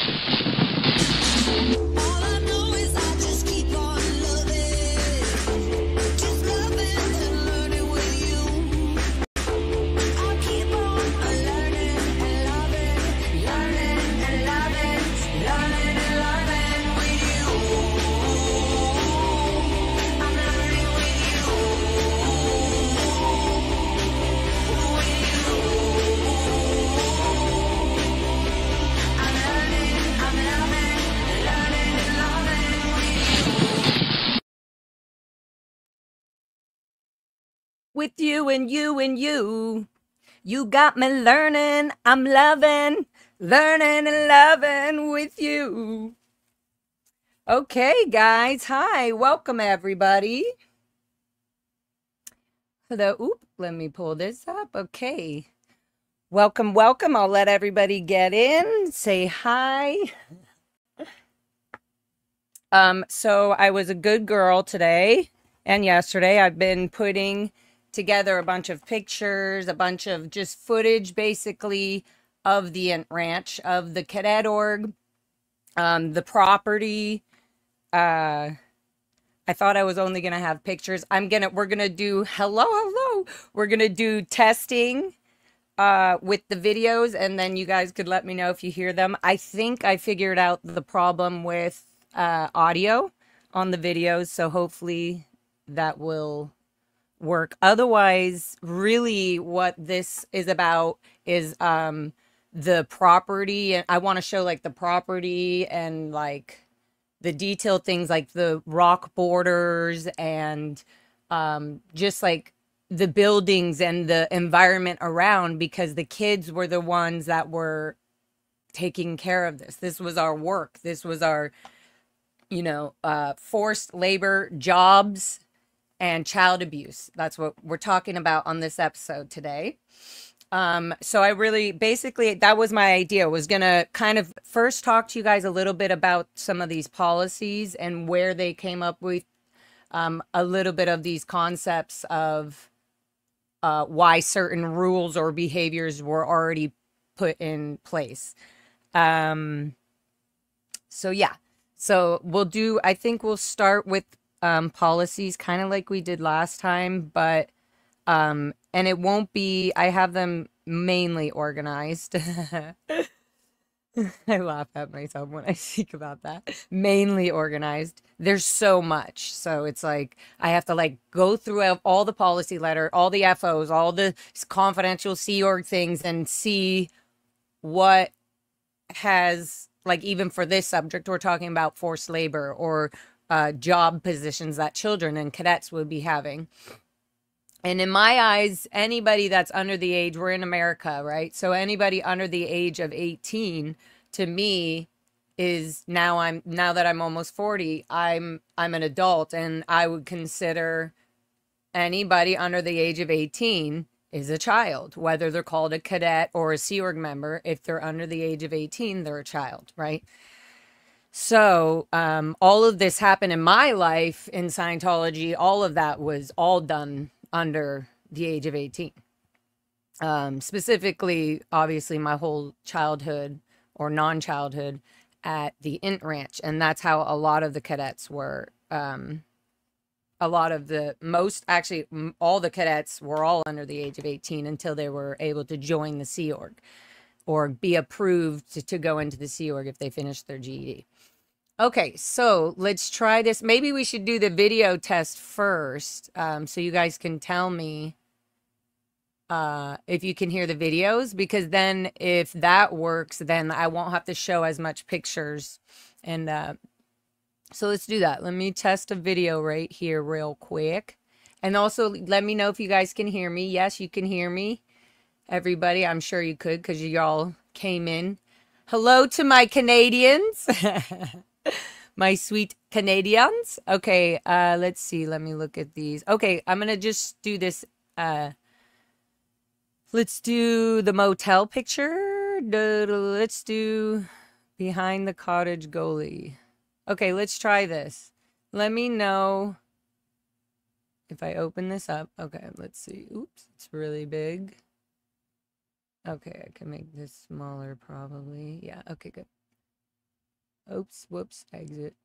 All I know is I just keep on loving, just loving and learning with you. I'll keep on learning and loving, learning and loving, learning and loving with you. I'm learning with you, I'm loving, learning and loving with you. With you and you and you. You got me learning, I'm loving, learning and loving with you. Okay, guys. Hi, welcome everybody. Hello. Oop, let me pull this up. Okay. Welcome, welcome. I'll let everybody get in. Say hi. So I was a good girl today and yesterday. I've been putting together a bunch of pictures, a bunch of just footage basically of the Int Ranch, of the cadet org, the property. I thought I was only gonna have pictures. We're gonna do hello. We're gonna do testing with the videos, and then you guys could let me know if you hear them. I think I figured out the problem with audio on the videos, so hopefully that will work. Otherwise, really what this is about is the property, and I want to show like the property and like the detailed things like the rock borders and just like the buildings and the environment around, because the kids were the ones that were taking care of this. This was our work. This was our, forced labor, jobs, and child abuse. That's what we're talking about on this episode today. So I really, basically, that was my idea, was going to kind of first talk to you guys a little bit about some of these policies and where they came up with a little bit of these concepts of why certain rules or behaviors were already put in place. So yeah, so I think we'll start with policies kind of like we did last time, but and it won't be, I have them mainly organized. I laugh at myself when I speak about that. Mainly organized. There's so much. So it's like I have to like go through all the policy letter, all the FOs, all the confidential Sea Org things and see what has, like, even for this subject, we're talking about forced labor or job positions that children and cadets would be having. And in my eyes, anybody that's under the age, we're in America, right? So anybody under the age of 18, to me, is now that I'm almost 40, I'm an adult, and I would consider anybody under the age of 18 is a child, whether they're called a cadet or a Sea Org member. If they're under the age of 18, they're a child, right? So all of this happened in my life in Scientology. All of that was all done under the age of 18. Specifically, obviously, my whole childhood or non-childhood at the Int Ranch. And that's how a lot of the cadets were. All the cadets were all under the age of 18 until they were able to join the Sea Org or be approved to go into the Sea Org if they finished their GED. Okay, so let's try this. Maybe we should do the video test first, so you guys can tell me if you can hear the videos, because then if that works, then I won't have to show as much pictures. And so let's do that. Let me test a video right here real quick. And also let me know if you guys can hear me. Yes, you can hear me. Everybody, I'm sure you could because y'all came in. Hello to my Canadians. My sweet Canadians. Okay, let's see. Let me look at these. Okay, I'm going to just do this. Let's do the motel picture. Let's do behind the cottage goalie. Okay, let's try this. Let me know if I open this up. Okay, let's see. Oops, it's really big. Okay, I can make this smaller probably. Yeah, okay, good. Oops, whoops, exit.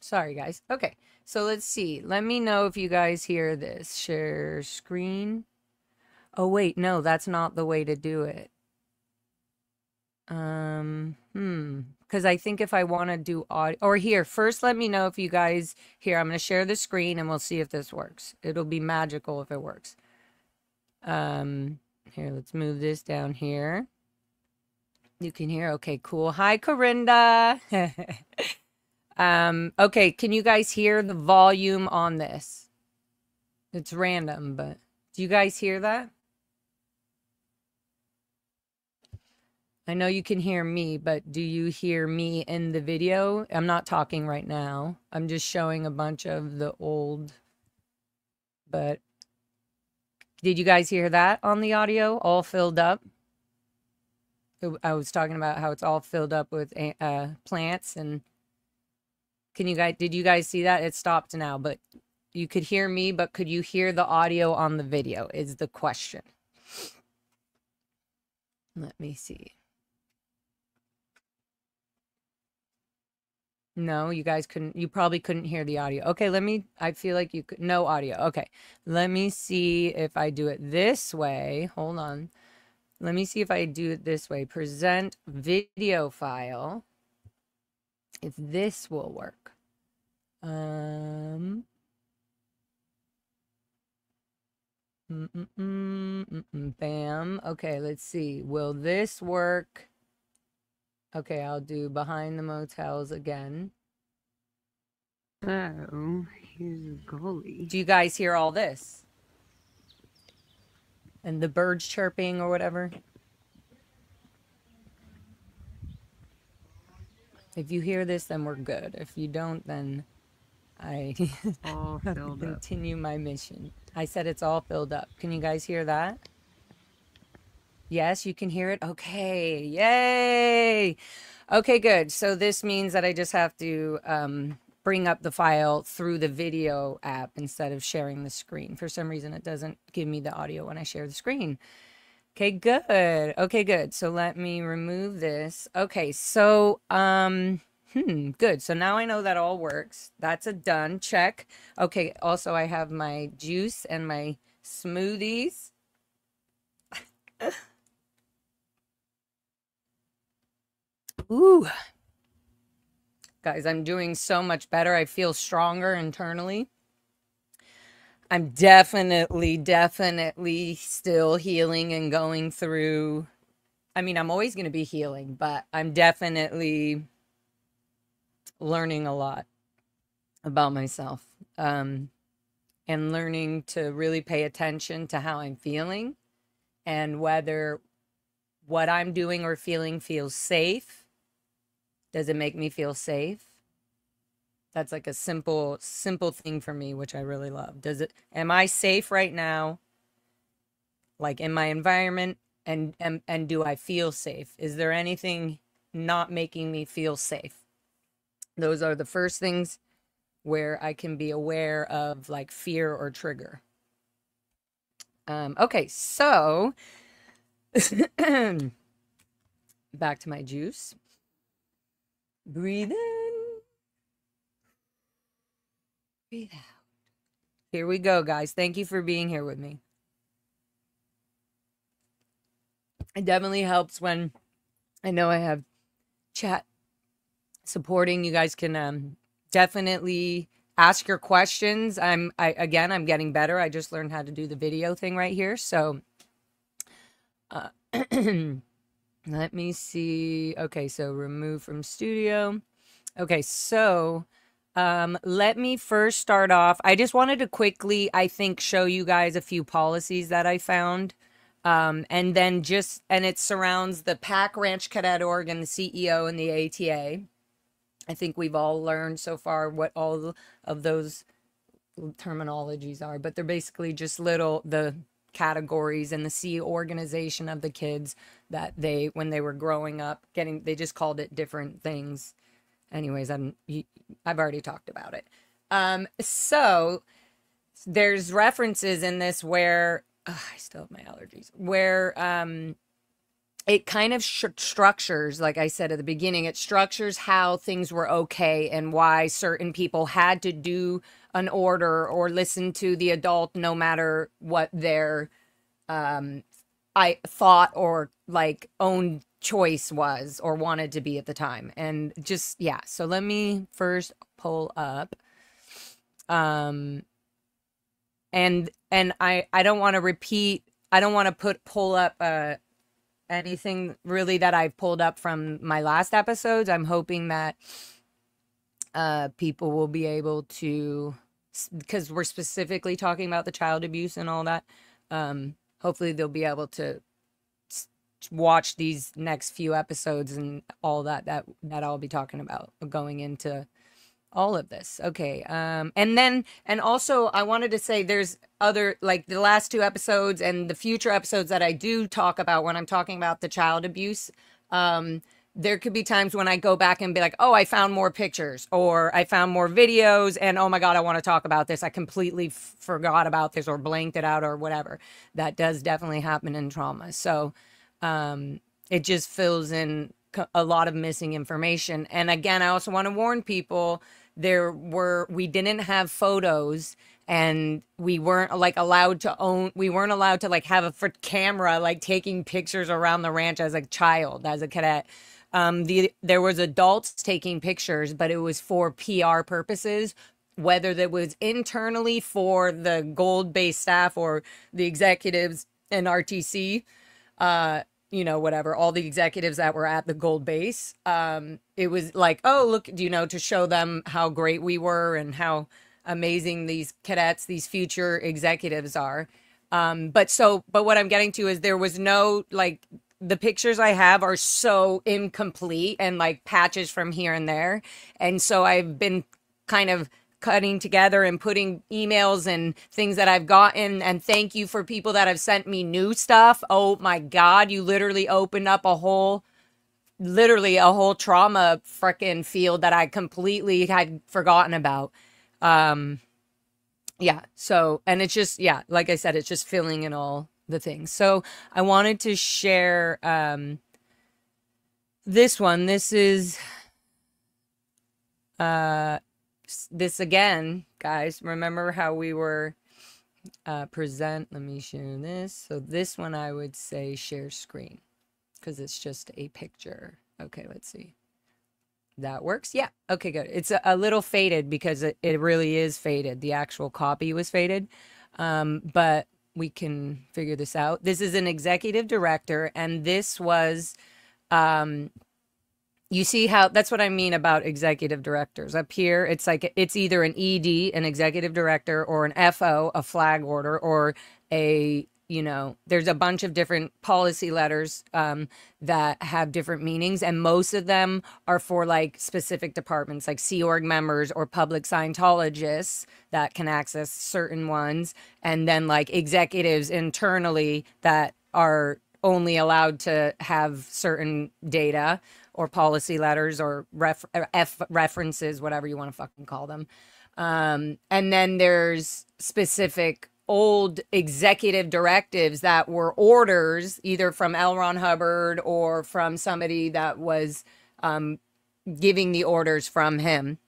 Sorry, guys. Okay, so let's see. Let me know if you guys hear this. Share screen. Oh, wait, no, that's not the way to do it. Because I think if I want to do audio, or here, first let me know if you guys here. I'm going to share the screen and we'll see if this works. It'll be magical if it works. Here, let's move this down here. You can hear. Okay, cool. Hi, Corinda. Okay, can you guys hear the volume on this? It's random, but do you guys hear that? I know you can hear me, but do you hear me in the video? I'm not talking right now. I'm just showing a bunch of the old, but did you guys hear that on the audio? All filled up? I was talking about how it's all filled up with plants, and did you guys see that? It stopped now, but you could hear me, but could you hear the audio on the video is the question. Let me see. No, you guys couldn't, you probably couldn't hear the audio. Okay, I feel like you could, no audio. Okay, let me see if I do it this way. Hold on. Let me see if I do it this way. Present video file. If this will work. Bam. Okay, let's see. Will this work? Okay, I'll do behind the motels again. Oh, here's a goalie. Do you guys hear all this? And the birds chirping or whatever? If you hear this, then we're good. If you don't, then I All have to filled up. continue my mission. I said it's all filled up. Can you guys hear that? Yes, you can hear it? Okay, yay! Okay, good. So this means that I just have to bring up the file through the video app instead of sharing the screen. For some reason, it doesn't give me the audio when I share the screen. Okay, good. Okay, good. So let me remove this. Okay, so, good. So now I know that all works. That's a done. Check. Okay, also I have my juice and my smoothies. Ooh. Guys, I'm doing so much better. I feel stronger internally. I'm definitely still healing and going through. I mean, I'm always going to be healing, but I'm definitely learning a lot about myself, and learning to really pay attention to how I'm feeling and whether what I'm doing or feeling feels safe. Does it make me feel safe? That's like a simple thing for me, which I really love. Am I safe right now? Like in my environment, and do I feel safe? Is there anything not making me feel safe? Those are the first things where I can be aware of like fear or trigger. Okay, so back to my juice. Breathe in. Breathe out. Here we go, guys. Thank you for being here with me. It definitely helps when I know I have chat supporting. You guys can definitely ask your questions. I'm getting better. I just learned how to do the video thing right here. So let me see. Okay, so remove from studio. Okay, so let me first start off. I just wanted to quickly, I think, show you guys a few policies that I found. And then and it surrounds the PAC Ranch Cadet Org and the CEO and the ATA. I think we've all learned so far what all of those terminologies are, but they're basically just the categories and the C organization of the kids that when they were growing up, they just called it different things. Anyways, I've already talked about it. So there's references in this where I still have my allergies, where it kind of structures, like I said at the beginning, it structures how things were okay and why certain people had to do an order or listen to the adult no matter what their I thought or like own choice was or wanted to be at the time. And just yeah, so let me first pull up um and I don't want to repeat, I don't want to pull up anything really that I've pulled up from my last episodes. I'm hoping that people will be able to, because we're specifically talking about the child abuse and all that. Hopefully they'll be able to watch these next few episodes and all that I'll be talking about going into all of this. Okay. And also I wanted to say there's other, like the last two episodes and the future episodes that I do talk about when I'm talking about the child abuse. There could be times when I go back and be like, oh, I found more pictures or I found more videos and oh my God, I want to talk about this. I completely forgot about this or blanked it out or whatever. That does definitely happen in trauma. So, it just fills in a lot of missing information. And again, I also want to warn people, we didn't have photos and we weren't like allowed to own, we weren't allowed to like have a camera, like taking pictures around the ranch as a child, as a cadet. There was adults taking pictures, but it was for PR purposes, whether that was internally for the gold-based staff or the executives and RTC, whatever, all the executives that were at the gold base. It was like, oh, look, to show them how great we were and how amazing these cadets, these future executives are. But what I'm getting to is there was no, like, the pictures I have are so incomplete and like patches from here and there. And so I've been kind of cutting together and putting emails and things that I've gotten. And thank you for people that have sent me new stuff. Oh my God, you literally opened up a whole trauma freaking field that I completely had forgotten about. Yeah. So, and it's just, yeah, like I said, it's just filling in all the things. So I wanted to share, this one. This is, this again, guys, remember how we were present. Let me share this. So this one I would say share screen because it's just a picture. Okay, let's see. That works. Yeah. Okay, good. It's a little faded because it really is faded. The actual copy was faded. But we can figure this out. This is an executive director, and this was you see how that's what I mean about executive directors. Up here, it's like it's either an ED, an executive director, or an FO, a flag order, or there's a bunch of different policy letters that have different meanings, and most of them are for like specific departments, like Sea Org members or public Scientologists that can access certain ones, and then like executives internally that are only allowed to have certain data or policy letters or references, whatever you want to fucking call them. And then there's specific old executive directives that were orders either from L. Ron Hubbard or from somebody that was giving the orders from him.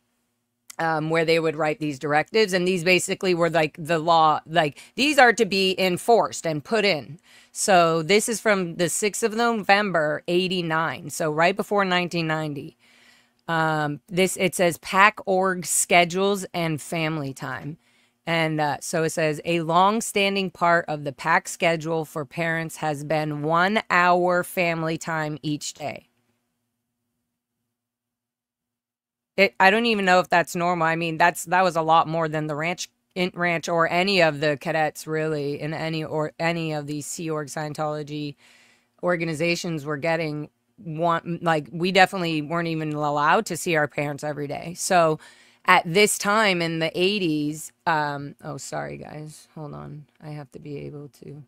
Where they would write these directives, and these basically were like the law, like these are to be enforced and put in. So this is from the 6th of November, 89. So right before 1990. It says PAC org schedules and family time. And so it says a long-standing part of the PAC schedule for parents has been 1 hour family time each day. I don't even know if that's normal. I mean, that was a lot more than the ranch or any of the cadets really in any of these Sea Org Scientology organizations were getting one. Like we definitely weren't even allowed to see our parents every day. So at this time in the 80s, oh, sorry guys, hold on. I have to be able to.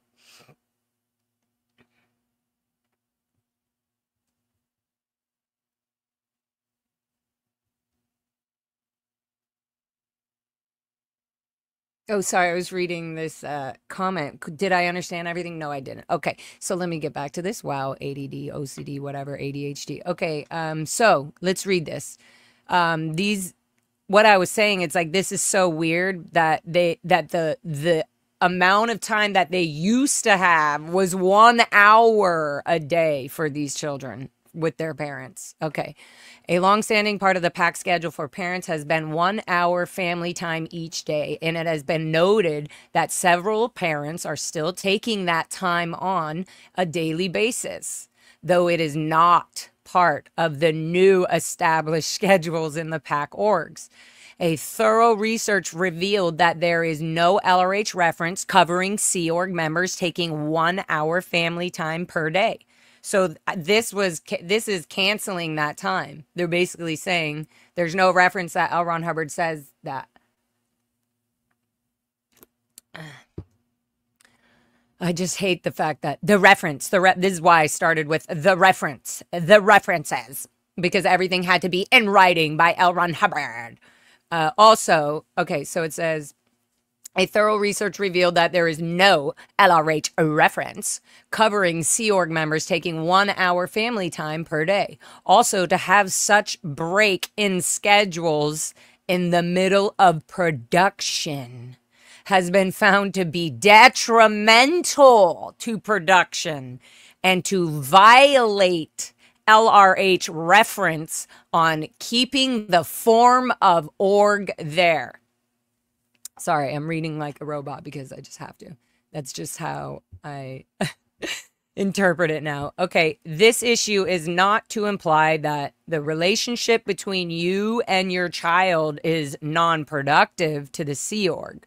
Oh, sorry, I was reading this comment. Did I understand everything? No, I didn't. Okay, so let me get back to this. Wow, ADD, OCD, whatever, ADHD. Okay, so let's read this. These what I was saying, it's like this is so weird that the amount of time that they used to have was 1 hour a day for these children with their parents. Okay. A longstanding part of the PAC schedule for parents has been 1 hour family time each day, and it has been noted that several parents are still taking that time on a daily basis, though it is not part of the new established schedules in the PAC orgs. A thorough research revealed that there is no LRH reference covering Sea Org members taking 1 hour family time per day. So this is canceling that time. They're basically saying there's no reference that L. Ron Hubbard says that. I just hate the fact that the reference, this is why I started with the references, because everything had to be in writing by L. Ron Hubbard. Also, okay, so it says, a thorough research revealed that there is no LRH reference covering Sea Org members taking 1 hour family time per day. Also, to have such break in schedules in the middle of production has been found to be detrimental to production and to violate LRH reference on keeping the form of org there. Sorry, I'm reading like a robot because I just have to. That's just how I interpret it now. Okay, this issue is not to imply that the relationship between you and your child is non-productive to the Sea Org.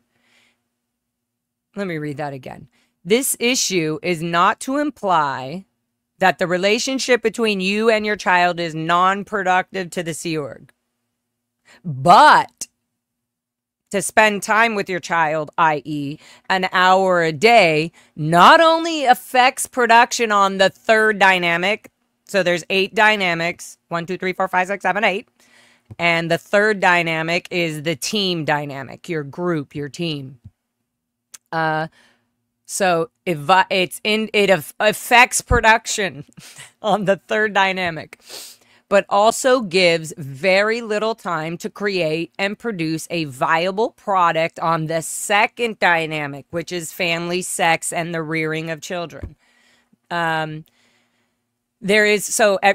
Let me read that again. This issue is not to imply that the relationship between you and your child is non-productive to the Sea Org, but to spend time with your child, i.e., an hour a day, not only affects production on the third dynamic. So there's 8 dynamics, 1, 2, 3, 4, 5, 6, 7, 8. And the third dynamic is the team dynamic, your group, your team. So it affects production on the third dynamic, but also gives very little time to create and produce a viable product on the second dynamic, which is family, sex, and the rearing of children. So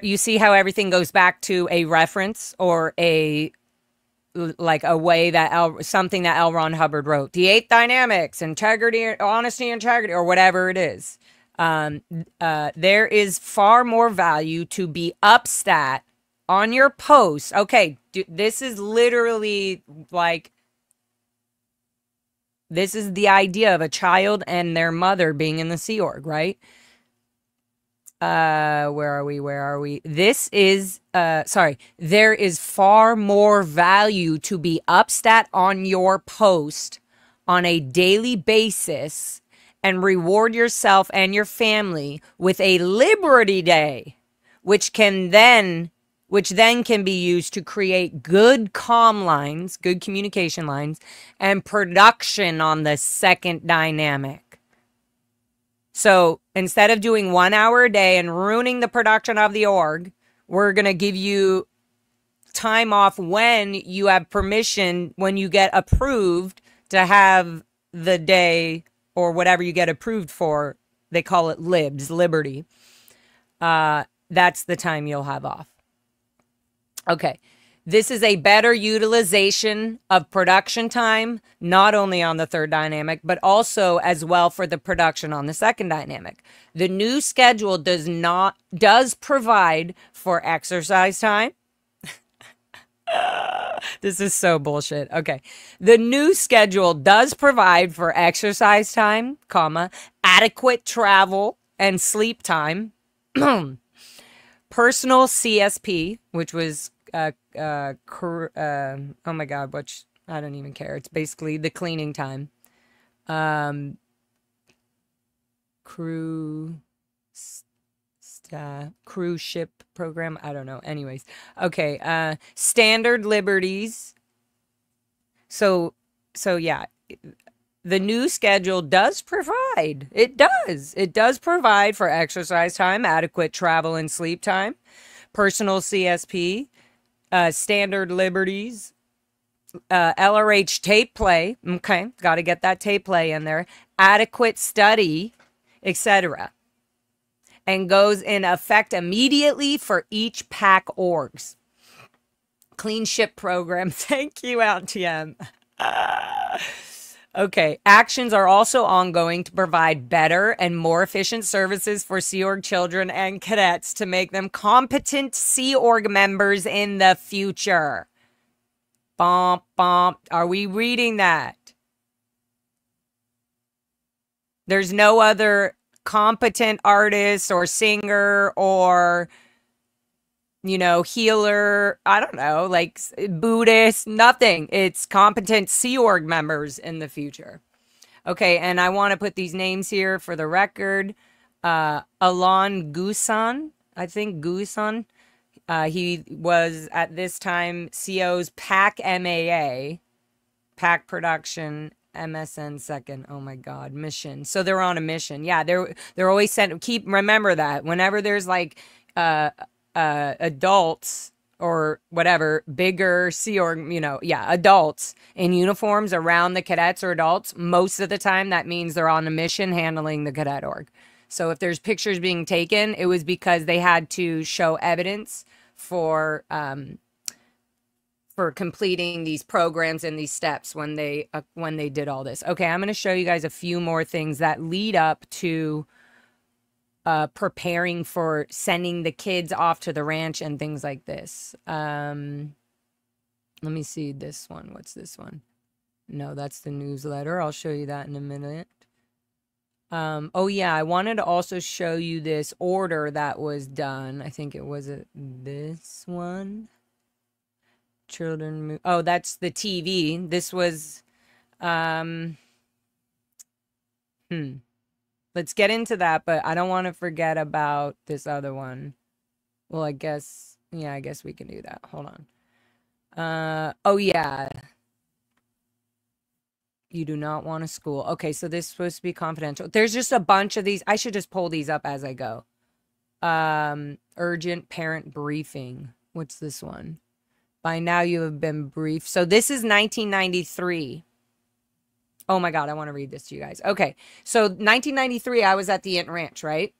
you see how everything goes back to a reference or a way that something that L. Ron Hubbard wrote. The 8 dynamics, integrity, honesty, integrity, or whatever it is. There is far more value to be upstat on your post. Okay, this is literally like, this is the idea of a child and their mother being in the Sea Org, right? Where are we? This is, there is far more value to be upstat on your post on a daily basis and reward yourself and your family with a Liberty Day, which then can be used to create good comm lines, good communication lines, and production on the second dynamic. So instead of doing 1 hour a day and ruining the production of the org, we're going to give you time off when you have permission, when you get approved to have the day or whatever you get approved for. They call it libs, liberty. That's the time you'll have off. Okay. This is a better utilization of production time, not only on the third dynamic, but also as well for the production on the second dynamic. The new schedule does provide for exercise time. This is so bullshit. Okay. The new schedule does provide for exercise time, adequate travel and sleep time, personal CSP, which was oh my God, which I don't even care. It's basically the cleaning time. Cruise ship program. I don't know. Anyways. Okay. Standard liberties. So yeah, the new schedule does provide. It does provide for exercise time, adequate travel and sleep time, personal CSP, standard liberties, LRH tape play. Okay, got to get that tape play in there. Adequate study, etc. And goes in effect immediately for each PAC orgs. Clean ship program. Thank you, LTM. Okay, actions are also ongoing to provide better and more efficient services for Sea Org children and cadets to make them competent Sea Org members in the future. Bump, bump. Are we reading that? There's no other competent artist or singer or, you know, healer, I don't know, like Buddhist, nothing. It's competent Sea Org members in the future. Okay, and I want to put these names here for the record. Alon Gusan, I think Gusan. He was at this time CO's PAC MAA, PAC Production, MSN second. Oh my God, mission. So they're on a mission. Yeah, they're always sent. Remember that whenever there's like adults or whatever, bigger Sea Org, you know, yeah, adults in uniforms around the cadets or adults, most of the time that means they're on a mission handling the cadet org. So if there's pictures being taken, it was because they had to show evidence for completing these programs and these steps when they did all this. Okay, I'm going to show you guys a few more things that lead up to preparing for sending the kids off to the ranch and things like this. Let me see this one. What's this one? No, that's the newsletter. I'll show you that in a minute. Oh yeah, I wanted to also show you this order that was done. I think it was this one. Children. Oh, that's the TV. This was. Let's get into that, but I don't want to forget about this other one. Well, I guess, yeah, I guess we can do that. Hold on. Oh yeah. You do not want a school. Okay, so this is supposed to be confidential. There's just a bunch of these. I should just pull these up as I go. Urgent parent briefing. What's this one? By now you have been briefed. So this is 1993. Oh my God, I want to read this to you guys. Okay, so 1993, I was at the Int Ranch, right?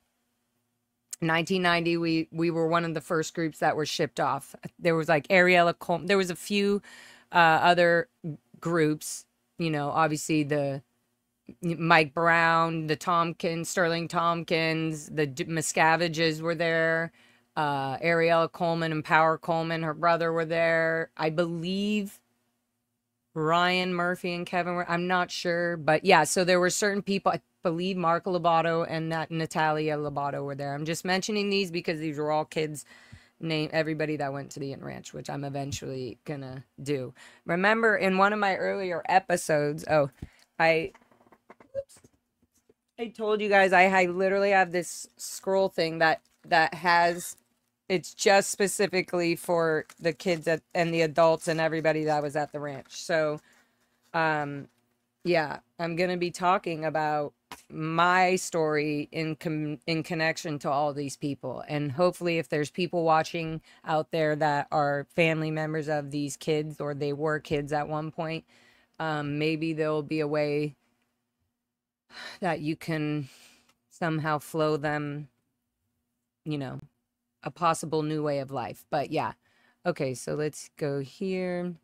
1990, we were one of the first groups that were shipped off. There was like Ariella Coleman. There was a few other groups. You know, obviously the Mike Brown, the Tompkins, Sterling Tompkins, the Miscaviges were there. Ariella Coleman and Power Coleman, her brother, were there. I believe Ryan Murphy and Kevin were, I'm not sure. But yeah, so there were certain people, I believe Marco Lobato and Natalia Lobato were there. I'm just mentioning these because these were all kids. Name everybody that went to the Int Ranch, which I'm eventually gonna do. Remember in one of my earlier episodes, I told you guys I literally have this scroll thing that has, it's just specifically for the kids and the adults and everybody that was at the ranch. So yeah, I'm gonna be talking about my story in connection to all these people, and hopefully if there's people watching out there that are family members of these kids or they were kids at one point, maybe there'll be a way that you can somehow flow them, you know, a possible new way of life. But yeah, okay, so let's go here,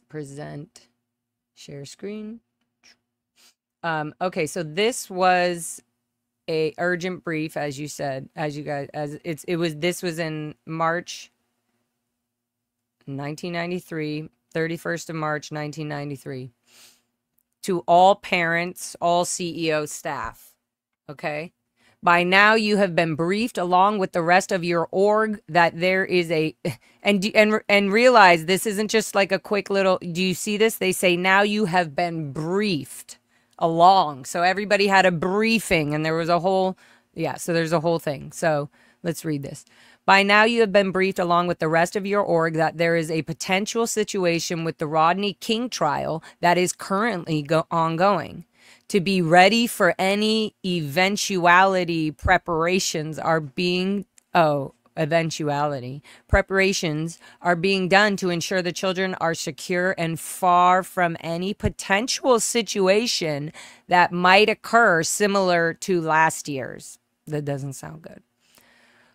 present, share screen. Okay, so this was a urgent brief, as you said, this was in March 1993, 31st of March 1993, to all parents, all CEO staff. Okay, by now you have been briefed along with the rest of your org that there is a, and realize this isn't just like a quick little, do you see this? They say now you have been briefed along. So everybody had a briefing and there was a whole, yeah, so there's a whole thing. So Let's read this. By now, you have been briefed along with the rest of your org that there is a potential situation with the Rodney King trial that is currently ongoing. To be ready for any eventuality, preparations are being preparations are being done to ensure the children are secure and far from any potential situation that might occur similar to last year's. That doesn't sound good.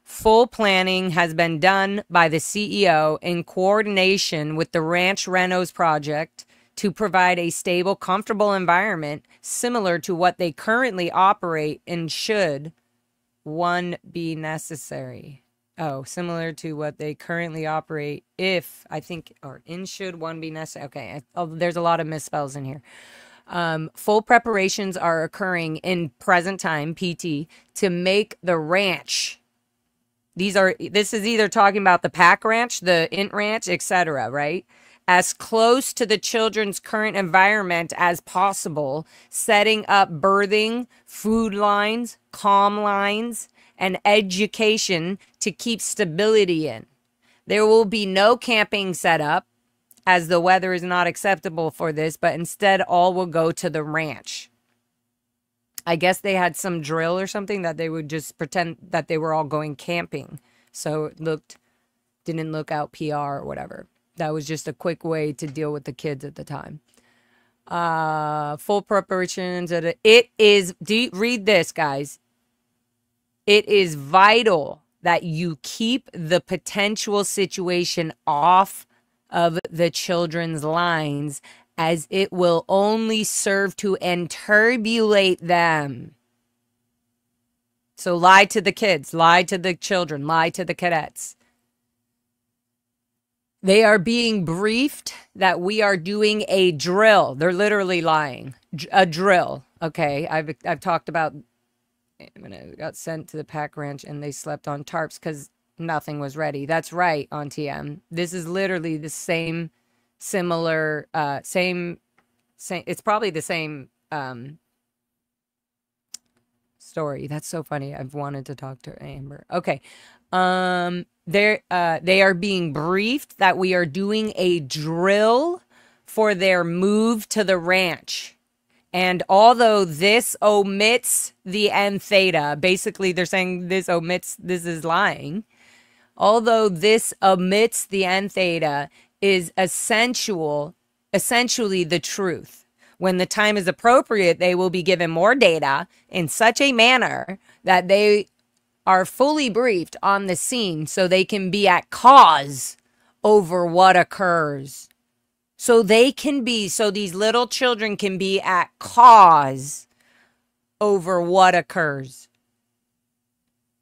Full planning has been done by the CEO in coordination with the Ranch Renos project to provide a stable, comfortable environment similar to what they currently operate in should one be necessary. Oh, similar to what they currently operate if, I think, or in should one be necessary. Okay, there's a lot of misspells in here. Full preparations are occurring in present time, PT, to make the ranch. This is either talking about the pack ranch, the int ranch, etc., right? As close to the children's current environment as possible, setting up birthing, food lines, comm lines, and education to keep stability in. There will be no camping set up, as the weather is not acceptable for this, but instead all will go to the ranch. I guess they had some drill or something that they would just pretend that they were all going camping. So it didn't look out PR or whatever. That was just a quick way to deal with the kids at the time. Full preparations. Read this, guys. It is vital that you keep the potential situation off of the children's lines, as it will only serve to enturbulate them. So lie to the kids, lie to the children, lie to the cadets. They are being briefed that we are doing a drill. They're literally lying. A drill. Okay, I've talked about when I got sent to the pack ranch and they slept on tarps because nothing was ready. That's right, on TM. This is literally the same, similar, same. It's probably the same story. That's so funny. I've wanted to talk to Amber. Okay. They are being briefed that we are doing a drill for their move to the ranch. And although this omits the N theta, basically they're saying this is lying. Although this omits the N theta is essentially the truth. When the time is appropriate, they will be given more data in such a manner that they are fully briefed on the scene so they can be at cause over what occurs. So these little children can be at cause over what occurs.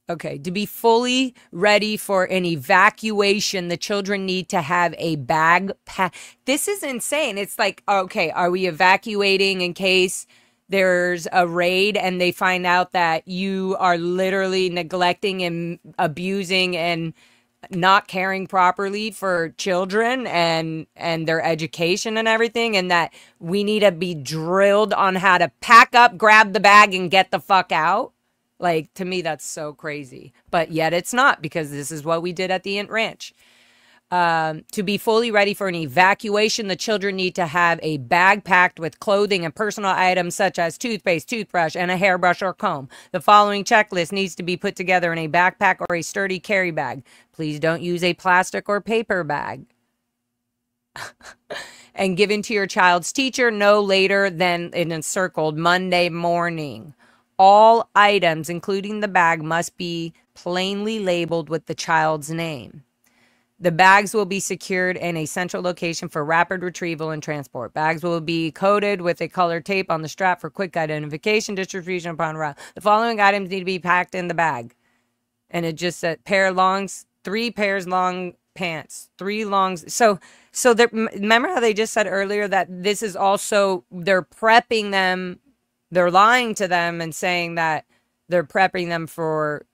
Okay, to be fully ready for an evacuation, the children need to have a bag pack. This is insane. It's like, okay, are we evacuating in case there's a raid and they find out that you are literally neglecting and abusing and not caring properly for children and their education and everything, and that we need to be drilled on how to pack up, grab the bag, and get the fuck out? Like, to me, that's so crazy. But yet it's not, because this is what we did at the Int Ranch. To be fully ready for an evacuation, the children need to have a bag packed with clothing and personal items such as toothpaste, toothbrush, and a hairbrush or comb. The following checklist needs to be put together in a backpack or a sturdy carry bag. Please don't use a plastic or paper bag. And given to your child's teacher no later than encircled Monday morning. All items, including the bag, must be plainly labeled with the child's name. The bags will be secured in a central location for rapid retrieval and transport. Bags will be coated with a colored tape on the strap for quick identification, distribution upon arrival. The following items need to be packed in the bag. And it just said 3 pairs long pants, 3 longs. So remember how they just said earlier that this is also, they're prepping them. They're lying to them and saying that they're prepping them for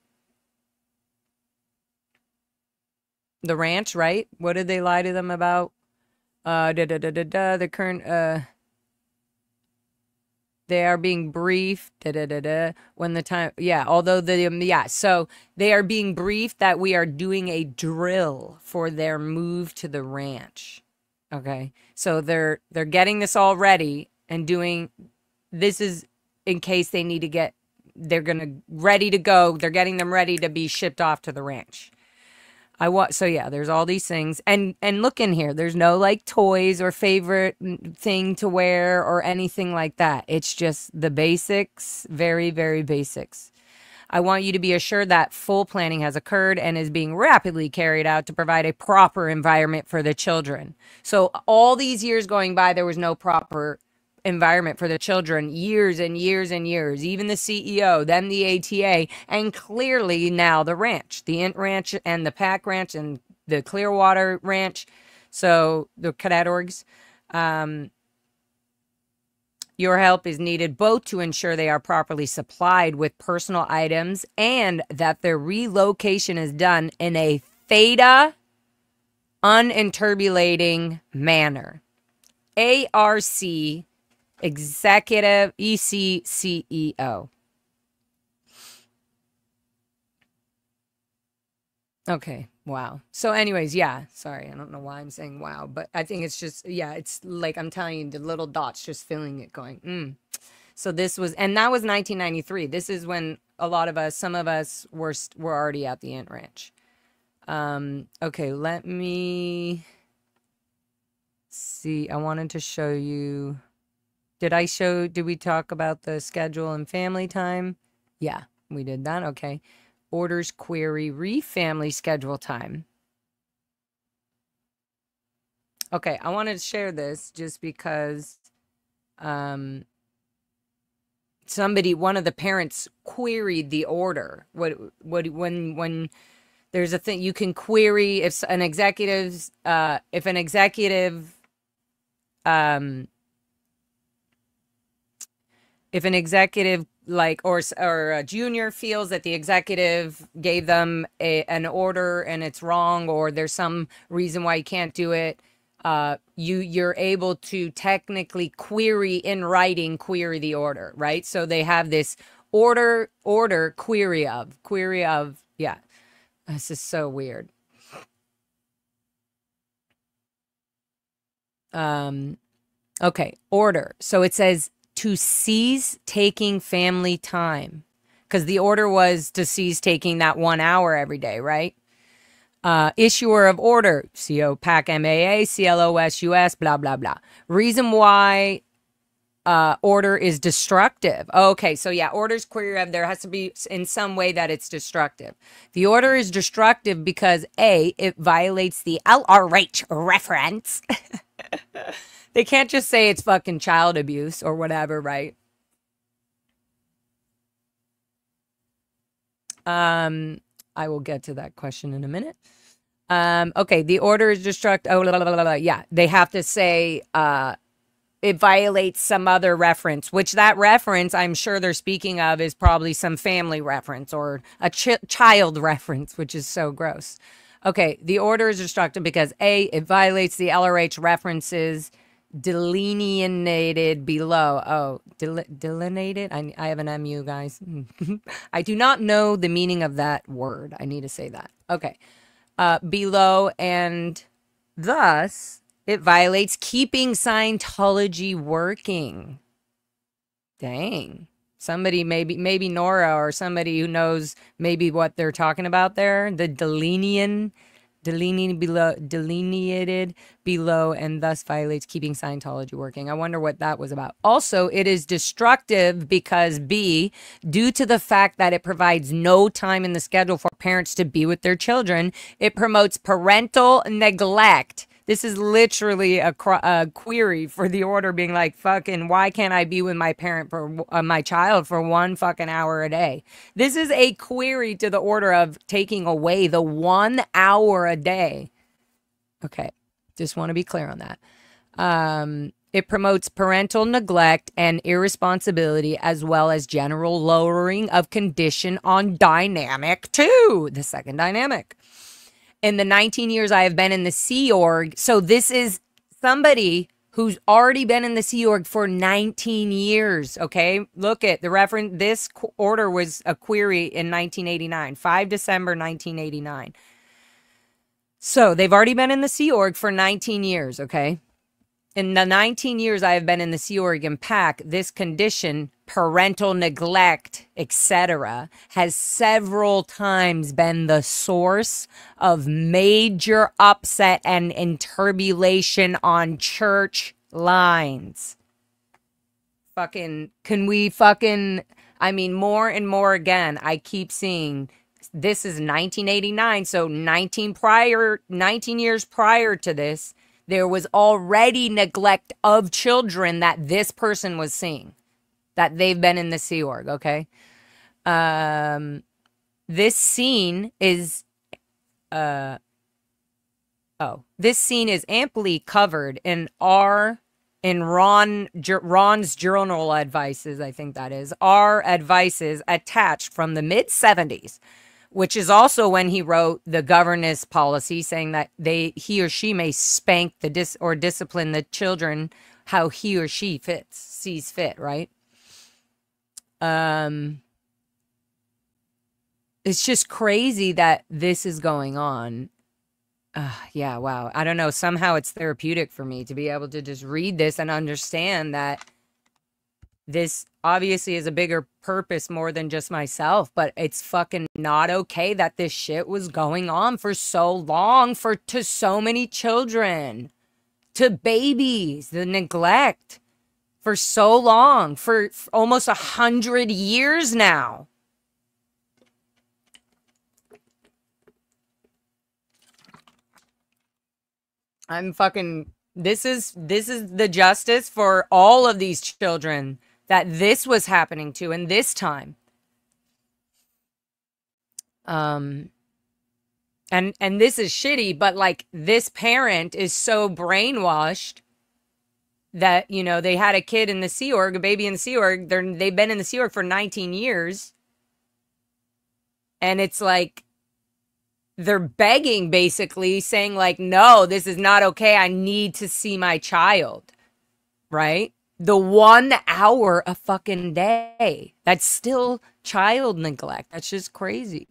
the ranch, right? What did they lie to them about? The current, They are being briefed, when the time, yeah, although so they are being briefed that we are doing a drill for their move to the ranch. Okay. So they're getting this all ready and doing, this is in case they need to get, they're going to, ready to go. They're getting them ready to be shipped off to the ranch. So yeah, there's all these things, and look in here. There's no like toys or favorite thing to wear or anything like that. It's just the basics, very, very basics. I want you to be assured that full planning has occurred and is being rapidly carried out to provide a proper environment for the children. So all these years going by, there was no proper environment for the children, years and years and years, even the CEO, then the ATA, and clearly now the ranch, the Int Ranch and the Pack Ranch and the Clearwater Ranch. So the cadet orgs, your help is needed both to ensure they are properly supplied with personal items and that their relocation is done in a theta uninterbulating manner. ARC Executive ECCEO. Okay, wow. So anyways, yeah, sorry, I don't know why I'm saying wow, but I think it's just, yeah, it's like I'm telling you, the little dots just filling it going, So this was, and that was 1993. This is when a lot of us, some of us were already at the Ant Ranch. Okay, let me see. I wanted to show you. Did we talk about the schedule and family time? Yeah, we did that. Okay. Orders, query, family schedule time. Okay, I wanted to share this just because one of the parents queried the order. When there's a thing you can query if an executive like or a junior feels that the executive gave them an order and it's wrong, or there's some reason why you can't do it, you're able to technically query in writing, query the order, right? So they have this order query of, yeah. This is so weird. Okay, order. So it says to cease taking family time, because the order was to cease taking that 1 hour every day, right? Issuer of order, CO PAC MAA, CLOS US, blah, blah, blah. Reason why order is destructive. Okay, so yeah, order's query of, there has to be in some way that it's destructive. The order is destructive because A, it violates the LRH reference. They can't just say it's fucking child abuse or whatever, right? I will get to that question in a minute. Okay, the order is destructive. Oh, blah, blah, blah, blah. Yeah, they have to say it violates some other reference, which that reference I'm sure they're speaking of is probably some family reference or a child reference, which is so gross. Okay, the order is destructive because A, it violates the LRH references delineated below. Oh, delineated? I have an MU, guys. I do not know the meaning of that word. I need to say that. Okay. Below, and thus it violates keeping Scientology working. Dang. Somebody, maybe Nora or somebody who knows maybe what they're talking about there. The delineated below, and thus violates keeping Scientology working. I wonder what that was about. Also, it is destructive because B, due to the fact that it provides no time in the schedule for parents to be with their children, it promotes parental neglect. This is literally a query for the order being like, fucking, why can't I be with my parent for my child for 1 fucking hour a day? This is a query to the order of taking away the 1 hour a day. Okay, just want to be clear on that. It promotes parental neglect and irresponsibility, as well as general lowering of condition on dynamic 2, the second dynamic. In the 19 years I have been in the Sea Org, so this is somebody who's already been in the Sea Org for 19 years, okay? Look at the reference. This order was a query in 1989, 5 December 1989. So they've already been in the Sea Org for 19 years, okay? In the 19 years I have been in the Sea Org and PAC, this condition, parental neglect, etc., has several times been the source of major upset and turbulation on church lines. Can we I mean, more and more again, I keep seeing this is 1989, so 19 years prior to this, there was already neglect of children that this person was seeing, that they've been in the Sea Org, okay? This scene is, this scene is amply covered in Ron's journal advices, I think that is, our advices attached from the mid-70s, which is also when he wrote the governance policy saying that he or she may spank or discipline the children how he or she sees fit, right? It's just crazy that this is going on. Yeah, wow. I don't know. Somehow it's therapeutic for me to be able to just read this and understand that this obviously is a bigger purpose more than just myself, but it's fucking not okay that this shit was going on for so long to so many children, to babies, the neglect for so long, for almost 100 years now. This is the justice for all of these children that this was happening to in this time. And this is shitty, but like this parent is so brainwashed that, you know, they had a kid in the Sea Org, a baby in the Sea Org. They've been in the Sea Org for 19 years. And it's like, they're begging, basically saying like, no, this is not okay. I need to see my child, right? The 1 hour a fucking day. That's still child neglect. That's just crazy.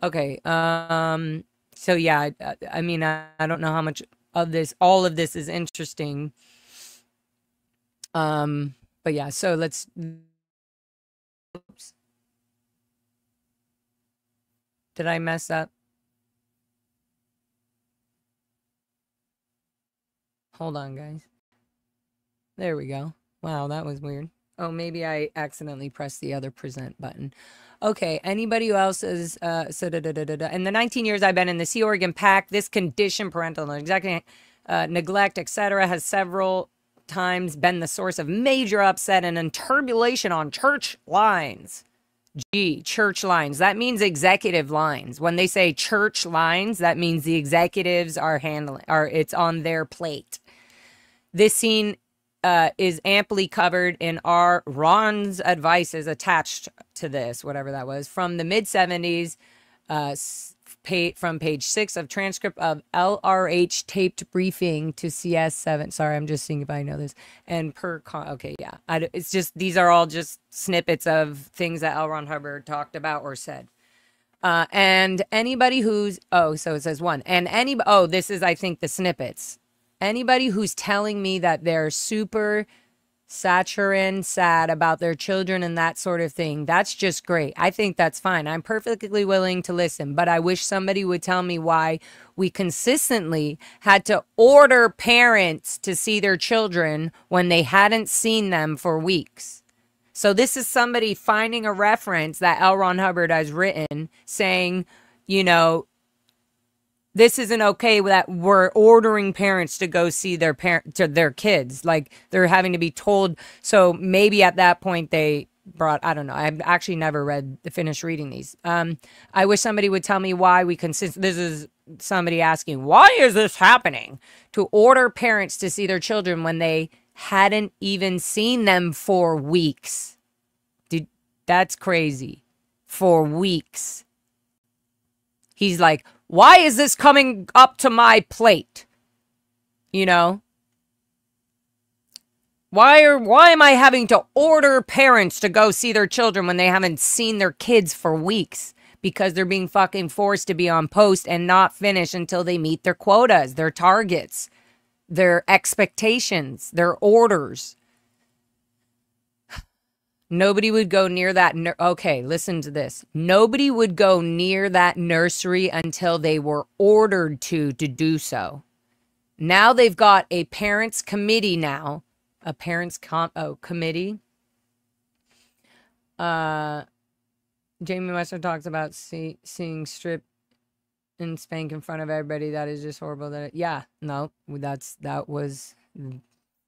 Okay. So yeah, I mean, I don't know how much of all of this is interesting. But yeah, so let's, oops. Did I mess up? Hold on, guys. There we go. Wow, that was weird. Oh, maybe I accidentally pressed the other present button. Okay, anybody who else is, in the 19 years I've been in the Sea Org and PAC, this condition, parental neglect, etc., has several times been the source of major upset and turbulation on church lines. Church lines. That means executive lines. When they say church lines, that means the executives are it's on their plate. This scene is amply covered in Ron's advices attached to this, whatever that was, from the mid-70s, from page 6 of transcript of LRH taped briefing to CS7. Sorry, I'm just seeing if I know this. And okay, yeah. It's just, these are all just snippets of things that L. Ron Hubbard talked about or said. And anybody who's, so it says 1. And this is, I think, the snippets. Anybody who's telling me that they're super saccharine, sad about their children and that sort of thing, that's just great. I think that's fine. I'm perfectly willing to listen, but I wish somebody would tell me why we consistently had to order parents to see their children when they hadn't seen them for weeks. So this is somebody finding a reference that L. Ron Hubbard has written saying, you know, this isn't okay that we're ordering parents to go see their kids. Like, they're having to be told. So maybe at that point they brought, I don't know. I've actually never finished reading these. I wish somebody would tell me why this is somebody asking, why is this happening? To order parents to see their children when they hadn't even seen them for weeks. That's crazy. For weeks. He's like, why is this coming up to my plate? You know? Why am I having to order parents to go see their children when they haven't seen their kids for weeks? Because they're being fucking forced to be on post and not finish until they meet their quotas, their targets, their expectations, their orders. Nobody would go near that. Okay, listen to this. Nobody would go near that nursery until they were ordered to do so. Now they've got a parents committee now. A parents committee. Jamie Wester talks about seeing strip and spank in front of everybody. That is just horrible. That was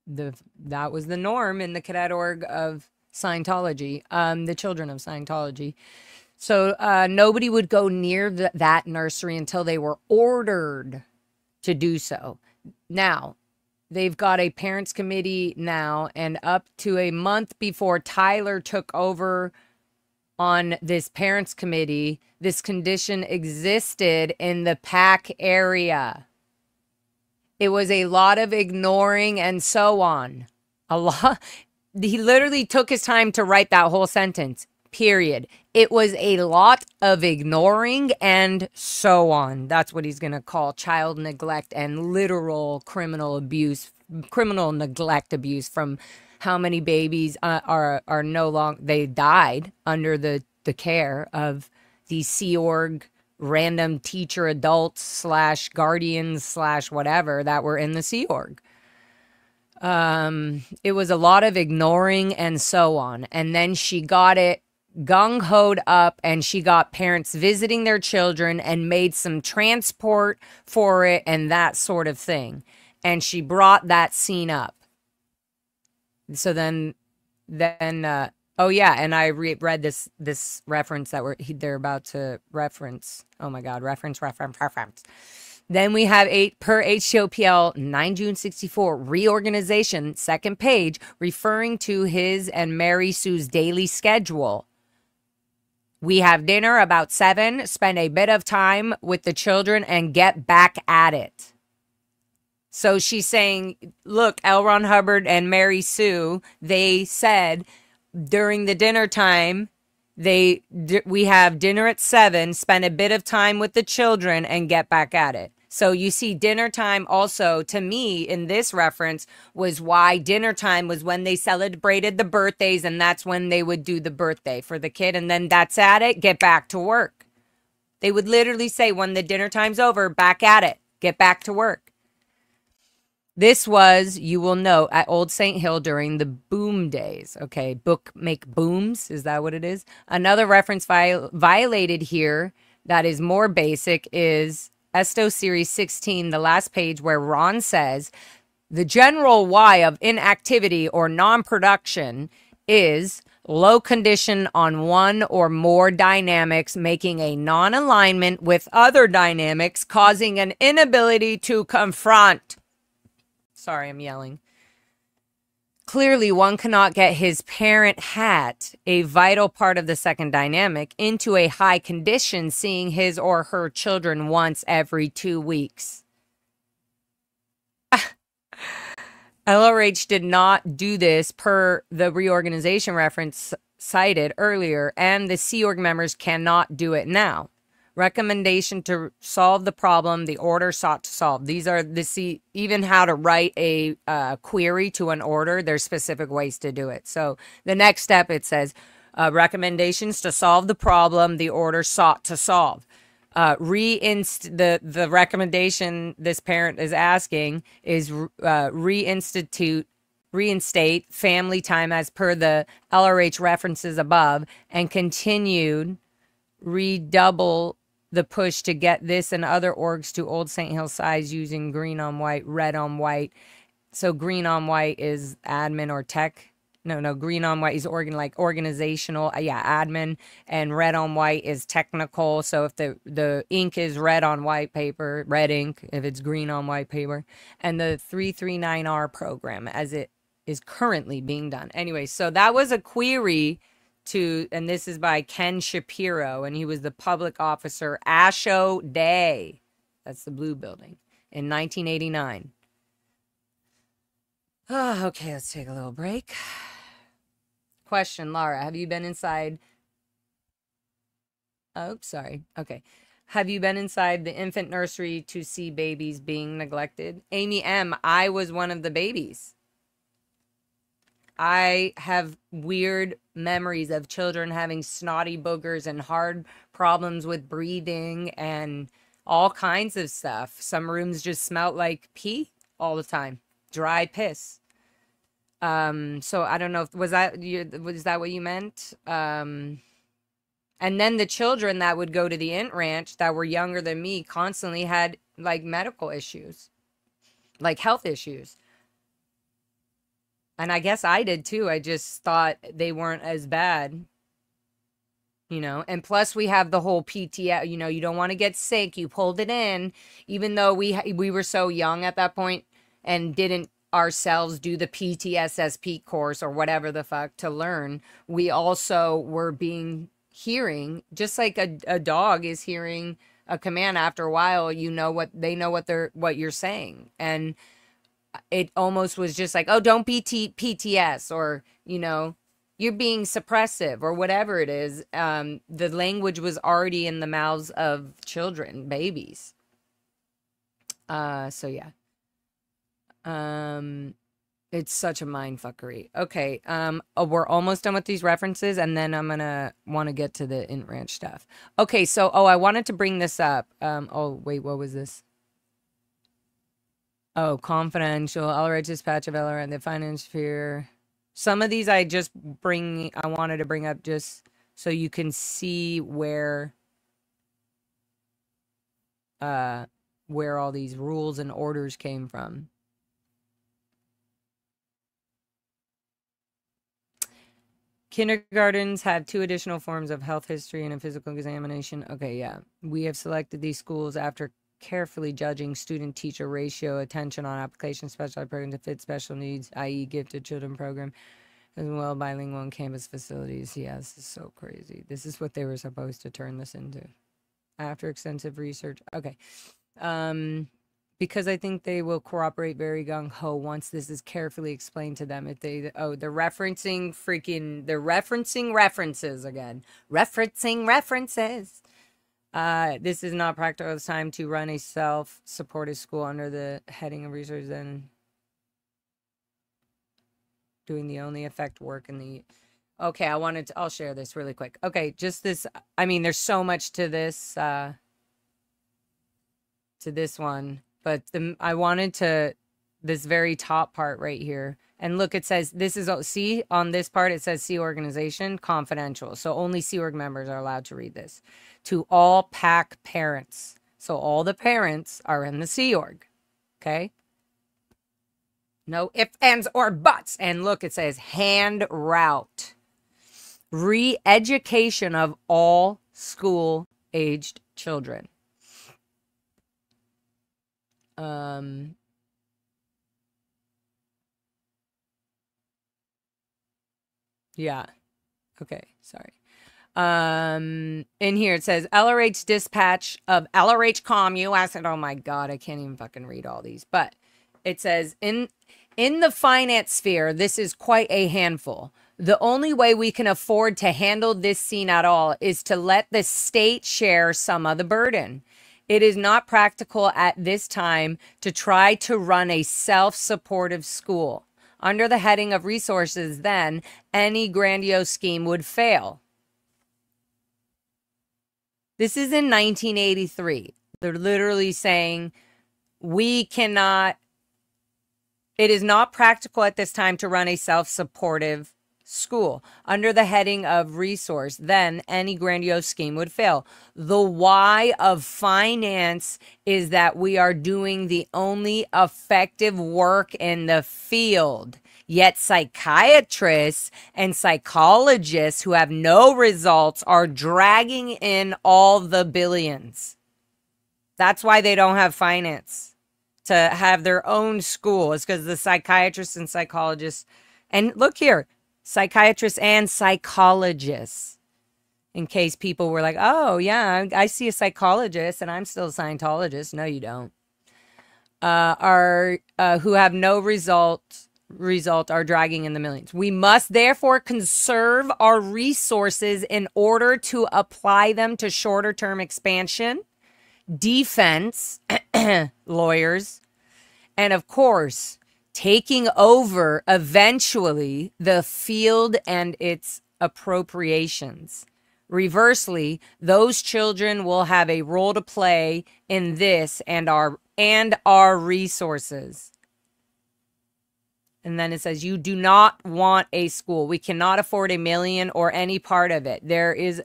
the norm in the cadet org of Scientology, the children of Scientology. So nobody would go near that nursery until they were ordered to do so. Now, they've got a parents committee now, and up to a month before Tyler took over on this parents committee, this condition existed in the PAC area. It was a lot of ignoring and so on. A lot. He literally took his time to write that whole sentence, period. It was a lot of ignoring and so on. That's what he's going to call child neglect and literal criminal abuse, criminal neglect abuse from how many babies are no longer, they died under the care of these Sea Org random teacher adults / guardians / whatever that were in the Sea Org. It was a lot of ignoring and so on. And then she got it gung-hoed up and she got parents visiting their children and made some transport for it and that sort of thing. And she brought that scene up. So then, oh yeah, and I read this reference that they're about to reference. Oh my God, reference. Then we have per HTOPL 9 June 64 reorganization, second page, referring to his and Mary Sue's daily schedule. We have dinner about 7, spend a bit of time with the children and get back at it. So she's saying, look, L. Ron Hubbard and Mary Sue, they said during the dinner time, we have dinner at 7, spend a bit of time with the children and get back at it. So you see dinner time also, to me, in this reference, was why dinner time was when they celebrated the birthdays, and that's when they would do the birthday for the kid, and then that's at it, get back to work. They would literally say, when the dinner time's over, back at it, get back to work. This was, you will note, at Old St. Hill during the boom days. Okay, book make booms, is that what it is? Another reference violated here that is more basic is Esto Series 16, the last page, where Ron says, the general why of inactivity or non-production is low condition on one or more dynamics, making a non-alignment with other dynamics, causing an inability to confront. Sorry, I'm yelling. Clearly, one cannot get his parent hat, a vital part of the second dynamic, into a high condition, seeing his or her children once every 2 weeks. LRH did not do this per the reorganization reference cited earlier, and the Sea Org members cannot do it now. Recommendation to solve the problem, the order sought to solve. These are even how to write a query to an order. There's specific ways to do it. So the next step, it says recommendations to solve the problem, the order sought to solve. The recommendation this parent is asking is reinstate family time as per the LRH references above, and continued redouble the push to get this and other orgs to Old St. Hill size using green on white, red on white. So green on white is admin or tech. No, green on white is organizational, admin, and red on white is technical. So if the ink is red on white paper, red ink, if it's green on white paper, and the 339R program as it is currently being done. Anyway, so that was a query and this is by Ken Shapiro, and he was the public officer, Asho Day, that's the blue building, in 1989. Oh, okay, let's take a little break. Question, Laura, have you been inside? Oh, sorry. Okay. Have you been inside the infant nursery to see babies being neglected? Amy M., I was one of the babies. I have weird memories of children having snotty boogers and hard problems with breathing and all kinds of stuff. Some rooms just smelled like pee all the time, dry piss. So I don't know if was that what you meant? And then the children that would go to the int ranch that were younger than me constantly had like medical issues, like health issues. And I guess I did too. I just thought they weren't as bad, you know. And plus we have the whole PTS, you know, you don't want to get sick. You pulled it in, even though we were so young at that point and didn't ourselves do the PTSSP course or whatever the fuck to learn. We also were being hearing, just like a dog is hearing a command. After a while, you know what they know what you're saying. And it almost was just like, oh, don't be PTS, or, you know, you're being suppressive or whatever it is. The language was already in the mouths of children, babies. So yeah. It's such a mind fuckery. Okay, we're almost done with these references, and then I'm gonna want to get to the int ranch stuff. Okay, so I wanted to bring this up. Oh wait, what was this? Oh, confidential. Elridge dispatch of LRN, the finance sphere. Some of these I wanted to bring up just so you can see where all these rules and orders came from. Kindergartens have 2 additional forms of health history and a physical examination. Okay, yeah. We have selected these schools after carefully judging student-teacher ratio, attention on application, specialized program to fit special needs, i.e. gifted children program, as well bilingual and campus facilities. Yeah, this is so crazy. This is what they were supposed to turn this into. After extensive research. Okay. Because I think they will cooperate very gung-ho once this is carefully explained to them. If they're referencing references again. Referencing references. This is not practical time to run a self-supported school under the heading of research and doing the only effect work in the... Okay, I'll share this really quick. Okay, just this, I mean, there's so much to this one, but I wanted to, this very top part right here. And look, it says, this is, see, on this part, it says C organization, confidential. So only C org members are allowed to read this. To all PAC parents. So all the parents are in the C org. Okay? No ifs, ands, or buts. And look, it says hand route. Re-education of all school-aged children. Yeah. Okay, sorry. In here it says LRH dispatch of LRH Com US. And oh my God, I can't even fucking read all these. But it says in the finance sphere, this is quite a handful. The only way we can afford to handle this scene at all is to let the state share some of the burden. It is not practical at this time to try to run a self-supportive school. Under the heading of resources, then, any grandiose scheme would fail. This is in 1983. They're literally saying, we cannot, it is not practical at this time to run a self-supportive school. Under the heading of resource, then any grandiose scheme would fail. The why of finance is that we are doing the only effective work in the field. Yet psychiatrists and psychologists who have no results are dragging in all the billions. That's why they don't have finance to have their own school. It's because the psychiatrists and psychologists, and look here, psychiatrists and psychologists, in case people were like, oh yeah, I see a psychologist and I'm still a Scientologist. No, you don't. Who have no results result are dragging in the millions. We must therefore conserve our resources in order to apply them to shorter term expansion, defense, lawyers, and of course, taking over eventually the field and its appropriations. Reversely, those children will have a role to play in this and our resources. And then it says, you do not want a school. We cannot afford $1 million or any part of it. There is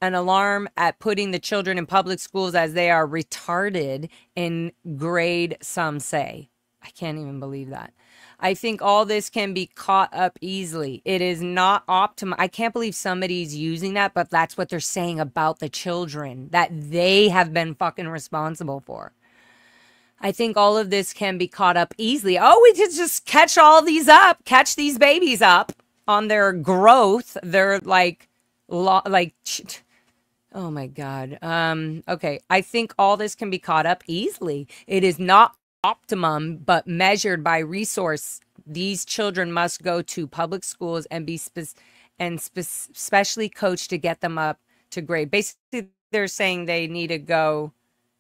an alarm at putting the children in public schools as they are retarded in grade, some say. I can't even believe that. I think all this can be caught up easily. It is not optimal. I can't believe somebody's using that, but that's what they're saying about the children that they have been fucking responsible for. I think all of this can be caught up easily. Oh, we could just catch all these up, catch these babies up on their growth. They're oh my God. Okay. I think all this can be caught up easily. It is not optimum, but measured by resource. These children must go to public schools and be specially coached to get them up to grade. Basically, they're saying they need to go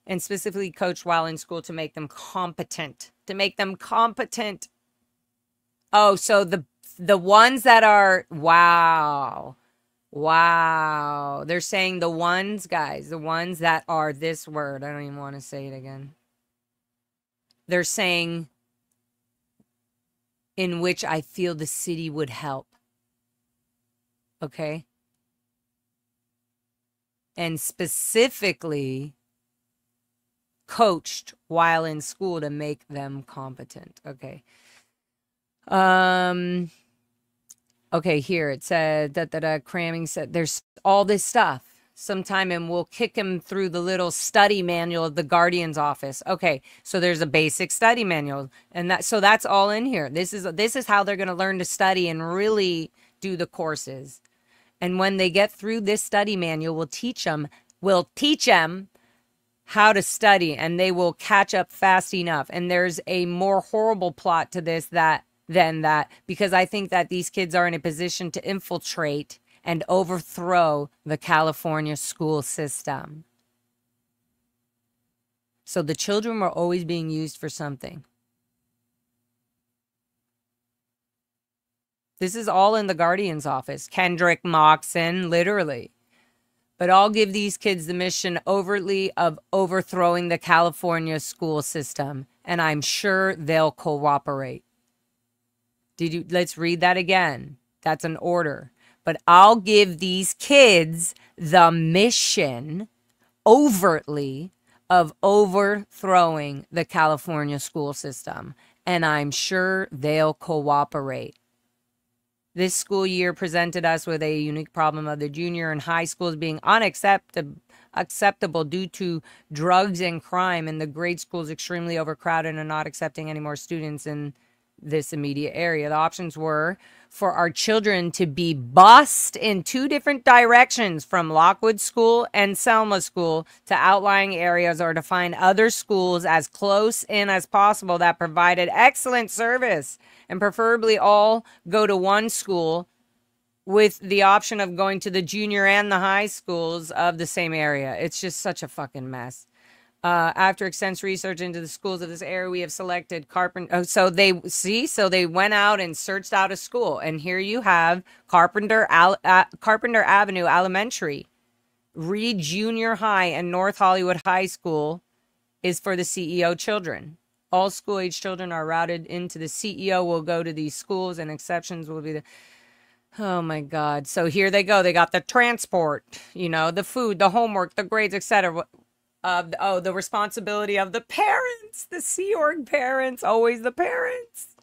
and specifically coach while in school to make them competent. Oh, so the ones that are, wow. They're saying the ones, guys, the ones that are this word. I don't even want to say it again. They're saying in which I feel the city would help. Okay. And specifically coached while in school to make them competent. Okay. Okay, here it said that cramming said there's all this stuff sometime and we'll kick him through the little study manual of the guardian's office. Okay, so there's a basic study manual and that's all in here. This is how they're going to learn to study and really do the courses. And when they get through this study manual, we'll teach them how to study and they will catch up fast enough. And there's a more horrible plot to this than that, because I think that these kids are in a position to infiltrate and overthrow the California school system. So the children were always being used for something. This is all in the guardian's office. Kendrick Moxon, literally. But I'll give these kids the mission overtly of overthrowing the California school system, and I'm sure they'll cooperate. Let's read that again. That's an order. But I'll give these kids the mission overtly of overthrowing the California school system. And I'm sure they'll cooperate. This school year presented us with a unique problem of the junior and high schools being unacceptable due to drugs and crime, and the grade schools extremely overcrowded and not accepting any more students in this immediate area. The options were for our children to be bused in two different directions from Lockwood School and Selma School to outlying areas, or to find other schools as close in as possible that provided excellent service, and preferably all go to one school with the option of going to the junior and the high schools of the same area. It's just such a fucking mess. After extensive research into the schools of this area, we have selected Carpenter. So they went out and searched out a school, and here you have Carpenter Avenue Elementary, Reed Junior High, and North Hollywood High School is for the CEO children. All school-age children are routed into the CEO will go to these schools, and exceptions will be the. Oh my God! So here they go. They got the transport, the food, the homework, the grades, etc. The responsibility of the parents, the Sea Org parents, always the parents.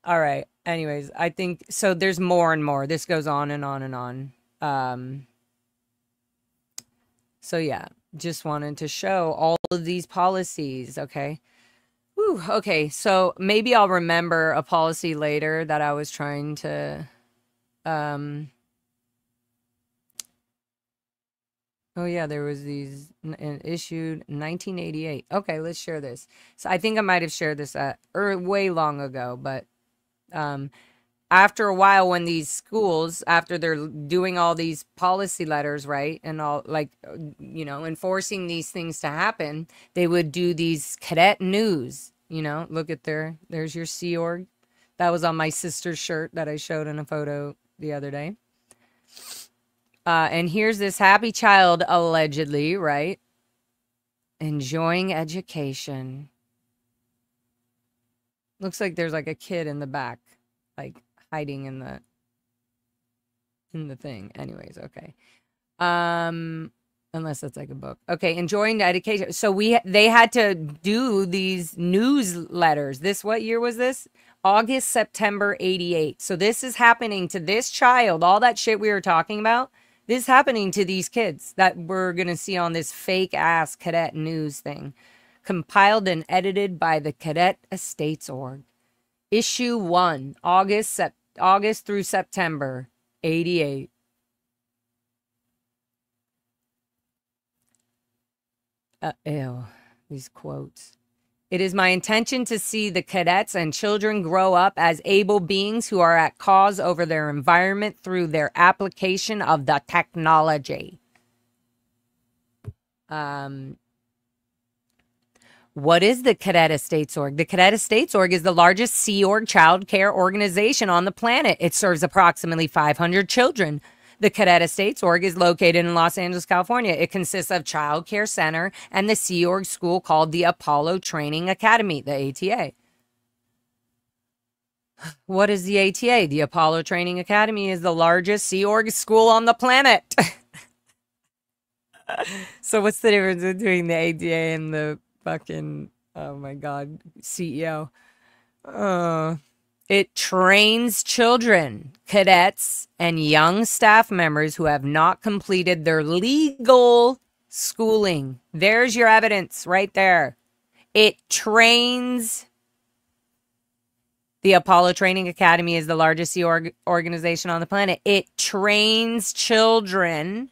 All right. Anyways, I think so. There's more and more. This goes on and on and on. So yeah, just wanted to show all of these policies. Okay. Whew, okay. So maybe I'll remember a policy later that I was trying to, oh yeah, there was these issued 1988. Okay, let's share this. So I think I might have shared this way long ago, but After a while, when these schools, after they're doing all these policy letters, right, and all, like, enforcing these things to happen, they would do these cadet news. Look at there's your Sea Org. That was on my sister's shirt that I showed in a photo the other day. And here's this happy child, allegedly, right, enjoying education. Looks like there's like a kid in the back, like hiding in the thing. Anyways, okay. Unless that's like a book. Okay, enjoying the education. So they had to do these newsletters. What year was this? August, September 88. So this is happening to this child. All that shit we were talking about, this is happening to these kids that we're going to see on this fake ass cadet news thing. Compiled and edited by the Cadet Estates Org. Issue 1, August through September 88. Ew, these quotes. It is my intention to see the cadets and children grow up as able beings who are at cause over their environment through their application of the technology. What is the Cadet Estates Org? The Cadet Estates Org is the largest Sea Org child care organization on the planet. It serves approximately 500 children. The Cadet Estates Org is located in Los Angeles, California. It consists of Child Care Center and the Sea Org school called the Apollo Training Academy, the ATA. What is the ATA? The Apollo Training Academy is the largest Sea Org school on the planet. So what's the difference between the ATA and the fucking, oh my God, CEO? It trains children, cadets, and young staff members who have not completed their legal schooling. There's your evidence right there. It trains. The Apollo Training Academy is the largest Sea Org organization on the planet. It trains children,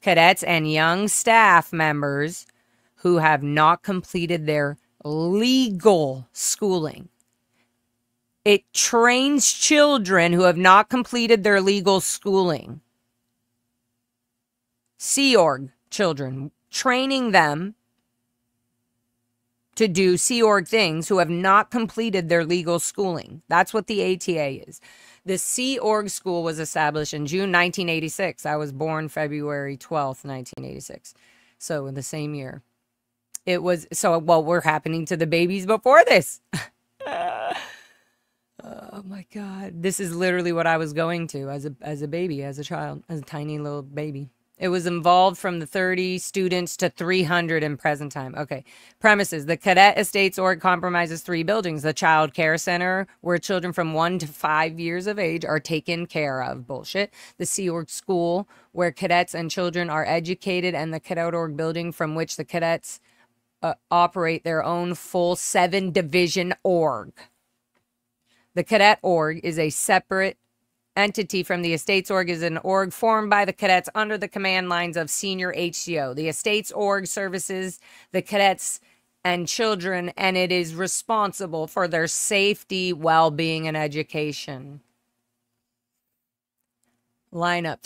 cadets, and young staff members who have not completed their legal schooling. It trains children who have not completed their legal schooling. Sea Org children, training them to do Sea Org things who have not completed their legal schooling. That's what the ATA is. The Sea Org school was established in June 1986. I was born February 12th, 1986. So in the same year. It was, we're happening to the babies before this. Oh my God. This is literally what I was going to as a baby, as a child, as a tiny little baby. It was involved from the 30 students to 300 in present time. Okay. Premises. The Cadet Estates Org compromises 3 buildings. The Child Care Center, where children from 1 to 5 years of age are taken care of. Bullshit. The Sea Org School, where cadets and children are educated, and the Cadet Org building, from which the cadets operate their own full 7-division org. The Cadet Org is a separate entity from the Estates Org, is an org formed by the cadets under the command lines of Senior HCO. The Estates Org services the cadets and children, and it is responsible for their safety, well-being, and education. Lineup.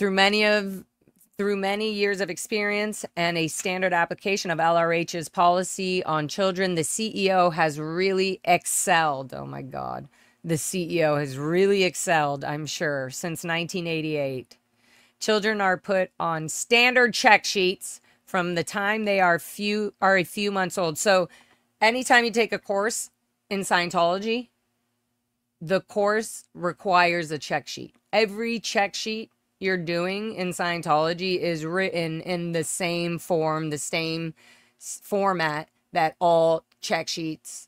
Through many years of experience and a standard application of LRH's policy on children, the CEO has really excelled. Oh my God. The CEO has really excelled, I'm sure, since 1988. Children are put on standard check sheets from the time they are a few months old. So anytime you take a course in Scientology, the course requires a check sheet. Every check sheet you're doing in Scientology is written in the same form, the same format that all check sheets,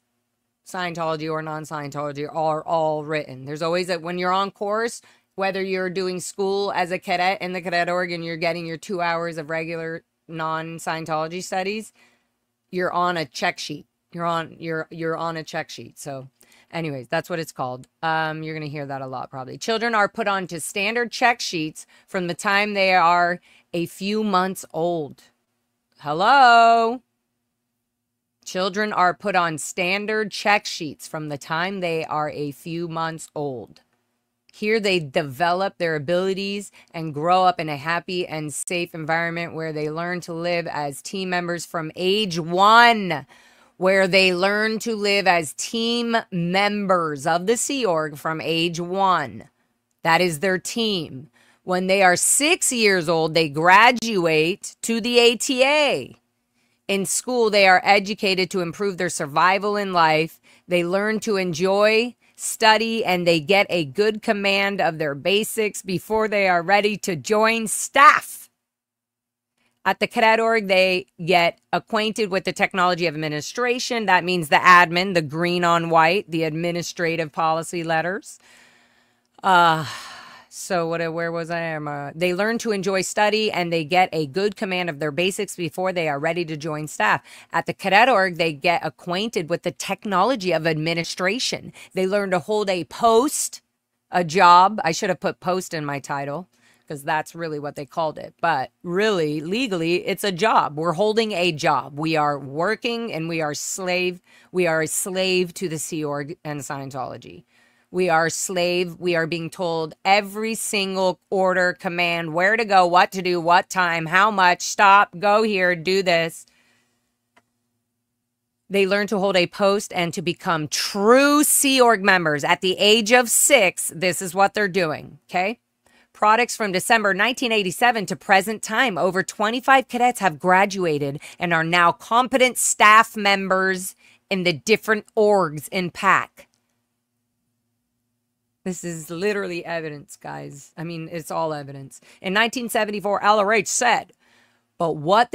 Scientology or non-Scientology, are all written. There's always when you're on course, whether you're doing school as a cadet in the Cadet Org and you're getting your 2 hours of regular non-Scientology studies, you're on a check sheet. You're on a check sheet. So anyways, that's what it's called. You're going to hear that a lot probably. Children are put onto standard check sheets from the time they are a few months old. Hello? Children are put on standard check sheets from the time they are a few months old. Here they develop their abilities and grow up in a happy and safe environment where they learn to live as team members from age 1. Where they learn to live as team members of the Sea Org from age 1. That is their team. When they are 6 years old, they graduate to the ATA. In school, they are educated to improve their survival in life. They learn to enjoy, study, and they get a good command of their basics before they are ready to join staff. At the Cadet Org, they get acquainted with the technology of administration. That means the admin, the green on white, the administrative policy letters. So where was I? They learn to enjoy study and they get a good command of their basics before they are ready to join staff. At the Cadet Org, they get acquainted with the technology of administration. They learn to hold a post, a job. I should have put post in my title because that's really what they called it. But really, legally, it's a job. We're holding a job. We are working and we are a slave to the Sea Org and Scientology. We are a slave. We are being told every single order, command, where to go, what to do, what time, how much, stop, go here, do this. They learn to hold a post and to become true Sea Org members. At the age of 6, this is what they're doing, okay? Products from December 1987 to present time. Over 25 cadets have graduated and are now competent staff members in the different orgs in PAC. This is literally evidence, guys. I mean, it's all evidence. In 1974, LRH said, but what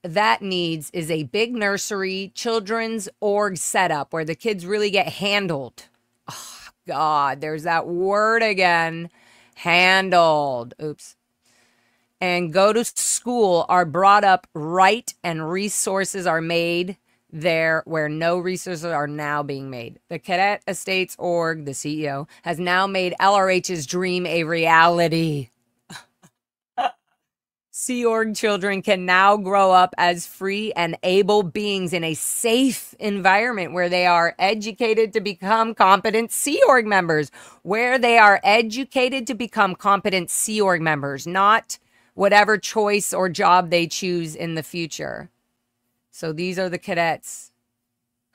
that needs is a big nursery children's org setup where the kids really get handled. Oh, God, there's that word again. Handled. Oops. And go to school, are brought up right, and resources are made there where no resources are now being made. The Cadet Estates Org, the CEO, has now made LRH's dream a reality. Sea Org children can now grow up as free and able beings in a safe environment where they are educated to become competent Sea Org members. Where they are educated to become competent Sea Org members, not whatever choice or job they choose in the future. So these are the cadets,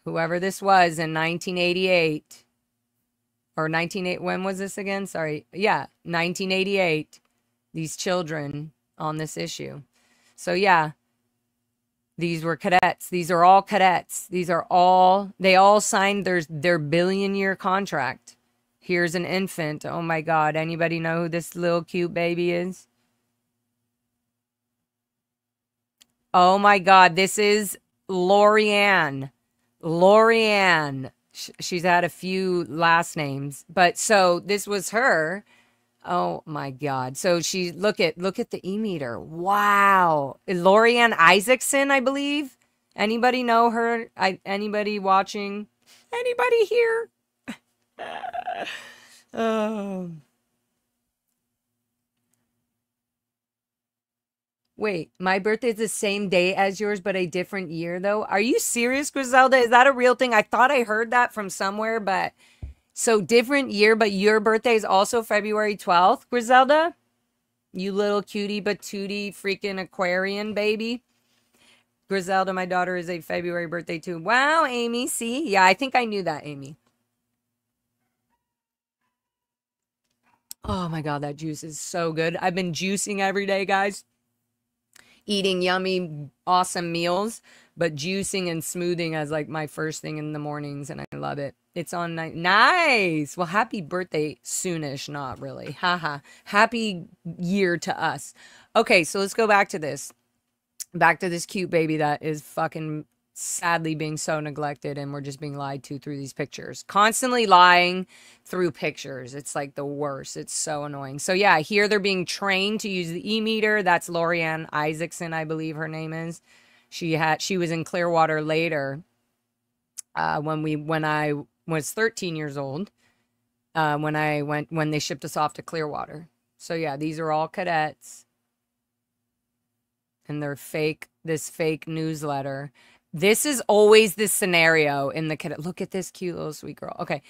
whoever this was in 1988, or 1980, when was this again? Sorry. Yeah, 1988, these children on this issue. So yeah, these were cadets. These are all cadets. They all signed their billion-year contract. Here's an infant. Oh my God, anybody know who this little cute baby is? Oh my God, this is Lorianne. Lorianne. She's had a few last names, but so this was her. Oh my God. So she look at the e-meter. Wow. Lorianne Isaacson, I believe. Anybody know her? Anybody watching? Anybody here? Oh. Wait, my birthday is the same day as yours, but a different year, though? Are you serious, Griselda? Is that a real thing? I thought I heard that from somewhere, but... So, different year, but your birthday is also February 12th, Griselda? You little cutie patootie freaking Aquarian baby. Griselda, my daughter, is a February birthday, too. Wow, Amy, see? Yeah, I think I knew that, Amy. Oh, my God, that juice is so good. I've been juicing every day, guys. Eating yummy, awesome meals, but juicing and smoothing as like my first thing in the mornings, and I love it. It's on nice. Well, happy birthday soonish, not really. Haha. Happy year to us. Okay, so let's go back to this. Back to this cute baby that is fucking sadly being so neglected, and we're just being lied to through these pictures. Constantly lying through pictures. It's like the worst. It's so annoying. So yeah, here they're being trained to use the e-meter. That's Lorianne Isaacson, I believe her name is. She was in Clearwater later when I was 13 years old, when they shipped us off to Clearwater. So yeah, these are all cadets. And they're fake this fake newsletter. This is always the scenario in the cadet. Look at this cute little sweet girl. Okay.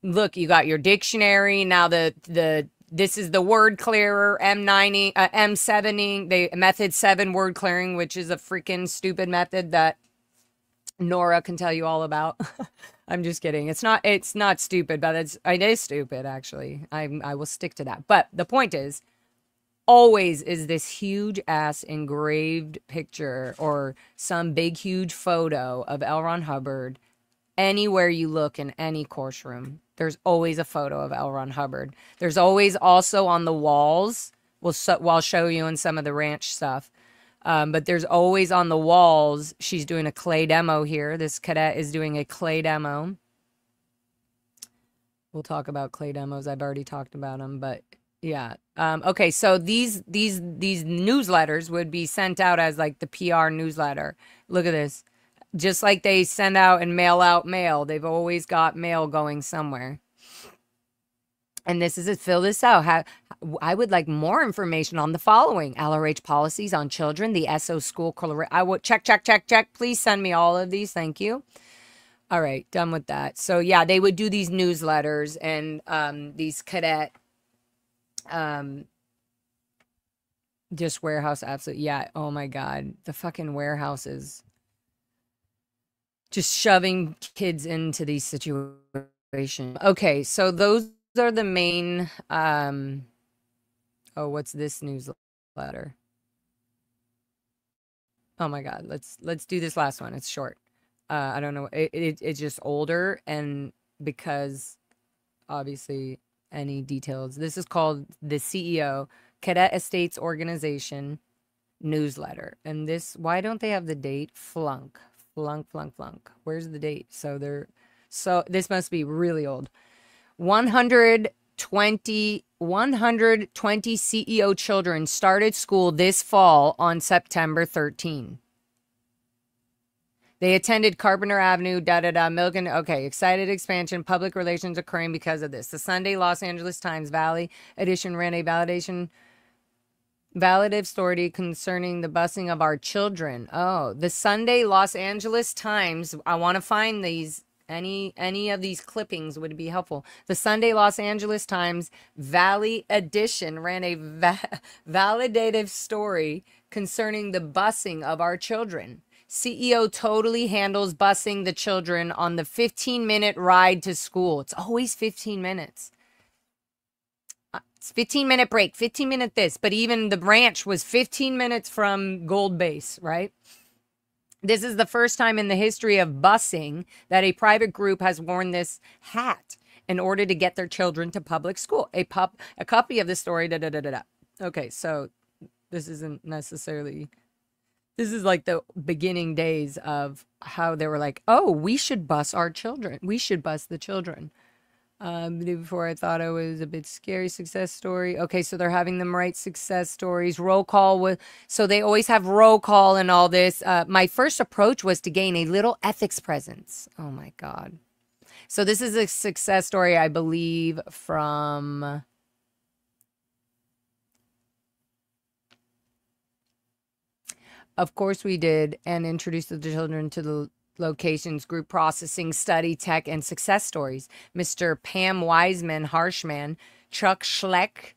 Look, you got your dictionary. Now this is the word clearer, M9ing, M7ing, the method 7 word clearing, which is a freaking stupid method that Nora can tell you all about. I'm just kidding. It's not stupid, but it is stupid actually. I will stick to that. But the point is, always is this huge ass engraved picture or some big huge photo of L. Ron Hubbard. Anywhere you look in any course room, there's always a photo of L. Ron Hubbard. There's always also on the walls. I'll show you in some of the ranch stuff. But there's always on the walls. She's doing a clay demo here. This cadet is doing a clay demo. We'll talk about clay demos. I've already talked about them, but yeah. Okay, so these newsletters would be sent out as like the PR newsletter. Look at this. Just like they send out and mail out mail, they've always got mail going somewhere. And this is it. Fill this out. I would like more information on the following: LRH policies on children, the SO school. I would check. Please send me all of these. Thank you. All right, done with that. So yeah, they would do these newsletters and these cadet just warehouse. Absolutely, yeah. Oh my God, the fucking warehouses. Just shoving kids into these situations. Okay, so those are the main, oh, what's this newsletter? Oh my God, let's do this last one. It's short. I don't know. It's just older, and because obviously any details. This is called the CEO, Cadet Estates Organization newsletter. And this, why don't they have the date? Flunk. Where's the date? So this must be really old. 120 CEO children started school this fall on September 13. They attended Carpenter Avenue, Milligan. Okay, excited expansion, public relations occurring because of this. The Sunday Los Angeles Times Valley edition ran a validative story concerning the busing of our children. Oh, the Sunday Los Angeles Times. I want to find these. Any of these clippings would be helpful. The Sunday Los Angeles Times Valley edition ran a validative story concerning the busing of our children. CEO totally handles busing the children on the 15-minute ride to school. It's always 15 minutes. It's 15-minute break, 15-minute this. But even the ranch was 15 minutes from Gold Base, right? This is the first time in the history of busing that a private group has worn this hat in order to get their children to public school. A copy of the story, Okay, so this isn't necessarily... This is like the beginning days of how they were like, oh, we should bus our children. We should bus the children. Before I thought it was a bit scary success story. Okay, so they're having them write success stories. Roll call. So they always have roll call and all this. My first approach was to gain a little ethics presence. Oh, my God. So this is a success story, I believe, from... Of course we did, and introduced the children to the locations, group processing, study, tech, and success stories. Mr. Pam Wiseman, Harshman, Chuck Schlecht,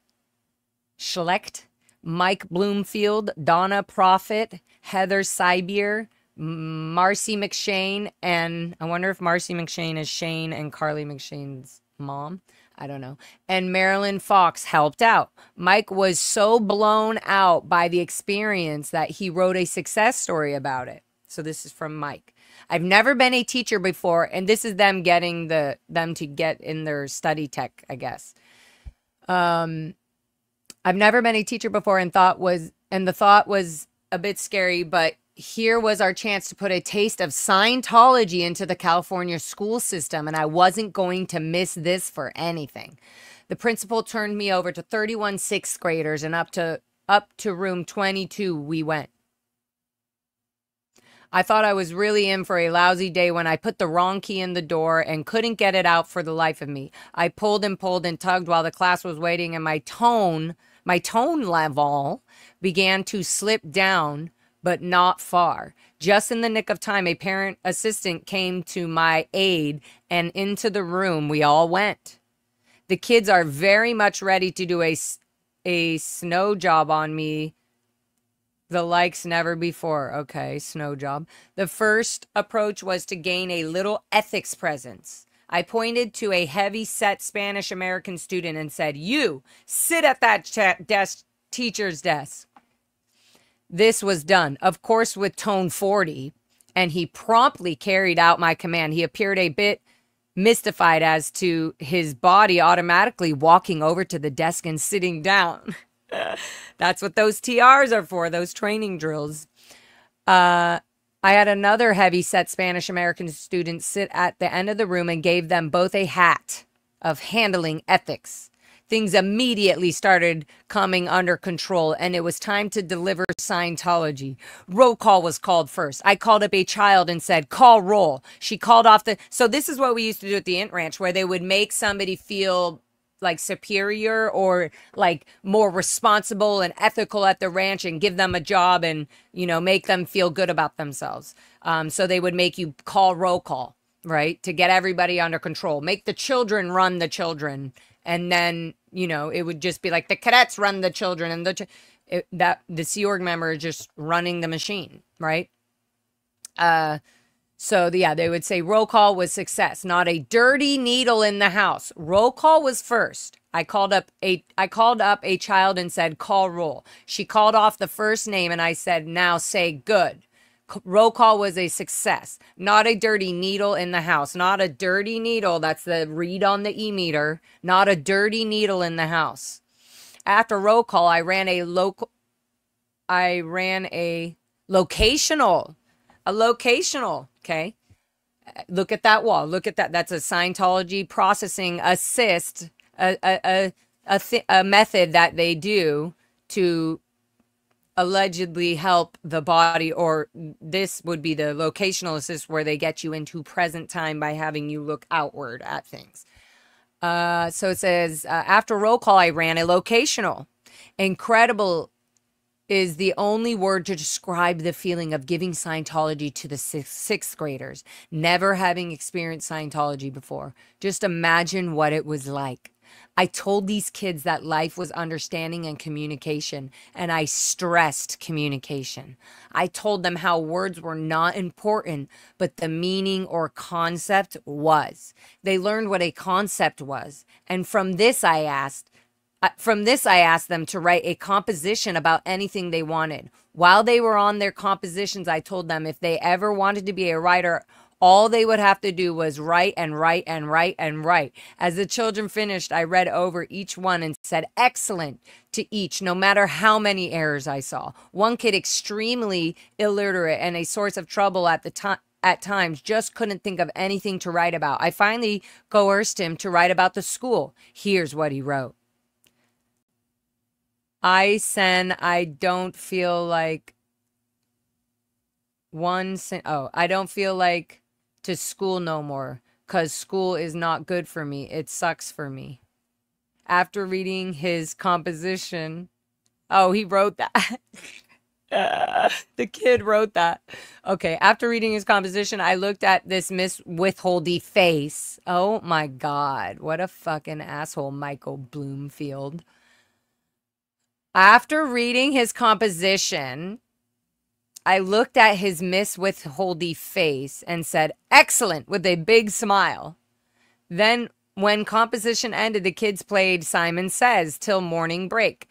Mike Bloomfield, Donna Profit, Heather Sybier, Marcy McShane, and I wonder if Marcy McShane is Shane and Carly McShane's mom. I don't know. And Marilyn Fox helped out. Mike was so blown out by the experience that he wrote a success story about it. So this is from Mike. I've never been a teacher before, and this is them getting them to get in their study tech, I guess. I've never been a teacher before, and the thought was a bit scary, but here was our chance to put a taste of Scientology into the California school system, and I wasn't going to miss this for anything. The principal turned me over to 31 sixth graders, and up to room 22 we went. I thought I was really in for a lousy day when I put the wrong key in the door and couldn't get it out for the life of me. I pulled and tugged while the class was waiting, and my tone level began to slip down but not far. Just in the nick of time, a parent assistant came to my aid, and into the room we all went. The kids are very much ready to do a snow job on me, the likes never before. Okay, snow job. The first approach was to gain a little ethics presence. I pointed to a heavy-set Spanish-American student and said, "You, sit at that teacher's desk." This was done, of course, with tone 40, and he promptly carried out my command. He appeared a bit mystified as to his body automatically walking over to the desk and sitting down. That's what those TRs are for, those training drills. I had another heavy-set Spanish-American student sit at the end of the room and gave them both a hat of handling ethics. Things immediately started coming under control, and it was time to deliver Scientology. Roll call was called first. I called up a child and said, "Call roll." She called off the... So this is what we used to do at the Int Ranch, where they would make somebody feel like superior or like more responsible and ethical at the ranch and give them a job and, you know, make them feel good about themselves. So they would make you call roll call, right? To get everybody under control. Make the children run the children. And then, you know, it would just be like the cadets run the children and the Sea Org member is just running the machine, right? So yeah, they would say roll call was success, not a dirty needle in the house. Roll call was first. I called up a child and said, "Call roll." She called off the first name and I said, "Now say good." Roll call was a success, not a dirty needle in the house. Not a dirty needle. That's the read on the e-meter. Not a dirty needle in the house. After roll call, I ran a locational. Okay. Look at that wall. Look at that. That's a Scientology processing assist, a method that they do to allegedly help the body, or this would be the locational assist where they get you into present time by having you look outward at things. So it says, after roll call, I ran a locational. Incredible is the only word to describe the feeling of giving Scientology to the sixth graders, never having experienced Scientology before. Just imagine what it was like. I told these kids that life was understanding and communication, and I stressed communication. I told them how words were not important, but the meaning or concept was. They learned what a concept was, and from this I asked them to write a composition about anything they wanted. While they were on their compositions, I told them if they ever wanted to be a writer, all they would have to do was write and write and write and write. As the children finished, I read over each one and said excellent to each, no matter how many errors I saw. One kid, extremely illiterate and a source of trouble at times, just couldn't think of anything to write about. I finally coerced him to write about the school. Here's what he wrote. I don't feel like I don't feel like to school no more, 'cause school is not good for me. It sucks for me. After reading his composition, he wrote that. The kid wrote that. Okay, after reading his composition, I looked at this Miss Withholdy face. Oh my God, what a fucking asshole, Michael Bloomfield. After reading his composition, I looked at his Miss Withholdy face and said, excellent, with a big smile. Then, when composition ended, the kids played Simon Says till morning break.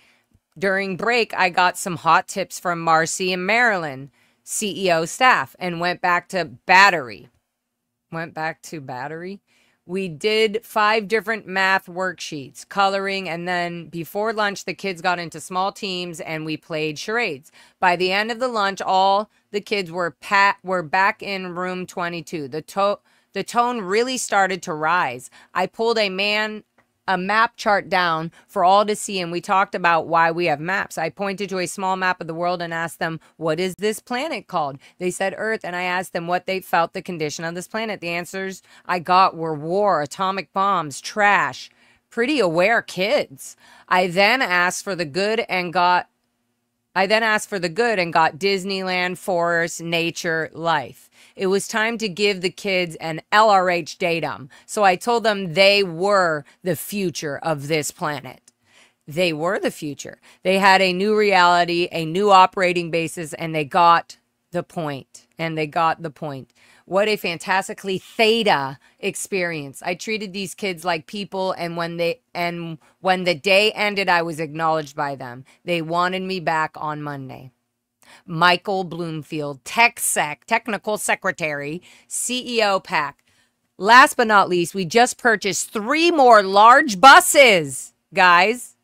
During break, I got some hot tips from Marcy and Marilyn, CEO staff, and went back to battery. We did 5 different math worksheets, coloring, and then before lunch, the kids got into small teams and we played charades. By the end of the lunch, all the kids were back in room 22. The tone really started to rise. I pulled a map chart down for all to see, and we talked about why we have maps. I pointed to a small map of the world and asked them, what is this planet called? They said Earth, and I asked them what they felt the condition of this planet. The answers I got were war, atomic bombs, trash. Pretty aware kids. I then asked for the good and got I then asked for the good and got Disneyland, forest, nature, life. It was time to give the kids an LRH datum. So I told them they were the future of this planet. They were the future. They had a new reality, a new operating basis, and they got the point. What a fantastically theta experience. I treated these kids like people, and when the day ended, I was acknowledged by them. They wanted me back on Monday. Michael Bloomfield, technical secretary, CEO PAC. Last but not least, we just purchased 3 more large buses, guys.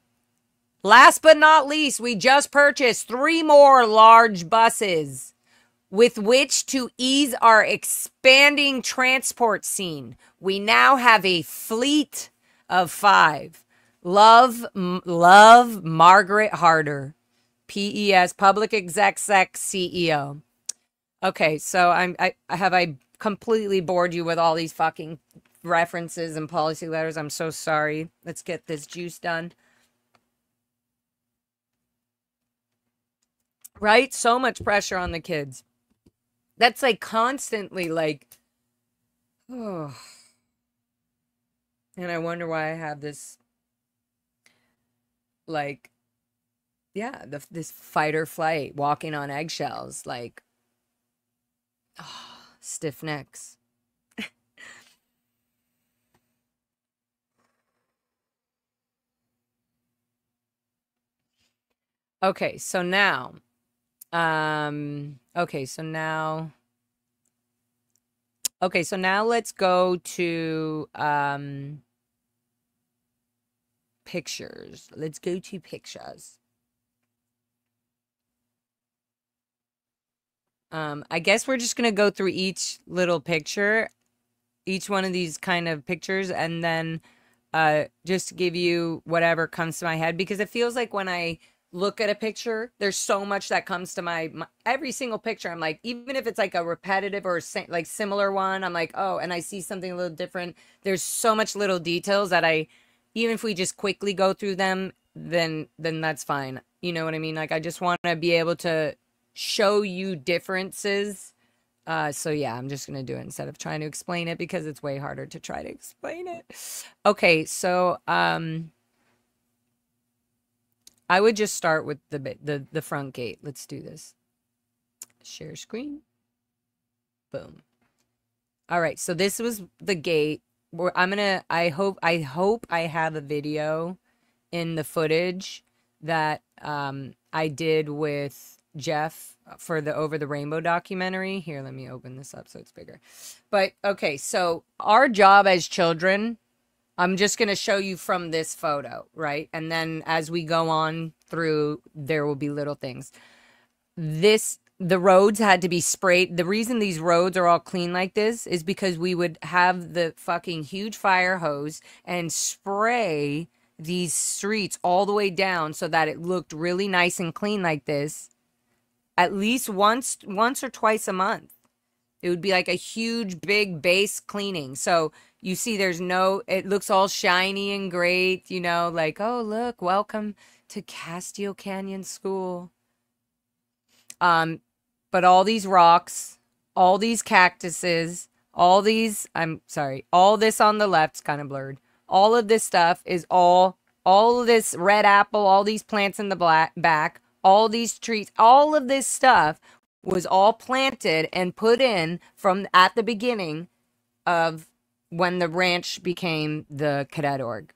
Last but not least, we just purchased 3 more large buses with which to ease our expanding transport scene. We now have a fleet of 5. Love, Margaret Harder, PES, Public Exec CEO. Okay, so I completely bored you with all these fucking references and policy letters. I'm so sorry. Let's get this juice done. Right? So much pressure on the kids. That's like constantly like, oh. And I wonder why I have this, like, yeah, this fight or flight, walking on eggshells, like, oh, stiff necks. Okay, so now, let's go to pictures. Let's go to pictures. I guess we're just gonna go through each little picture, each one of these kind of pictures, and then just give you whatever comes to my head, because it feels like when I look at a picture, there's so much that comes to my every single picture. I'm like, even if it's like a repetitive or like similar one, I'm like, oh, and I see something a little different. There's so much little details that even if we just quickly go through them, then that's fine. You know what I mean? Like, I just want to be able to show you differences. So yeah, I'm just gonna do it instead of trying to explain it, because it's way harder to try to explain it. Okay, so I would just start with the front gate. Let's do this. Share screen. Boom. All right, so this was the gate. Where I hope I have a video in the footage that I did with Jeff for the Over the Rainbow documentary. Here, let me open this up so it's bigger. But okay, so our job as children, I'm just going to show you from this photo, right? And then as we go on through, there will be little things. The roads had to be sprayed. The reason these roads are all clean like this is because we would have the fucking huge fire hose and spray these streets all the way down so that it looked really nice and clean like this, at least once or twice a month. It would be like a huge, big base cleaning. So you see it looks all shiny and great, you know, like, oh, look, welcome to Castillo Canyon School. But all these rocks, all these cactuses, all this on the left's kind of blurred. All of this stuff is all of this red apple, all these plants in the back, all these trees, all of this stuff was all planted and put in from at the beginning of when the ranch became the cadet org.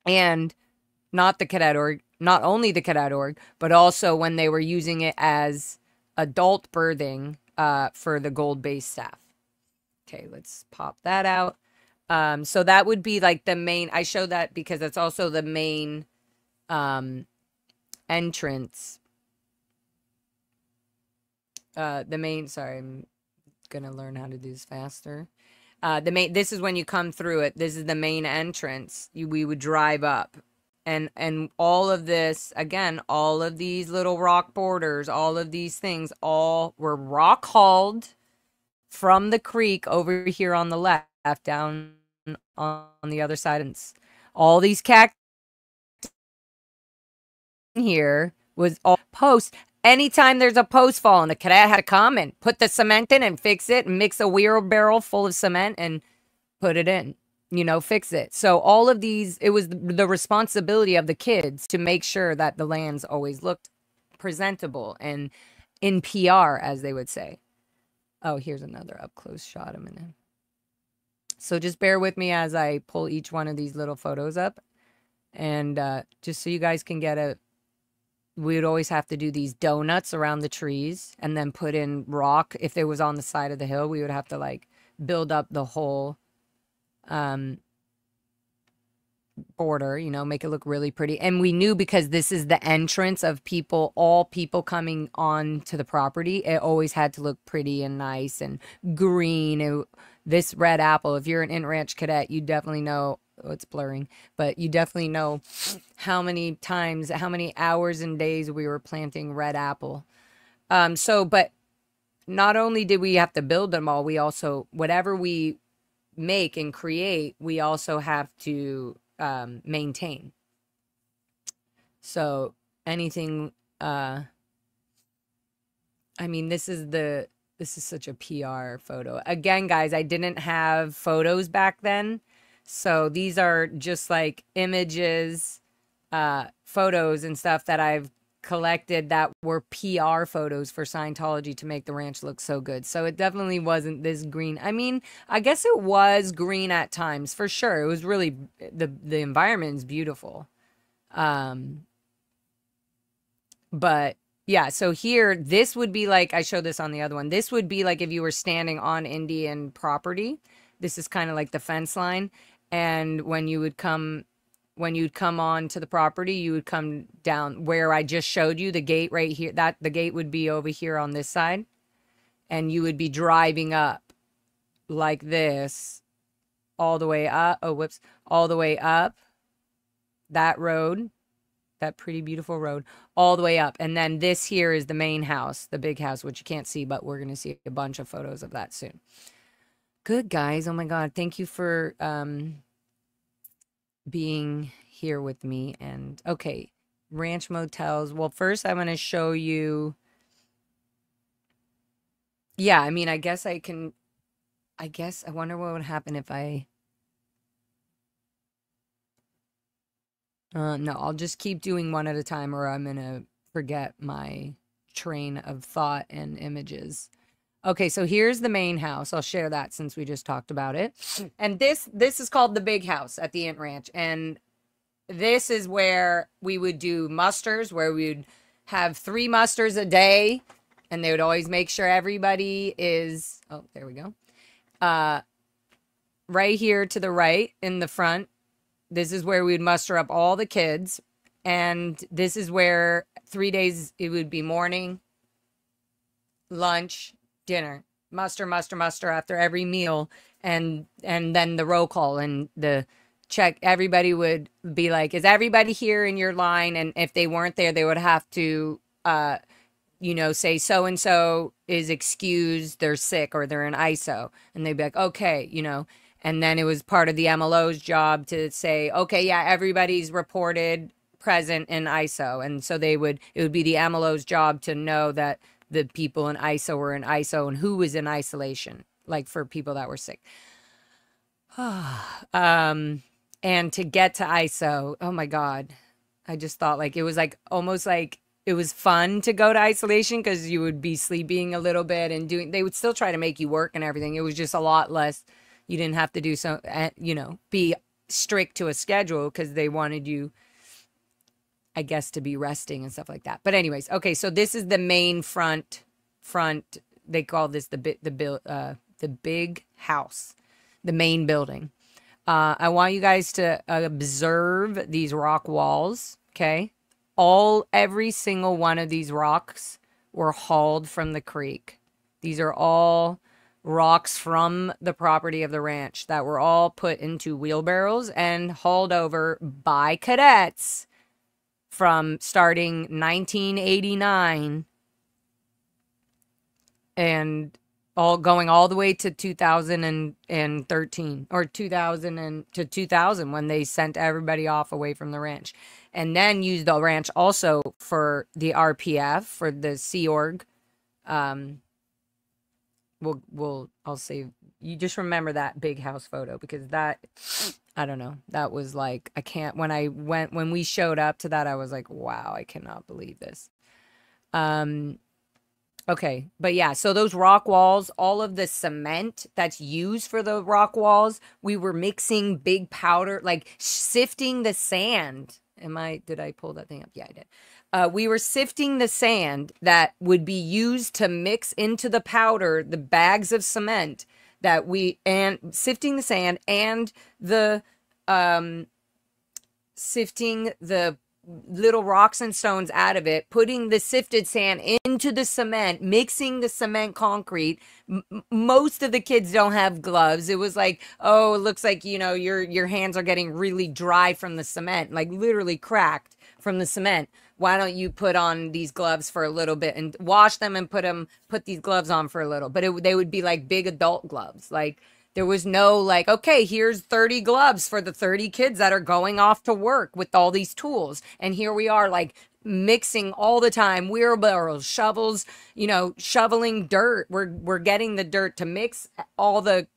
And not only the cadet org, but also when they were using it as adult birthing for the gold-based staff. Okay, let's pop that out. So that would be like the main, I show that because it's also the main entrance. Sorry, I'm gonna learn how to do this faster. This is when you come through it. This is the main entrance. We would drive up. And all of this, again, all of these little rock borders, all of these things, all were rock hauled from the creek over here on the left, down on the other side. And all these cactus here was all posts. Anytime there's a post falling, the cadet had to come and put the cement in and fix it and mix a wheelbarrow full of cement and put it in, fix it. So all of these, it was the responsibility of the kids to make sure that the lands always looked presentable and in PR, as they would say. Oh, here's another up close shot of it. So just bear with me as I pull each one of these little photos up. And just so you guys can get we would always have to do these donuts around the trees and then put in rock. If it was on the side of the hill, we would have to like build up the whole border, make it look really pretty. And we knew because this is the entrance of all people coming on to the property, it always had to look pretty and nice and green. This red apple, if you're an in-ranch cadet, you definitely know. Oh, it's blurring, but you definitely know how many hours and days we were planting red apple. But not only did we have to build them all, we also, whatever we make and create, we also have to maintain. So anything, this is such a PR photo. Again, guys, I didn't have photos back then. So these are just like images, photos and stuff that I've collected that were PR photos for Scientology to make the ranch look so good. So it definitely wasn't this green. I guess it was green at times for sure. It was really, the environment is beautiful. But yeah, so here, this would be like, I showed this on the other one. This would be like if you were standing on Indian property. This is kind of like the fence line. And when you'd come on to the property, you would come down where I just showed you the gate right here. The gate would be over here on this side. And you would be driving up like this all the way up. Oh, whoops. All the way up that road, that pretty beautiful road, all the way up. And then this here is the main house, the big house, which you can't see, but we're going to see a bunch of photos of that soon. Good, guys. Oh my God. Thank you for being here with me. And okay, ranch motels. Well, first I'm going to show you. Yeah, I wonder what would happen if no, I'll just keep doing one at a time or I'm going to forget my train of thought and images. Okay, so here's the main house. I'll share that since we just talked about it. And this is called the big house at the Int Ranch. And this is where we would do musters, where we would have 3 musters a day. And they would always make sure everybody is, oh, there we go. Right here to the right in the front. This is where we would muster up all the kids. And this is where 3 days, it would be morning, lunch, dinner, muster after every meal, and then the roll call and the check. Everybody would be like, is everybody here in your line? And if they weren't there, they would have to say so-and-so is excused, they're sick, or they're in ISO. And they'd be like, okay, and then it was part of the MLO's job to say, okay, yeah, everybody's reported present in ISO. And so it would be the MLO's job to know that the people in ISO were in ISO and who was in isolation, like for people that were sick. And to get to ISO, oh my God, I just thought like, it was like almost like it was fun to go to isolation because you would be sleeping a little bit and they would still try to make you work and everything. It was just a lot less. You didn't have to do so, be strict to a schedule because they wanted you, I guess, to be resting and stuff like that. But anyways, okay, so this is the main front. They call this the big house, the main building. I want you guys to observe these rock walls. Okay, every single one of these rocks were hauled from the creek. These are all rocks from the property of the ranch that were all put into wheelbarrows and hauled over by cadets from starting 1989 and going all the way to 2013 or 2000 when they sent everybody off away from the ranch. and then use the ranch also for the RPF, for the Sea Org. I'll save, you just remember that big house photo, because that, I don't know, that was like, I can't, when we showed up to that, I was like, wow, I cannot believe this. Okay, but yeah, so those rock walls, all of the cement that's used for the rock walls, we were mixing big powder, like sifting the sand. Did I pull that thing up? Yeah, I did. We were sifting the sand that would be used to mix into the powder, the bags of cement and sifting the sand and the, sifting the little rocks and stones out of it, putting the sifted sand into the cement, mixing the cement concrete. Most of the kids don't have gloves. It was like, oh, it looks like, your hands are getting really dry from the cement, like literally cracked from the cement. Why don't you put on these gloves for a little bit and wash them and put these gloves on for a little? But they would be like big adult gloves. Like, there was no like, okay, here's 30 gloves for the 30 kids that are going off to work with all these tools. And here we are like mixing all the time, wheelbarrows, shovels, shoveling dirt. We're getting the dirt to mix all the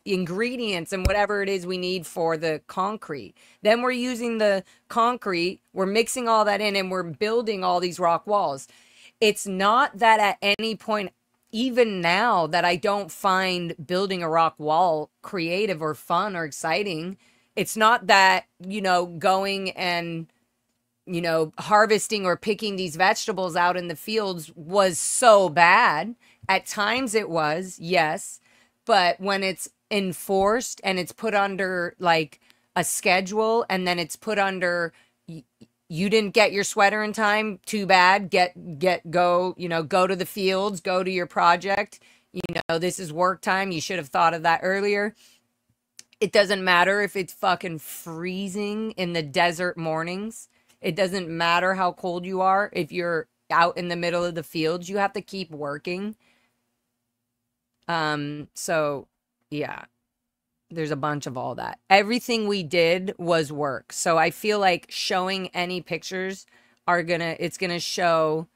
ingredients and whatever it is we need for the concrete. Then we're using the concrete, we're mixing all that in, and we're building all these rock walls. It's not that at any point, even now, that I don't find building a rock wall creative or fun or exciting. It's not that, going and, harvesting or picking these vegetables out in the fields was so bad. At times it was, yes. But when it's enforced and it's put under like a schedule, and then it's put under, you didn't get your sweater in time, too bad. Go to the fields, go to your project. This is work time. You should have thought of that earlier. It doesn't matter if it's fucking freezing in the desert mornings. It doesn't matter how cold you are. If you're out in the middle of the fields, you have to keep working. So yeah. There's a bunch of all that. Everything we did was work. So I feel like showing any pictures it's gonna show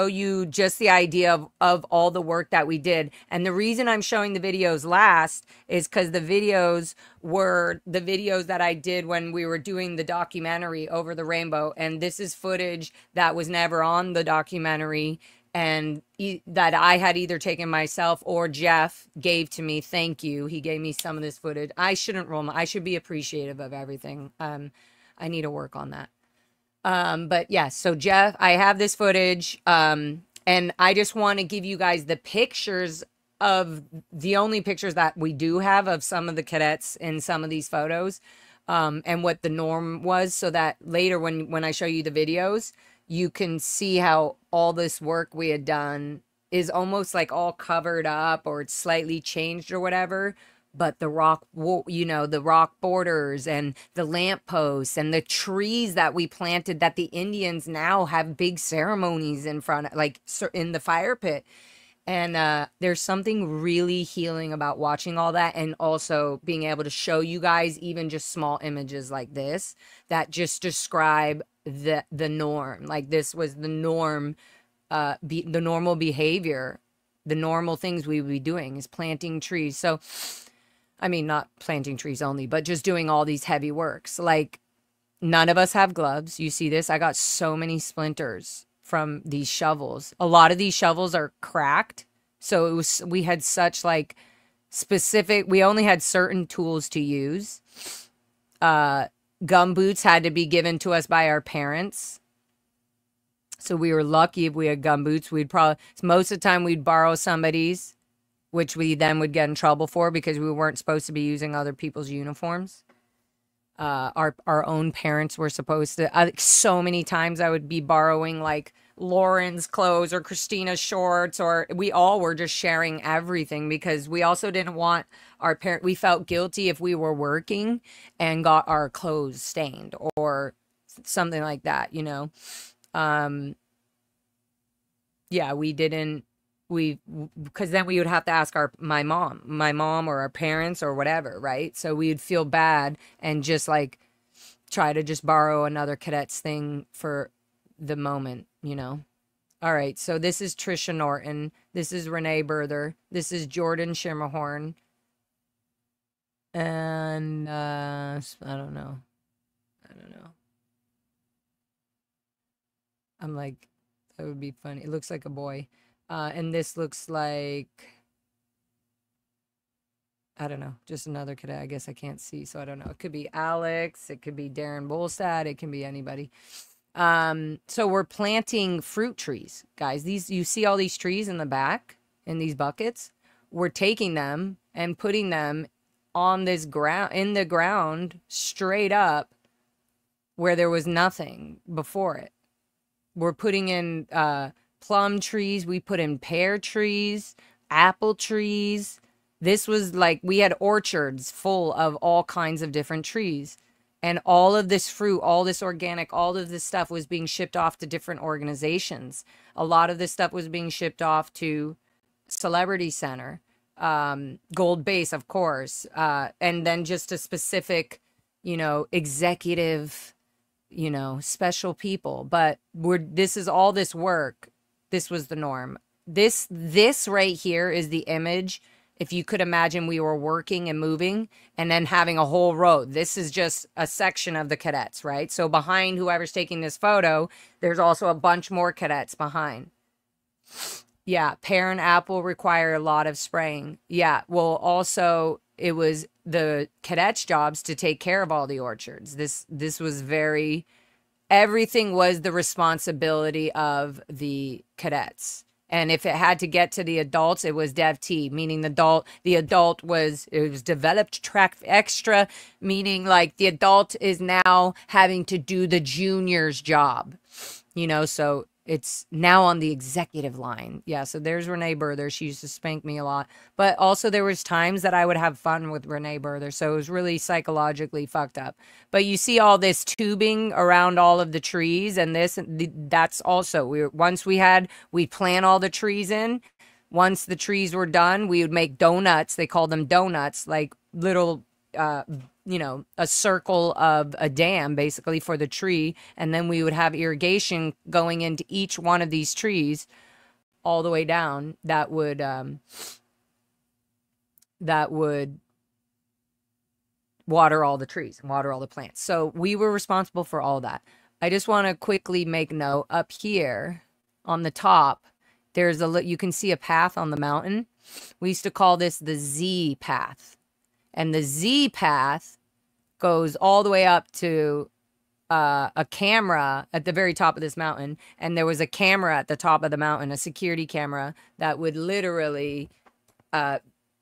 you just the idea of all the work that we did. And the reason I'm showing the videos last is because the videos were the videos that I did when we were doing the documentary Over the Rainbow. And this is footage that was never on the documentary, and that I had either taken myself or Jeff gave to me. Thank you. He gave me some of this footage. I should be appreciative of everything. I need to work on that. But yeah, so Jeff, I have this footage, and I just want to give you guys the pictures of the only pictures that we do have of some of the cadets in some of these photos, and what the norm was, so that later when I show you the videos, you can see how all this work we had done is almost like all covered up, or it's slightly changed or whatever. But the rock, the rock borders and the lampposts and the trees that we planted, that the Indians now have big ceremonies in front of, like in the fire pit. And there's something really healing about watching all that, and also being able to show you guys even just small images like this that just describe the norm. Like, this was the norm, the normal behavior, the normal things we would be doing is planting trees. So, I mean, not planting trees only, but just doing all these heavy works. Like, none of us have gloves. You see this? I got so many splinters from these shovels. A lot of these shovels are cracked. So we had such like specific, we only had certain tools to use. Gum boots had to be given to us by our parents. So we were lucky if we had gum boots. Most of the time we'd borrow somebody's, which we then would get in trouble for because we weren't supposed to be using other people's uniforms. Our own parents were supposed to. So many times I would be borrowing like Lauren's clothes or Christina's shorts, or we all were just sharing everything because we also didn't want we felt guilty if we were working and got our clothes stained or something like that, Yeah, we didn't because then we would have to ask my mom or our parents or whatever, right? So we would feel bad and just like try to just borrow another cadet's thing for the moment, you know? All right, so this is Trisha Norton. This is Renee Berther. This is Jordan Shimmerhorn. And I don't know. I'm like, that would be funny. It looks like a boy. And this looks like, I don't know, just another cadet. I guess I can't see, so I don't know. It could be Alex. It could be Darren Bolstad. It can be anybody. So we're planting fruit trees, guys. You see all these trees in the back in these buckets. We're taking them and putting them on this ground, in the ground, straight up where there was nothing before it. We're putting in plum trees. We put in pear trees, apple trees. This was like, we had orchards full of all kinds of different trees. And all of this fruit, all this organic, all of this stuff was being shipped off to different organizations. A lot of this stuff was being shipped off to Celebrity Center, Gold Base, of course, and then just a specific, you know, executive, you know, special people. But this is all this work. This was the norm. This right here is the image. If you could imagine, we were working and moving and then having a whole road. This is just a section of the cadets, right? So behind whoever's taking this photo, there's also a bunch more cadets behind. Yeah, pear and apple require a lot of spraying. Yeah, well, also, it was the cadets' jobs to take care of all the orchards. This was very, everything was the responsibility of the cadets. And if it had to get to the adults, it was Dev T, meaning the adult was, it was developed track extra, meaning like the adult is now having to do the junior's job, you know, so it's now on the executive line. Yeah, so there's Renee Berther. She used to spank me a lot. But also there was times that I would have fun with Renee Berther, so it was really psychologically fucked up. But you see all this tubing around all of the trees, and that's also, we'd plant all the trees in. Once the trees were done, we would make donuts. They called them donuts, like little you know, a circle of a dam basically for the tree, and then we would have irrigation going into each one of these trees all the way down that would water all the trees and water all the plants. So we were responsible for all that. I just want to quickly make note up here on the top, there's you can see a path on the mountain. We used to call this the Z path. And the Z path goes all the way up to a camera at the very top of this mountain. And there was a camera at the top of the mountain, a security camera that would literally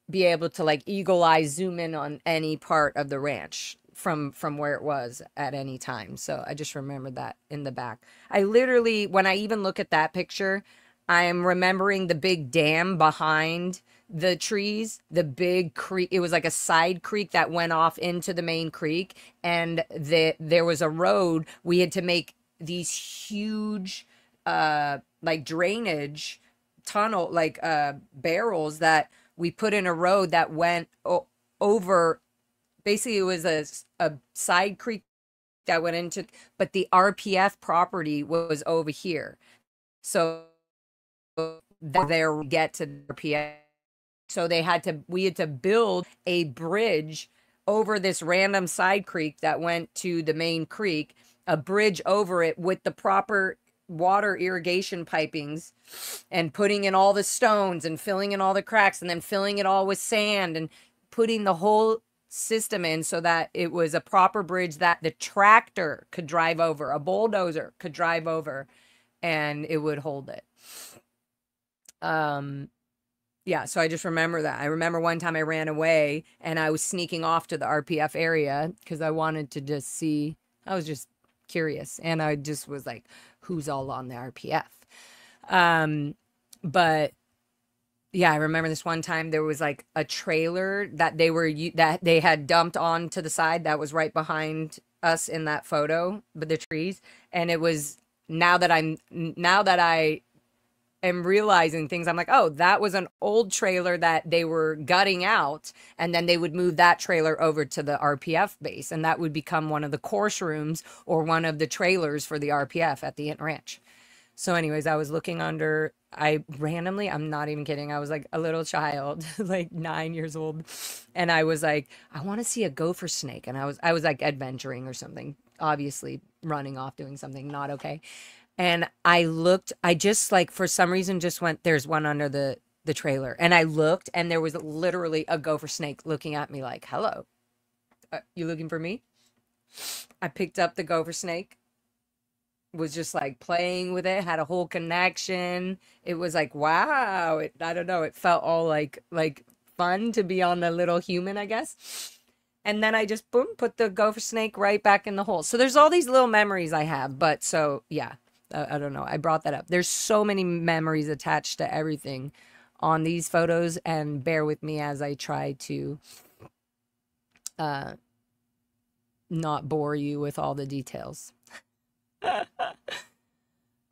be able to like eagle eye zoom in on any part of the ranch from where it was at any time. So I just remembered that in the back. I literally, when I even look at that picture, I am remembering the big dam behind the trees, the big creek. It was like a side creek that went off into the main creek, and there was a road. We had to make these huge like drainage tunnel, like barrels that we put in a road that went over. Basically, it was a side creek that went into, but the RPF property was over here. So there we get to the RPF. So we had to build a bridge over this random side creek that went to the main creek, a bridge over it with the proper water irrigation pipings, and putting in all the stones and filling in all the cracks, and then filling it all with sand and putting the whole system in so that it was a proper bridge that the tractor could drive over, a bulldozer could drive over, and it would hold it. Yeah, so I just remember that. I remember one time I ran away and I was sneaking off to the RPF area because I wanted to just see. I was just curious, and I just was like, who's all on the RPF? But yeah, I remember this one time there was like a trailer that they had dumped onto the side that was right behind us in that photo, but the trees, and it was now that I am realizing things. I'm like, oh, that was an old trailer that they were gutting out, and then they would move that trailer over to the RPF base, and that would become one of the course rooms or one of the trailers for the RPF at the Int Ranch. So, anyways, I was looking under. I randomly, I'm not even kidding. I was like a little child, like 9 years old, and I was like, I want to see a gopher snake, and I was like adventuring or something, obviously running off doing something not okay. And I looked, I just like for some reason just went, there's one under the trailer. And I looked and there was literally a gopher snake looking at me like, hello, you looking for me? I picked up the gopher snake, was just like playing with it, had a whole connection. It was like, wow. I don't know. It felt all like fun to be on the little human, I guess. And then I just boom, put the gopher snake right back in the hole. So there's all these little memories I have. But so yeah, I don't know. I brought that up. There's so many memories attached to everything on these photos, and bear with me as I try to not bore you with all the details.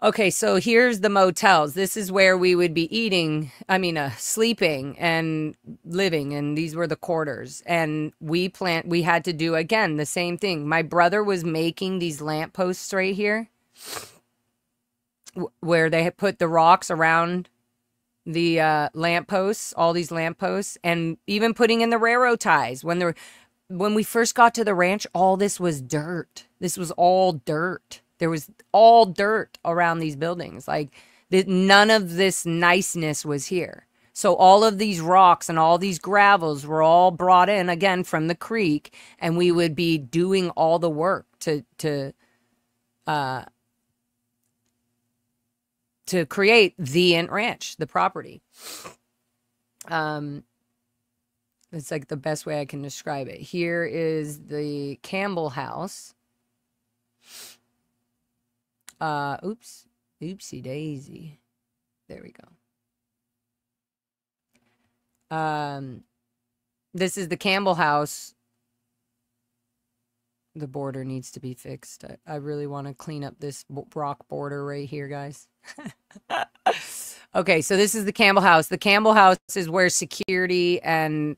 Okay, so here's the motels. This is where we would be eating, sleeping and living, and these were the quarters. And we had to do, again, the same thing. My brother was making these lampposts right here, where they had put the rocks around the lampposts, all these lampposts, and even putting in the railroad ties. When we first got to the ranch, all this was dirt. This was all dirt. There was all dirt around these buildings. Like, none of this niceness was here. So all of these rocks and all these gravels were all brought in, again, from the creek, and we would be doing all the work to create the Int Ranch, the property. It's like the best way I can describe it. Here is the Campbell house. Oopsie daisy. There we go. This is the Campbell house. The border needs to be fixed. I really want to clean up this rock border right here, guys. Okay, so this is the Campbell house. The Campbell house is where security and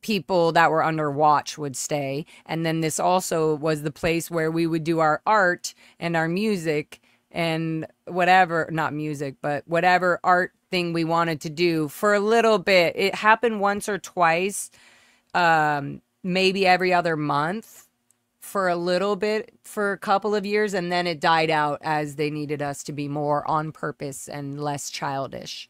people that were under watch would stay. And then this also was the place where we would do our art and our music and whatever, not music, but whatever art thing we wanted to do for a little bit. It happened once or twice, maybe every other month for a little bit, for a couple of years, and then it died out as they needed us to be more on purpose and less childish.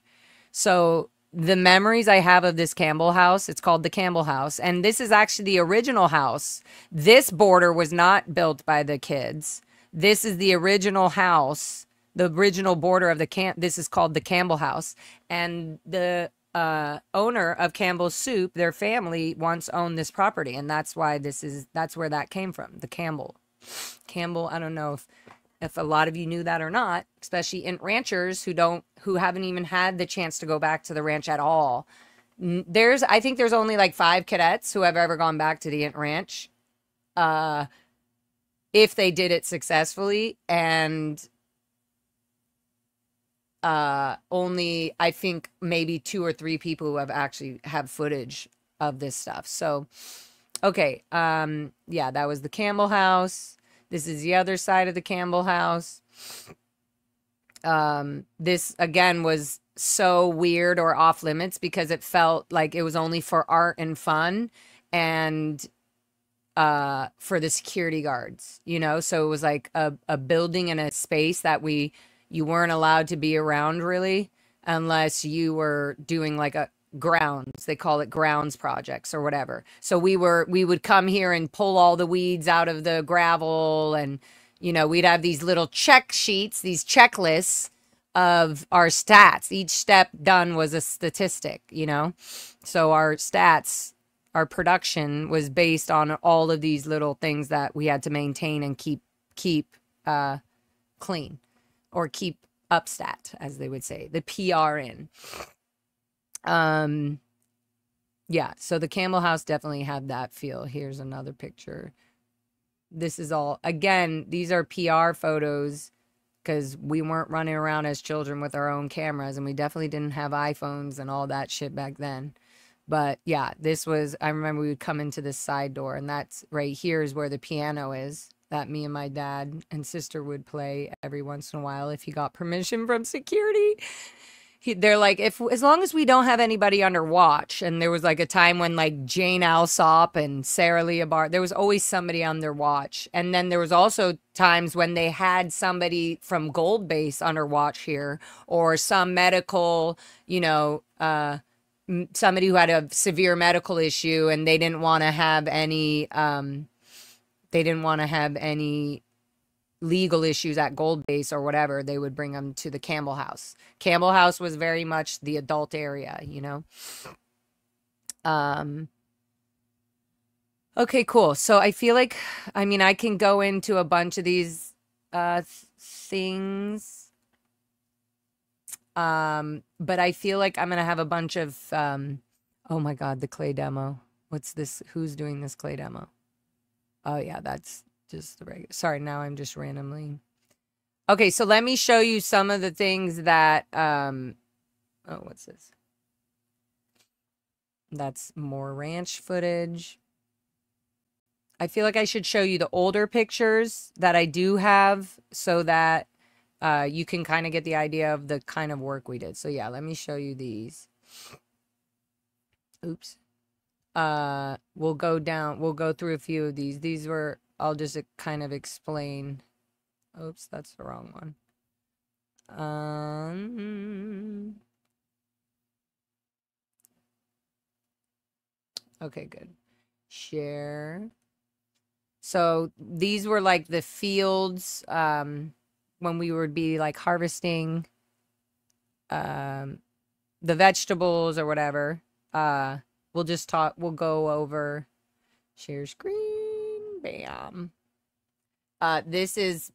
So the memories I have of this Campbell house, it's called the Campbell house, and this is actually the original house. This border was not built by the kids. This is the original house, the original border of the this is called the Campbell house, and the owner of Campbell's Soup, their family once owned this property, and that's why that's where that came from, the Campbell. I don't know if a lot of you knew that or not, especially Int Ranchers who haven't even had the chance to go back to the ranch at all. I think there's only like 5 cadets who have ever gone back to the Int Ranch, if they did it successfully, and only I think maybe 2 or 3 people who have actually have footage of this stuff. So, okay, yeah, that was the Campbell house. This is the other side of the Campbell house. This again was so weird or off limits because it felt like it was only for art and fun and for the security guards, so it was like a building and a space that you weren't allowed to be around really unless you were doing like a grounds. They call it grounds projects or whatever. So we would come here and pull all the weeds out of the gravel, and we'd have these little check sheets, these checklists of our stats. Each step done was a statistic, so our stats, our production was based on all of these little things that we had to maintain and keep clean, or keep up stat, as they would say, the PR in. Yeah, so the Campbell house definitely had that feel. Here's another picture. This is all, again, these are PR photos because we weren't running around as children with our own cameras, and we definitely didn't have iPhones and all that shit back then. But yeah, this was, I remember we would come into this side door, and that's right here is where the piano is that me and my dad and sister would play every once in a while if he got permission from security. They're like, if as long as we don't have anybody under watch. And there was like a time when like Jane Alsop and Sarah Leah Bart, there was always somebody on their watch. And then there was also times when they had somebody from Gold Base under watch here, or some medical, you know, somebody who had a severe medical issue and they didn't want to have any legal issues at Gold Base or whatever, they would bring them to the Campbell House. Campbell House was very much the adult area, you know. Okay, cool. So I feel like, I mean, I can go into a bunch of these things. But I feel like I'm gonna have a bunch of oh my god, the clay demo. What's this? Who's doing this clay demo? Oh yeah, that's just the regular. Sorry, now I'm just randomly. Okay, so let me show you some of the things that oh, what's this? That's more ranch footage. I feel like I should show you the older pictures that I do have so that you can kind of get the idea of the kind of work we did. So yeah, let me show you these. Oops. We'll go through a few of these. These were, I'll just kind of explain. Oops, that's the wrong one. Okay, good. Share. So these were like the fields, when we would be like harvesting the vegetables or whatever. We'll go over share screen. Bam. This is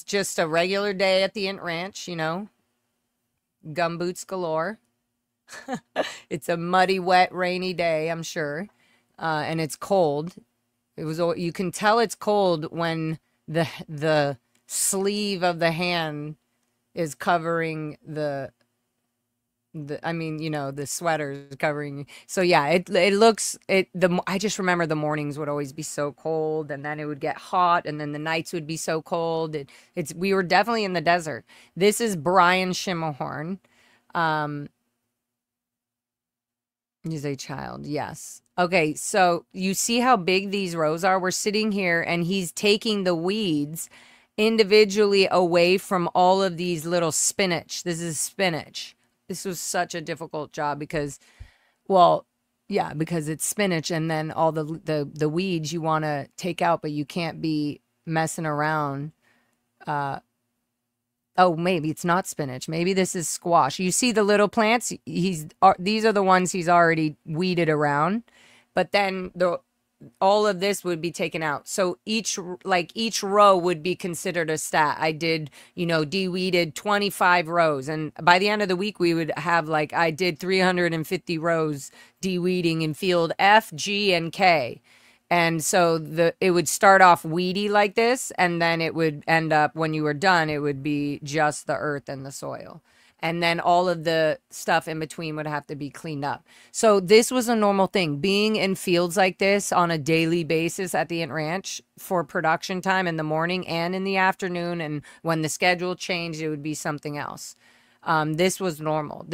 just a regular day at the Int Ranch, you know. Gumboots galore. It's a muddy, wet, rainy day, I'm sure. And it's cold. You can tell it's cold when the sleeve of the hand is covering I mean, you know, the sweater is covering. So yeah, I just remember the mornings would always be so cold, and then it would get hot, and then the nights would be so cold. We were definitely in the desert. This is Brian Schimmelhorn. He's a child, yes. Okay, so you see how big these rows are? We're sitting here, and he's taking the weeds individually away from all of these little spinach. This is spinach. This was such a difficult job because, well, yeah, because it's spinach, and then all the weeds you want to take out, but you can't be messing around. Oh, maybe it's not spinach. Maybe this is squash. You see the little plants? These are the ones he's already weeded around, but then all of this would be taken out. So each row would be considered a stat. I did, de-weeded 25 rows. And by the end of the week, we would have I did 350 rows de-weeding in field F, G, and K. And so it would start off weedy like this, and then it would end up, when you were done, it would be just the earth and the soil. And then all of the stuff in between would have to be cleaned up. So this was a normal thing. Being in fields like this on a daily basis at the Int Ranch for production time in the morning and in the afternoon, and when the schedule changed, it would be something else. This was normal.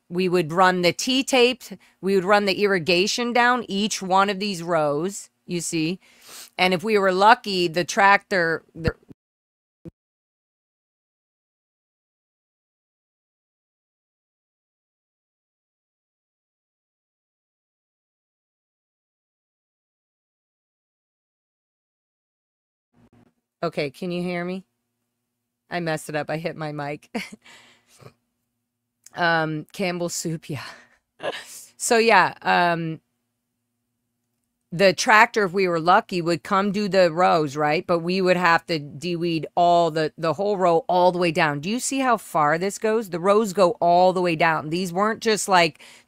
We would run the T-tape. We would run the irrigation down each one of these rows, you see. And if we were lucky, the tractor... Okay, can you hear me? I messed it up. I hit my mic. Campbell soup, yeah. So yeah, the tractor, if we were lucky, would come do the rows, right? But we would have to de-weed all the whole row all the way down. Do you see how far this goes? The rows go all the way down. These weren't just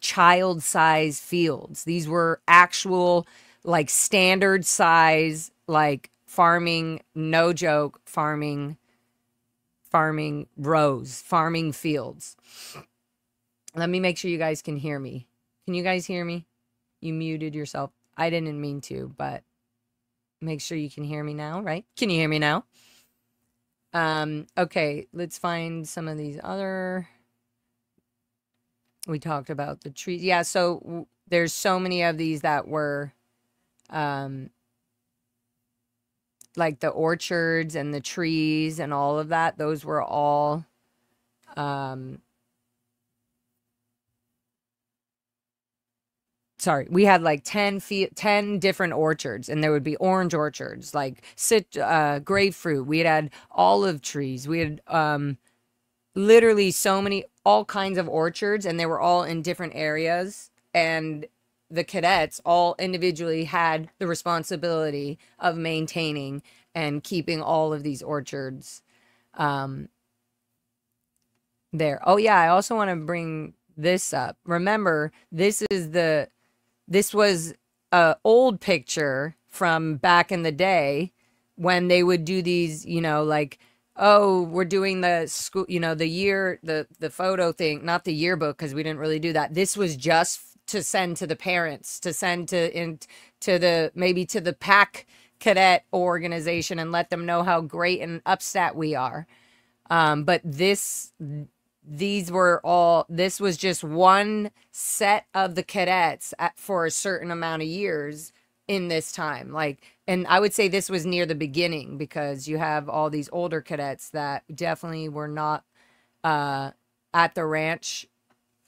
child-size fields. These were actual standard size farming, no joke, farming farming rows, farming fields. Let me make sure you guys can hear me. Can you guys hear me? You muted yourself. I didn't mean to, but make sure you can hear me now, right? Can you hear me now? Okay, let's find some of these other. We talked about the trees. Yeah, so there's so many of these that were like the orchards and the trees and all of that. Those were all sorry, we had like 10 different orchards, and there would be orange orchards, like grapefruit. We had olive trees. We had literally so many, all kinds of orchards, and they were all in different areas. And the cadets all individually had the responsibility of maintaining and keeping all of these orchards there. Oh yeah, I also want to bring this up. Remember, this was a old picture from back in the day when they would do these, like, oh, we're doing the school, the photo thing, not the yearbook, because we didn't really do that. This was just to send to the parents, to send to the pack cadet organization and let them know how great and upset we are. But this was just one set of the cadets for a certain amount of years in this time. And I would say this was near the beginning, because you have all these older cadets that definitely were not at the ranch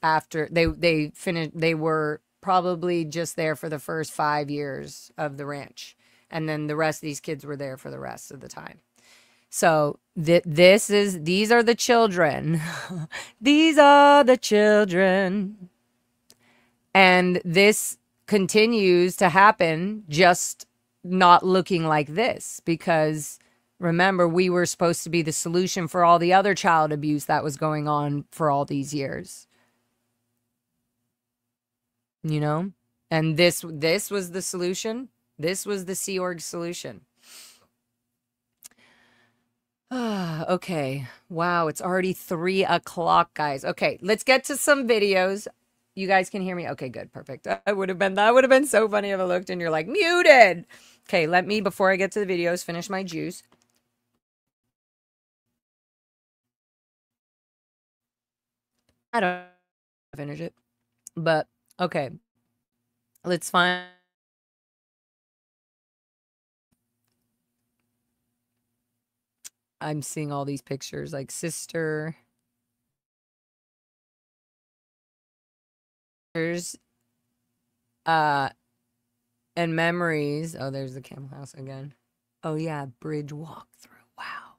after they finished. They were probably just there for the first 5 years of the ranch. And then the rest of these kids were there for the rest of the time. So these are the children. These are the children. And this continues to happen, just not looking like this, because remember, we were supposed to be the solution for all the other child abuse that was going on for all these years. And this was the solution. This was the Sea Org solution. Okay. Wow, it's already 3 o'clock, guys. Okay, let's get to some videos. You guys can hear me? Okay, good, perfect. That would have been so funny if I looked and you're like, muted. Okay, let me, before I get to the videos, finish my juice. I don't finish it, but okay. Let's find. I'm seeing all these pictures, like sister. And memories. Oh, there's the camel house again. Oh yeah, bridge walkthrough. Wow.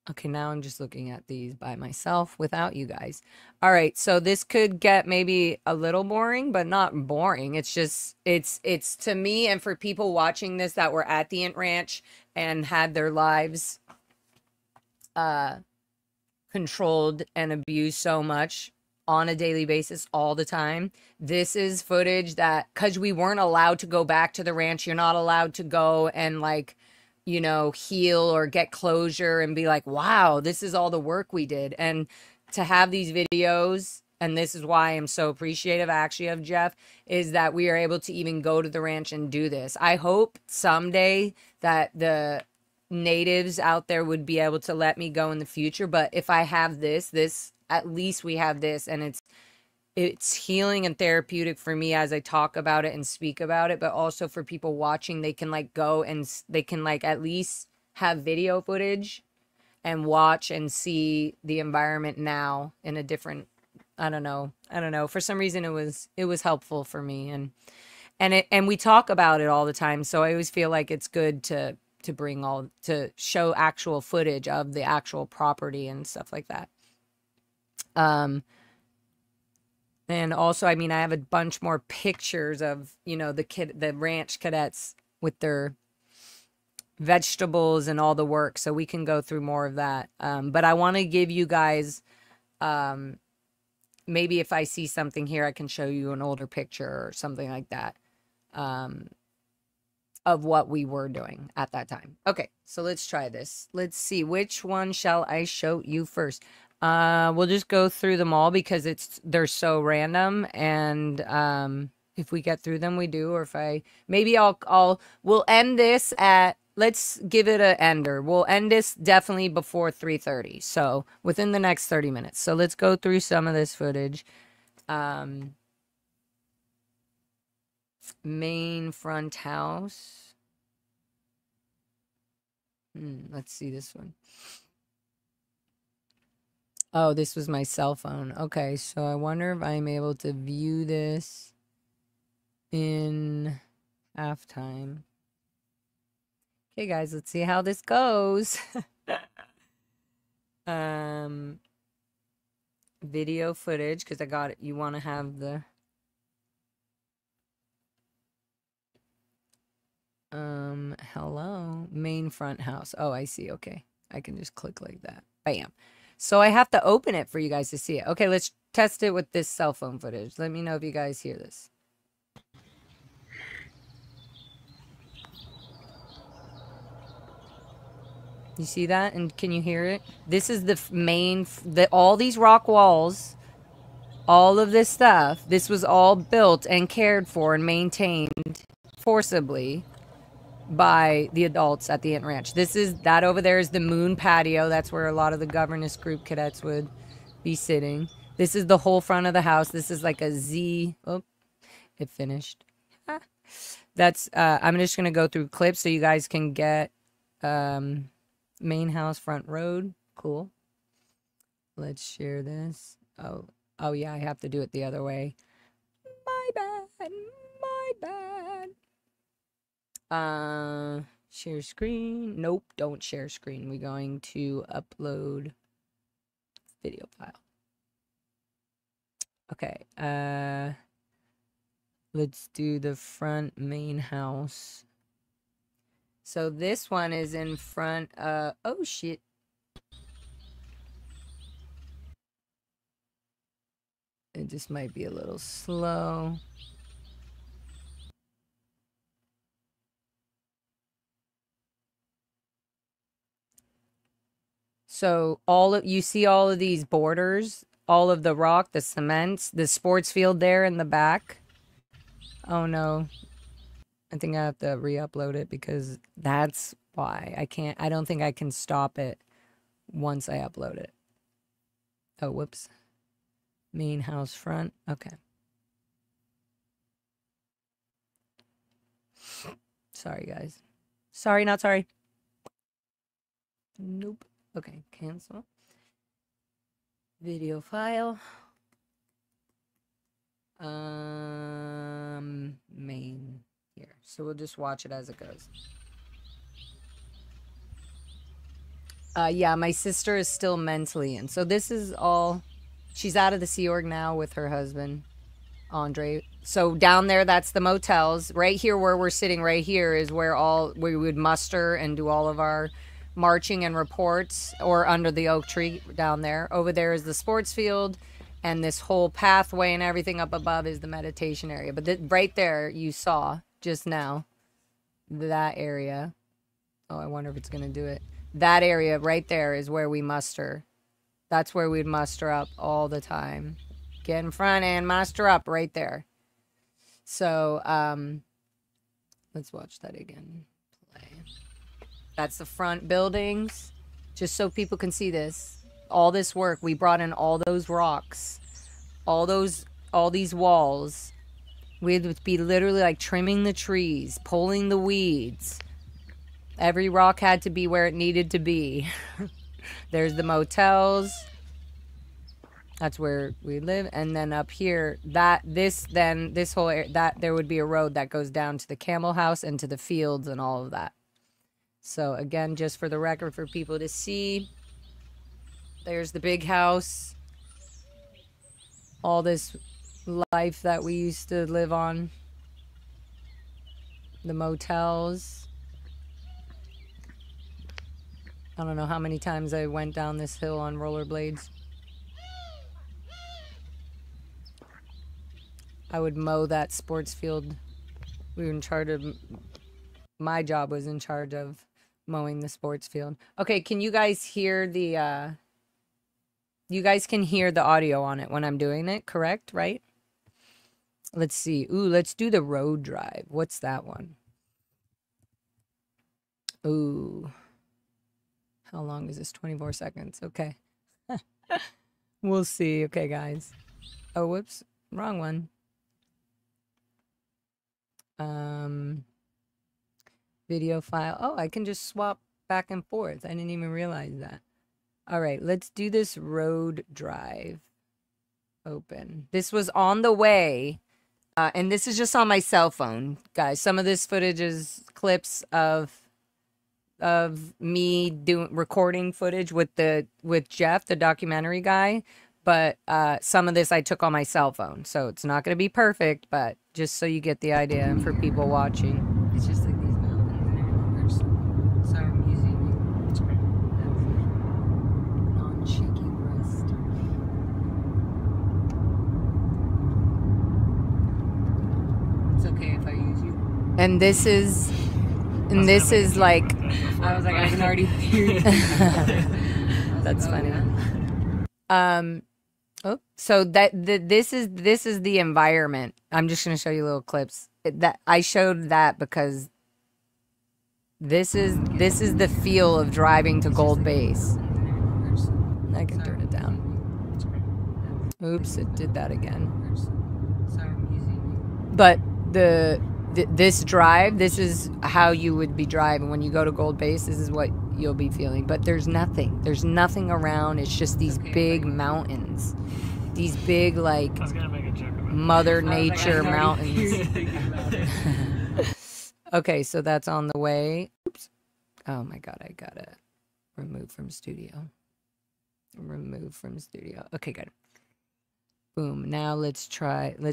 Okay, now I'm just looking at these by myself without you guys. All right, so this could get maybe a little boring, but not boring. It's just, it's to me and for people watching this that were at the Int Ranch and had their lives controlled and abused so much on a daily basis all the time. This is footage that, because we weren't allowed to go back to the ranch, you're not allowed to go and heal or get closure and be like, wow, this is all the work we did. And to have these videos, and this is why I'm so appreciative actually of Jeff, is that we are able to even go to the ranch and do this. I hope someday that the natives out there would be able to let me go in the future. But if I have this, at least we have this, and it's healing and therapeutic for me as I talk about it and speak about it, but also for people watching, they can go and they can at least have video footage and watch and see the environment now in a different, I don't know. For some reason it was helpful for me, and we talk about it all the time. So I always feel like it's good to show actual footage of the actual property and stuff like that. And also, I mean, I have a bunch more pictures of, the ranch cadets with their vegetables and all the work. So we can go through more of that. But I want to give you guys, maybe if I see something here, I can show you an older picture or something like that. of what we were doing at that time. Okay, so let's try this. Let's see, which one shall I show you first? We'll just go through them all because they're so random, and if we get through them, we do. Or if we'll end this at, let's give it an ender. We'll end this definitely before 3:30, so within the next 30 minutes. So let's go through some of this footage. Main front house. Let's see this one. Oh, this was my cell phone. Okay, so I wonder if I'm able to view this in halftime. Okay, guys, let's see how this goes. Video footage, because I got it. You want to have the hello, main front house. Oh, I see. Okay, I can just click like that. Bam. So I have to open it for you guys to see it. Okay, let's test it with this cell phone footage. Let me know if you guys hear this. You see that? And can you hear it? This is the main, all these rock walls, all of this stuff, this was all built and cared for and maintained forcibly by the adults at the Ant Ranch. That over there is the moon patio. That's where a lot of the governess group cadets would be sitting. This is the whole front of the house. This is like a Z. Oh, it finished. That's, I'm just going to go through clips so you guys can get, main house front road. Cool. Let's share this. Oh yeah, I have to do it the other way. My bad. Share screen. Nope, don't share screen. We're going to upload video file. Okay. Let's do the front main house. So this one is in front of, oh shit. It just might be a little slow. So you see all of these borders, all of the rock, the cement, the sports field there in the back. Oh no. I think I have to re-upload it because that's why I don't think I can stop it once I upload it. Oh, whoops. Main house front. Okay. Sorry, guys. Sorry, not sorry. Nope. Okay, cancel. Video file. Main here. So we'll just watch it as it goes. Yeah, my sister is still mentally in. So this is all, she's out of the Sea Org now with her husband, Andre. So down there, that's the motels. Right here where we're sitting right here is where we would muster and do all of our marching and reports, or under the oak tree down there. Over there is the sports field, and this whole pathway and everything up above is the meditation area. But right there, you saw just now, that area. Oh, I wonder if it's going to do it. That area right there is where we muster. That's where we'd muster up all the time. Get in front and muster up right there. So, let's watch that again. Play. That's the front buildings. Just so people can see this. All this work, we brought in all those rocks. All these walls. We'd be literally like trimming the trees, pulling the weeds. Every rock had to be where it needed to be. There's the motels. That's where we live. And then up here, this whole area, there would be a road that goes down to the camel house and to the fields and all of that. So again, just for the record, for people to see, there's the big house. All this life that we used to live on. The motels. I don't know how many times I went down this hill on rollerblades. I would mow that sports field. We were in charge of my job was in charge of mowing the sports field. Okay, can you guys hear the you guys can hear the audio on it when I'm doing it, correct? Right? Let's see. Ooh, let's do the road drive. What's that one? Ooh. How long is this? 24 seconds. Okay. We'll see. Okay, guys. Oh, whoops. Wrong one. Video file. Oh, I can just swap back and forth. I didn't even realize that. All right, let's do this road drive. Open. This was on the way. And this is just on my cell phone, guys. Some of this footage is clips of me recording footage with Jeff, the documentary guy. But some of this I took on my cell phone, so it's not going to be perfect. But just so you get the idea, and for people watching, it's just like these mountains and everything. Sorry, I'm using non-shaking wrist. It's okay if I use you. And this is like, I was like, I can already hear you. That's funny. Oh, so this is the environment. I'm just gonna show you little clips. That I showed that because this is the feel of driving to Gold Base. I can turn it down. Oops, it did that again. But this drive, this is how you would be driving when you go to Gold Base. This is what you'll be feeling. But there's nothing around. It's just these big mountains, these big like Mother Nature mountains. Okay, so that's on the way. Oops. Oh my God, I gotta remove from studio. Okay, good. Boom. Now let's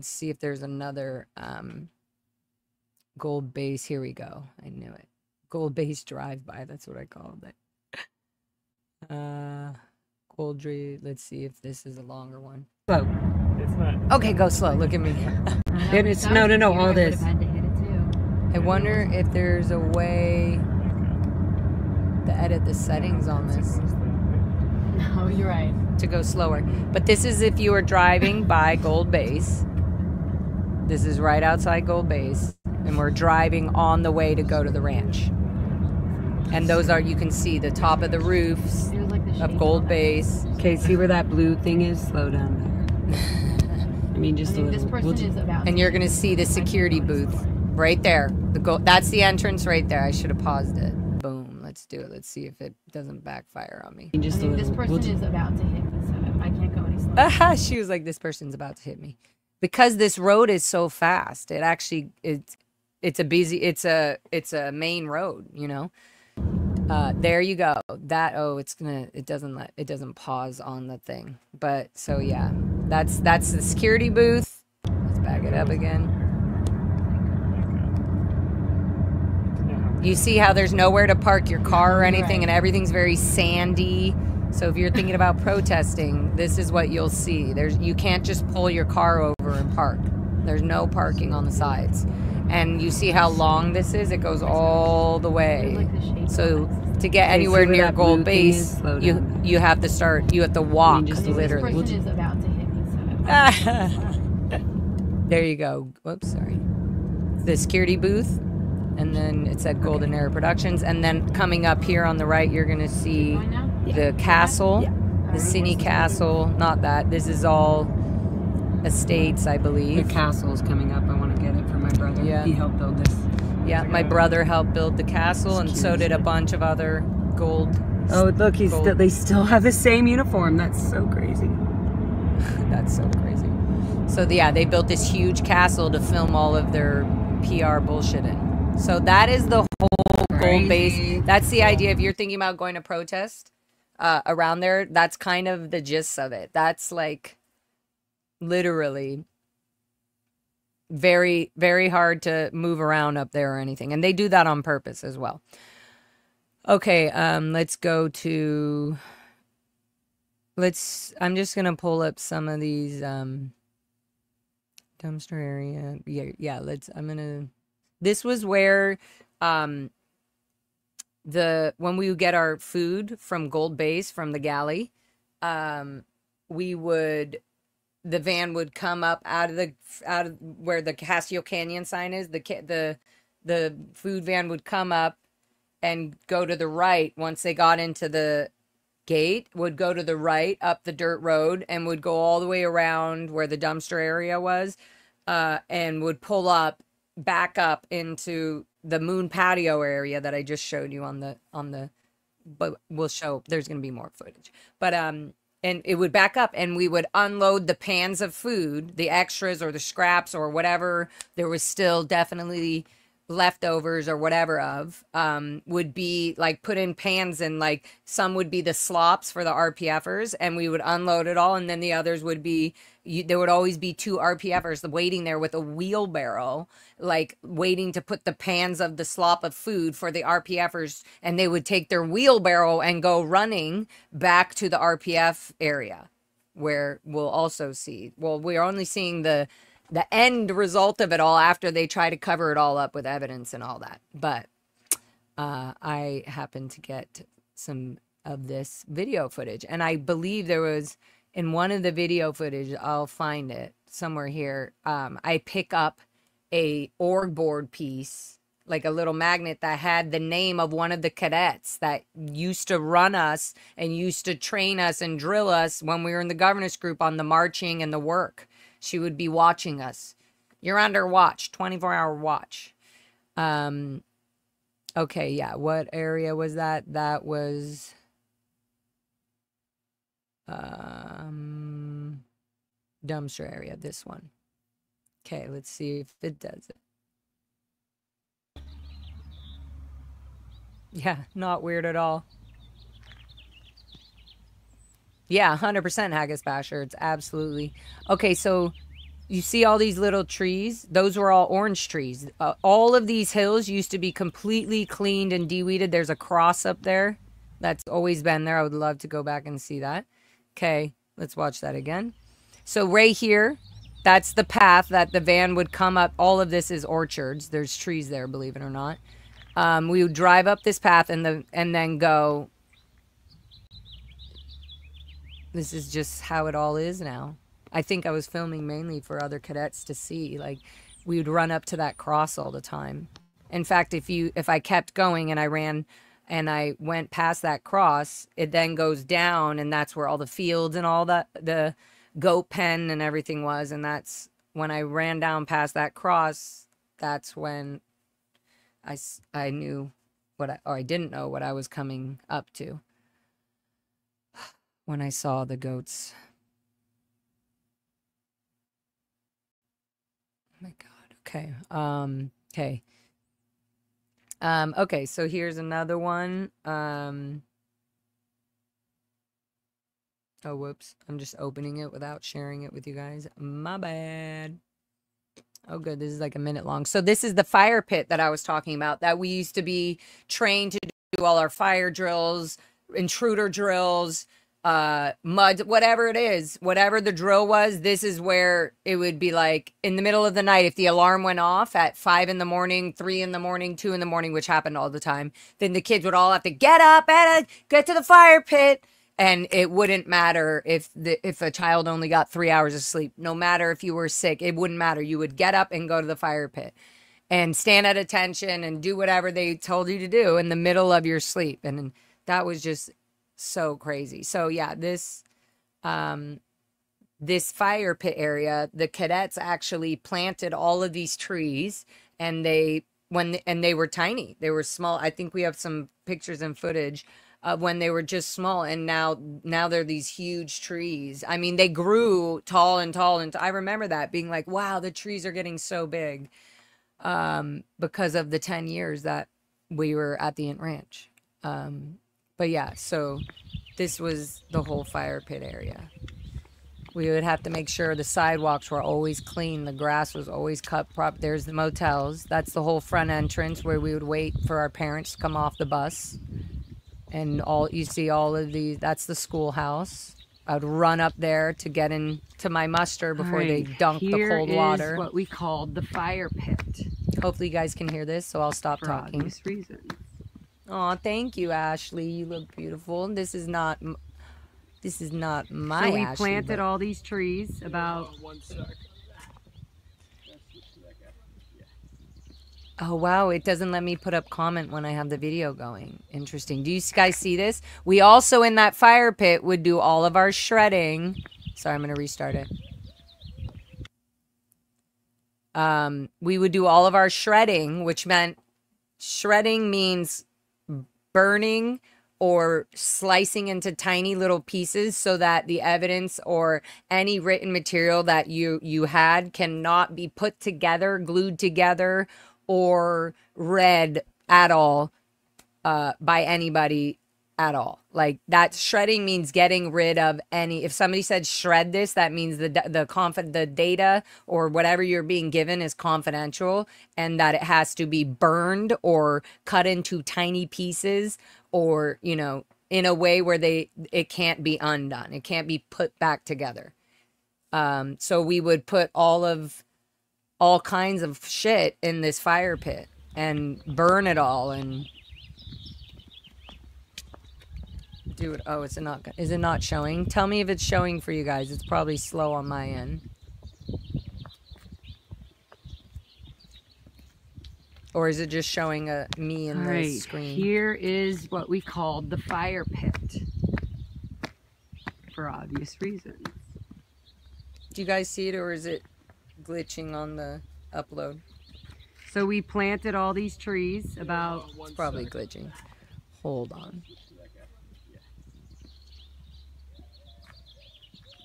see if there's another Gold Base. Here we go. I knew it. Gold Base drive-by. That's what I called it. Let's see if this is a longer one. Slow. It's not. Okay, go slow. Look at me. No, all this. I wonder if there's a way to edit the settings on this No, you're right. to go slower. But this is if you are driving by Gold Base. This is right outside Gold Base. And we're driving on the way to go to the ranch. And those are, you can see the top of the roofs of Gold Base. Okay, see where that blue thing is? Slow down there. I mean, just a little. This person is about. And you're going to see the security booth right there. That's the entrance right there. I should have paused it. Boom. Let's do it. Let's see if it doesn't backfire on me. Just a little. This person is about to hit me, so I can't go any slower. Aha, she was like, this person's about to hit me. Because this road is so fast. It actually, it's a main road, you know. There you go. It doesn't pause on the thing. But so yeah, that's the security booth. Let's back it up again. You see how there's nowhere to park your car or anything, and everything's very sandy. So if you're thinking about protesting, this is what you'll see. You can't just pull your car over and park. There's no parking on the sides. And you see how long this is? It goes all the way. So to get anywhere near Gold Base, you have to walk, literally. This person is about to hit me, so There you go. Whoops, sorry. The security booth. And then it said Golden Era Productions. And then coming up here on the right, you're going to see the castle, the Cine Castle. Not that. This is all estates, I believe. The castle's coming up. I want to get it for my brother. Yeah. He helped build this. Yeah, my brother helped build the castle, and so did a bunch of other gold. Oh, look, they still have the same uniform. That's so crazy. That's so crazy. So yeah, they built this huge castle to film all of their PR bullshit in. So that is the whole Gold Base. That's the idea. If you're thinking about going to protest around there, that's kind of the gist of it. That's like literally very, very hard to move around up there or anything. And they do that on purpose as well. Okay, let's go to... I'm just going to pull up some of these dumpster area. Yeah, I'm going to This was where when we would get our food from Gold Base from the galley, we would the van would come up out of where the Casio Canyon sign is. The food van would come up and go to the right once they got into the gate, would go to the right up the dirt road and would go all the way around where the dumpster area was, and would pull up back up into the moon patio area that I just showed you on the but we'll show there's going to be more footage. But and it would back up and we would unload the pans of food, the extras or the scraps or whatever there was still definitely leftovers or whatever of, would be like put in pans, and like some would be the slops for the RPFers and we would unload it all, and then the others would be there would always be two RPFers waiting there with a wheelbarrow, like waiting to put the pans of the slop of food for the RPFers, and they would take their wheelbarrow and go running back to the RPF area where we'll also see, well, we're only seeing the end result of it all after they try to cover it all up with evidence and all that. But I happened to get some of this video footage, and I believe there was in one of the video footage, I'll find it somewhere here. I pick up a org board piece, like a little magnet that had the name of one of the cadets that used to run us and used to train us and drill us when we were in the governess group on the marching and the work. She would be watching us. You're under watch, 24-hour watch. Okay, yeah. What area was that? That was dumpster area, this one. Okay, let's see if it does it. Yeah, not weird at all. Yeah, 100% Haggis Basher. It's absolutely. Okay, so you see all these little trees? Those were all orange trees. All of these hills used to be completely cleaned and de-weeded. There's a cross up there that's always been there. I would love to go back and see that. Okay, let's watch that again. So right here, that's the path that the van would come up. All of this is orchards. There's trees there, believe it or not. We would drive up this path and then go. This is just how it all is now. I think I was filming mainly for other cadets to see. Like, we would run up to that cross all the time. In fact, if I kept going and I ran and I went past that cross, it then goes down, and that's where all the fields and all the goat pen and everything was. And that's when I ran down past that cross, that's when I knew or I didn't know what I was coming up to. When I saw the goats. Oh my God. Okay. Okay. Okay, so here's another one. Oh, whoops. I'm just opening it without sharing it with you guys. My bad. Oh, good. This is like a minute long. So this is the fire pit that I was talking about, that we used to be trained to do all our fire drills, intruder drills, mud, whatever it is, whatever the drill was. This is where it would be like in the middle of the night. If the alarm went off at 5 in the morning, 3 in the morning, 2 in the morning, which happened all the time, then the kids would all have to get up and get to the fire pit. And it wouldn't matter if a child only got 3 hours of sleep. No matter if you were sick, it wouldn't matter. You would get up and go to the fire pit and stand at attention and do whatever they told you to do in the middle of your sleep. And that was just so crazy. So yeah, this fire pit area, the cadets actually planted all of these trees, and they were tiny. They were small. I think we have some pictures and footage of when they were just small, and now they're these huge trees. I mean, they grew tall and tall, and I remember that being like, wow, the trees are getting so big, because of the 10 years that we were at the Int Ranch. But yeah, so this was the whole fire pit area. We would have to make sure the sidewalks were always clean. The grass was always cut proper. There's the motels. That's the whole front entrance where we would wait for our parents to come off the bus. And you see all of these, that's the schoolhouse. I would run up there to get into my muster before they dunked the cold water. Here is what we called the fire pit. Hopefully you guys can hear this, so I'll stop for talking. obvious reasons. Oh, thank you, Ashley. You look beautiful. This is not my So we Ashley, planted but all these trees about. oh wow, it doesn't let me put up comment when I have the video going. Interesting. Do you guys see this? We also in that fire pit would do all of our shredding. Sorry, I'm gonna restart it. We would do all of our shredding, which meant shredding means burning or slicing into tiny little pieces so that the evidence or any written material that you had cannot be put together, glued together, or read at all by anybody at all. Like that shredding means getting rid of any. If somebody said shred this, that means the data or whatever you're being given is confidential, and that it has to be burned or cut into tiny pieces, or in a way where it can't be undone. It can't be put back together. So we would put all kinds of shit in this fire pit and burn it all and do it. Oh, is it not showing? Tell me if it's showing for you guys. It's probably slow on my end. Or is it just showing me in the screen? Here is what we called the fire pit for obvious reasons. Do you guys see it, or is it glitching on the upload? So we planted all these trees about. It's probably glitching. Hold on.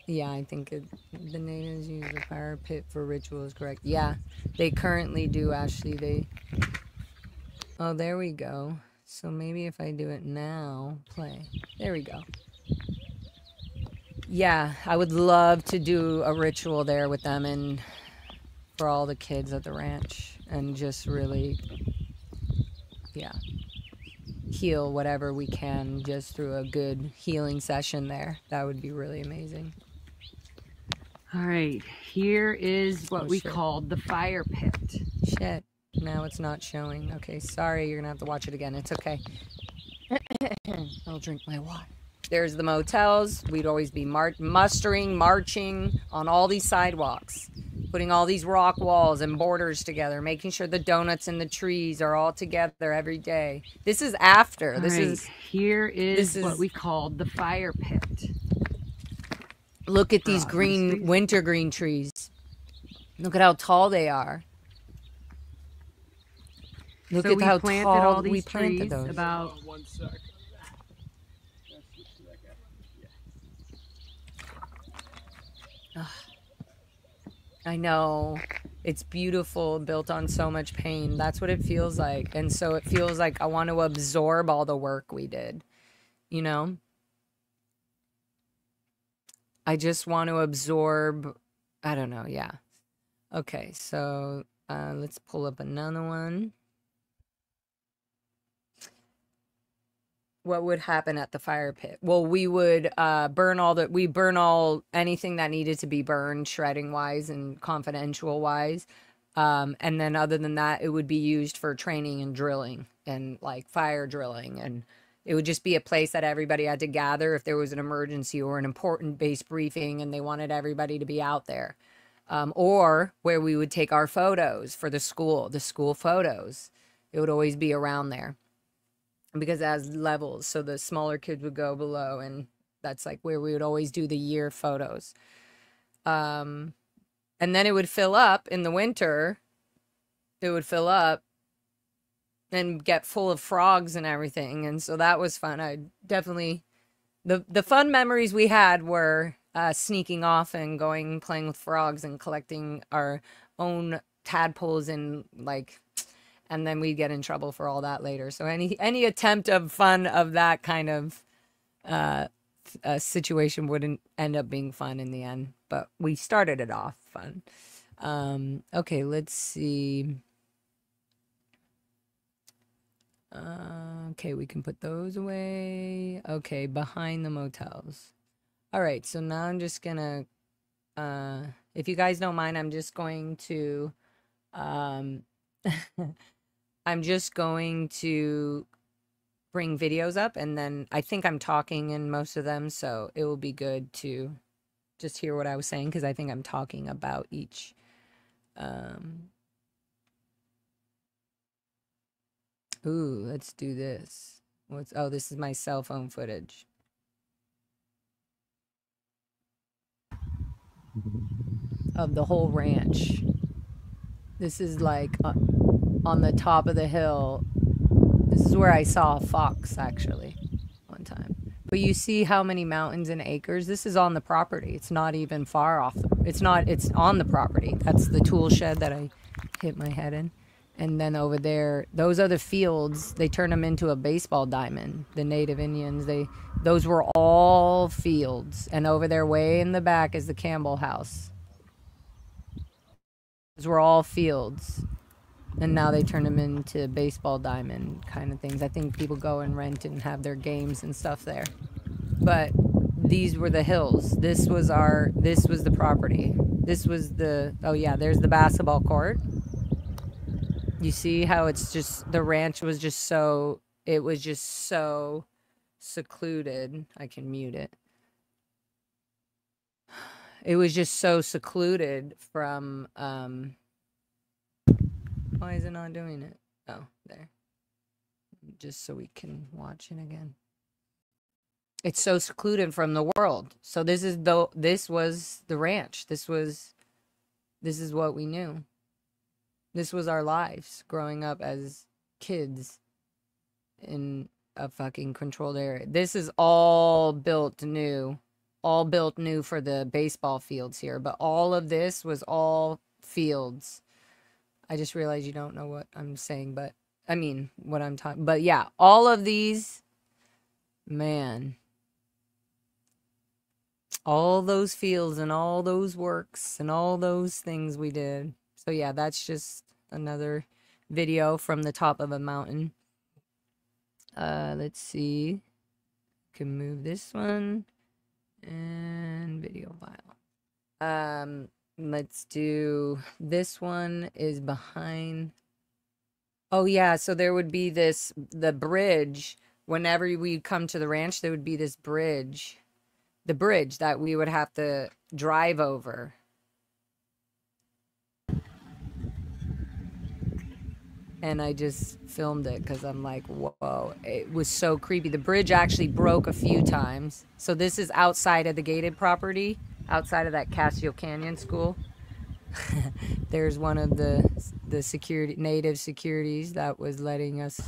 Yeah, I think the natives use the fire pit for rituals, correct? Yeah, they currently do, Ashley. Oh, there we go. So maybe if I do it now, play. There we go. Yeah, I would love to do a ritual there with them and for all the kids at the ranch and just really, yeah, heal whatever we can just through a good healing session there. That would be really amazing. All right, here is what we shit. called the fire pit. Shit. Now it's not showing. Okay, sorry. You're going to have to watch it again. It's okay. I'll drink my water. There's the motels. We'd always be marching on all these sidewalks, putting all these rock walls and borders together, making sure the donuts and the trees are all together every day. This is after. Here is what we called the fire pit. Look at these wintergreen trees. Look at how tall they are. Look at how tall we planted those. About I know. It's beautiful, built on so much pain. That's what it feels like. And so it feels like I want to absorb all the work we did. I just want to absorb, I don't know, yeah. Okay, so let's pull up another one. What would happen at the fire pit? Well, we would burn anything that needed to be burned, shredding wise and confidential wise. And then other than that, it would be used for training and drilling and like fire drilling. And it would just be a place that everybody had to gather if there was an emergency or an important base briefing and they wanted everybody to be out there. Or where we would take our photos for the school photos. It would always be around there because it has levels. So the smaller kids would go below, and that's like where we would always do the year photos. And then it would fill up in the winter. It would fill up and get full of frogs and everything. And so that was fun. I definitely, the fun memories we had were sneaking off and playing with frogs and collecting our own tadpoles and then we'd get in trouble for all that later. So any attempt of fun of that kind of situation wouldn't end up being fun in the end, but we started it off fun. Okay, let's see. Okay, we can put those away. Okay, behind the motels. All right, so now I'm just gonna, if you guys don't mind, I'm just going to I'm just going to bring videos up, and then I think I'm talking in most of them, so it will be good to just hear what I was saying, because I think I'm talking about each. Ooh, let's do this. Oh, this is my cell phone footage. Of the whole ranch. This is like on the top of the hill. This is where I saw a fox, actually, one time. But you see how many mountains and acres? This is on the property. It's not even far off. It's on the property. That's the tool shed that I hit my head in. And then over there, those are the fields. They turned them into a baseball diamond. The Native Indians, those were all fields. And over there, way in the back, is the Campbell house. Those were all fields. And now they turn them into baseball diamond kind of things. I think people go and rent and have their games and stuff there. But these were the hills. This was the property. This was oh yeah, there's the basketball court. You see how it's just, the ranch was just so, it was just so secluded. I can mute it. It was just so secluded from, why is it not doing it? Oh, there. Just so we can watch it again. It's so secluded from the world. So this was the ranch. This is what we knew. This was our lives growing up as kids in a fucking controlled area. This is all built new for the baseball fields here. But all of this was all fields. I just realized you don't know what I'm saying, but I mean, what I'm talking. But yeah, all of these, man, all those fields and all those works and all those things we did. So yeah, that's just another video from the top of a mountain. Let's see. Can move this one and video file. Let's do this one is behind. Oh yeah, so there would be the bridge. Whenever we come to the ranch, there would be this bridge. The bridge that we would have to drive over. And I just filmed it because I'm like, whoa, it was so creepy. The bridge actually broke a few times. So this is outside of the gated property, outside of that Casio Canyon school. There's one of the native securities that was letting us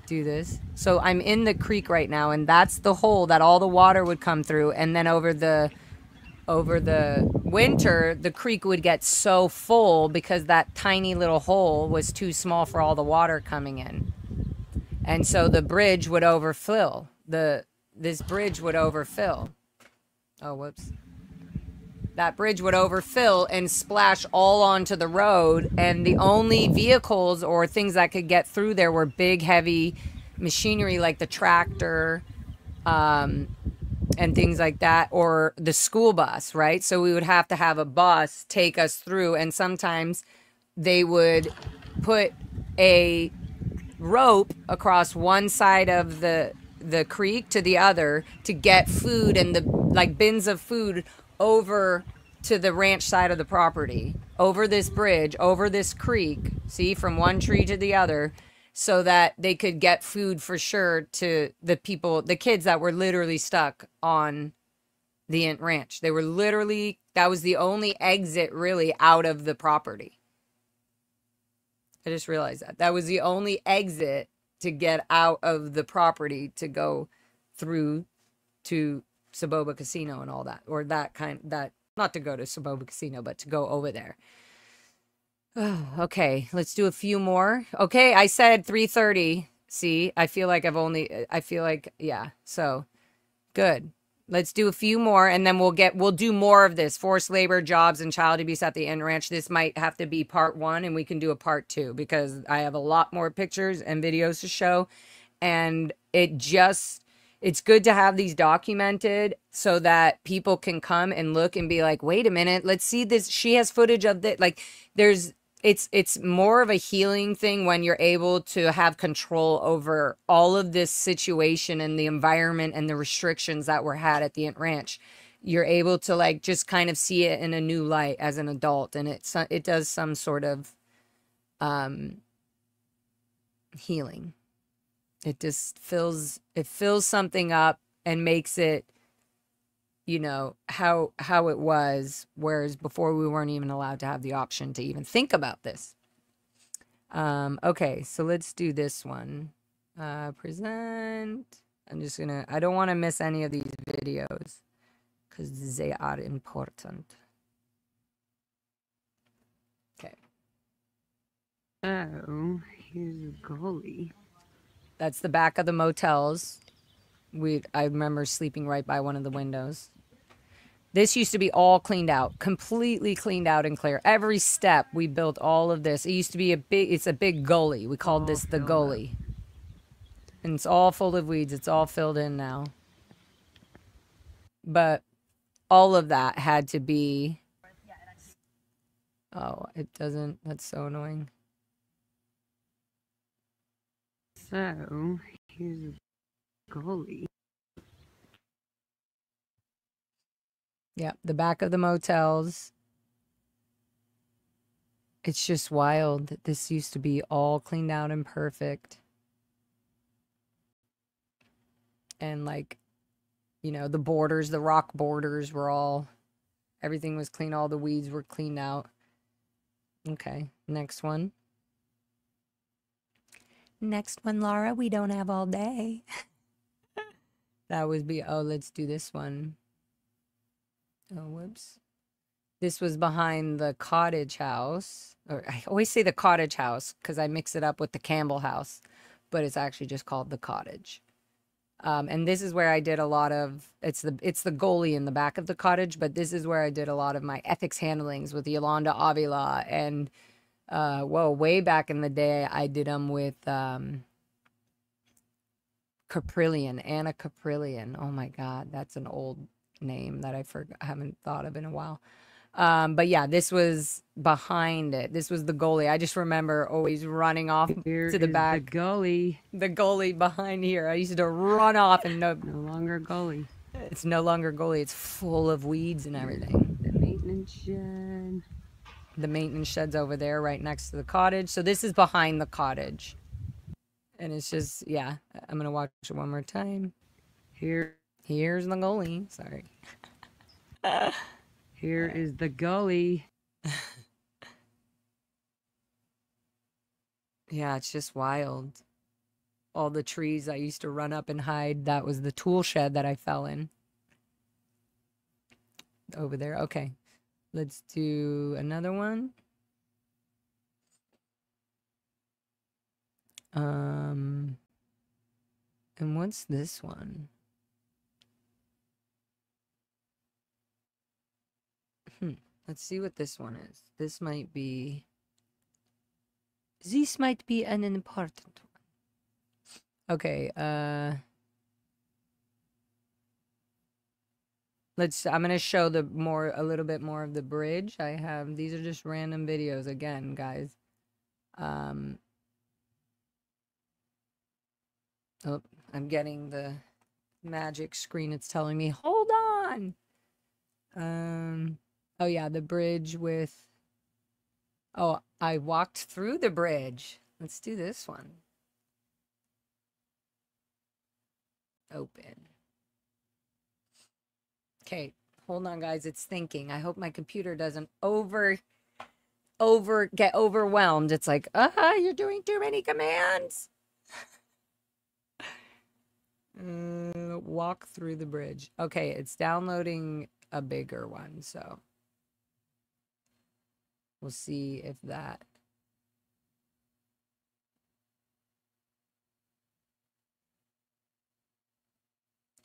do this. So I'm in the creek right now, and that's the hole that all the water would come through. And then over the winter, the creek would get so full because that tiny little hole was too small for all the water coming in. And so the bridge would overfill. This bridge would overfill. Oh, whoops. That bridge would overfill and splash all onto the road, and the only vehicles or things that could get through there were big, heavy machinery like the tractor, and things like that, or the school bus, right? So we would have to have a bus take us through, and sometimes they would put a rope across one side of the creek to the other to get food and the like bins of food over to the ranch side of the property, over this bridge, over this creek, see, from one tree to the other, so that they could get food for sure to the people, the kids that were literally stuck on the Int Ranch. They were literally, that was the only exit really out of the property. I just realized that. That was the only exit to get out of the property to go through to Saboba Casino and all that, or not to go to Saboba Casino, but to go over there. Oh, okay, let's do a few more. Okay, I said 3:30. See, I feel like yeah, so good. Let's do a few more, and then we'll do more of this forced labor, jobs, and child abuse at the Inn Ranch. This might have to be part 1, and we can do a part 2 because I have a lot more pictures and videos to show, and it's good to have these documented so that people can come and look and be like, wait a minute, let's see this. She has footage of this. Like, there's it's more of a healing thing when you're able to have control over all of this situation and the environment and the restrictions that were had at the Ant Ranch. You're able to like just kind of see it in a new light as an adult, and it does some sort of healing. It just fills something up and makes it, you know, how it was, whereas before we weren't even allowed to have the option to even think about this. Okay, so let's do this one. Present. I don't want to miss any of these videos because they are important. Okay. Oh, here's a goalie. That's the back of the motels. I remember sleeping right by one of the windows. This used to be all cleaned out, completely cleaned out and clear. Every step we built all of this. It used to be it's a big gully. We called this the gully. And it's all full of weeds. It's all filled in now. But all of that had to be... Oh, it doesn't. That's so annoying. So, here's a goalie. Yeah, the back of the motels. It's just wild that this used to be all cleaned out and perfect. And like, you know, the borders, the rock borders were all, everything was clean. All the weeds were cleaned out. Okay, next one. Next one, Laura, we don't have all day. That would be, oh, let's do this one. Oh, whoops. This was behind the cottage house. Or I always say the cottage house because I mix it up with the Campbell house, but it's actually just called the cottage. And this is where I did a lot of, it's the goalie in the back of the cottage, but this is where I did a lot of my ethics handlings with Yolanda Avila. And, way back in the day, I did them with Caprillion, Anna Caprillion. Oh my God, that's an old name that I haven't thought of in a while. But yeah, this was behind it. This was the goalie. I just remember always running off to the back. The goalie. The goalie behind here. I used to run off and No longer goalie. it's no longer goalie. It's full of weeds and everything. The maintenance shed. The maintenance shed's over there right next to the cottage. So this is behind the cottage. And it's just, yeah, I'm going to watch it one more time. Here's the goalie. Sorry. Here is the goalie. Yeah, it's just wild. All the trees I used to run up and hide. That was the tool shed that I fell in. Over there. Okay. Let's do another one. And what's this one? Let's see what this one is. This might be an important one. Okay, I'm gonna show a little bit more of the bridge. These are just random videos again, guys. Oh, I'm getting the magic screen. It's telling me, hold on. Oh yeah, the bridge with, oh, I walked through the bridge. Let's do this one. Open. Okay, hold on guys, it's thinking. I hope my computer doesn't get overwhelmed. It's like, you're doing too many commands. Walk through the bridge. Okay, it's downloading a bigger one, so we'll see if that.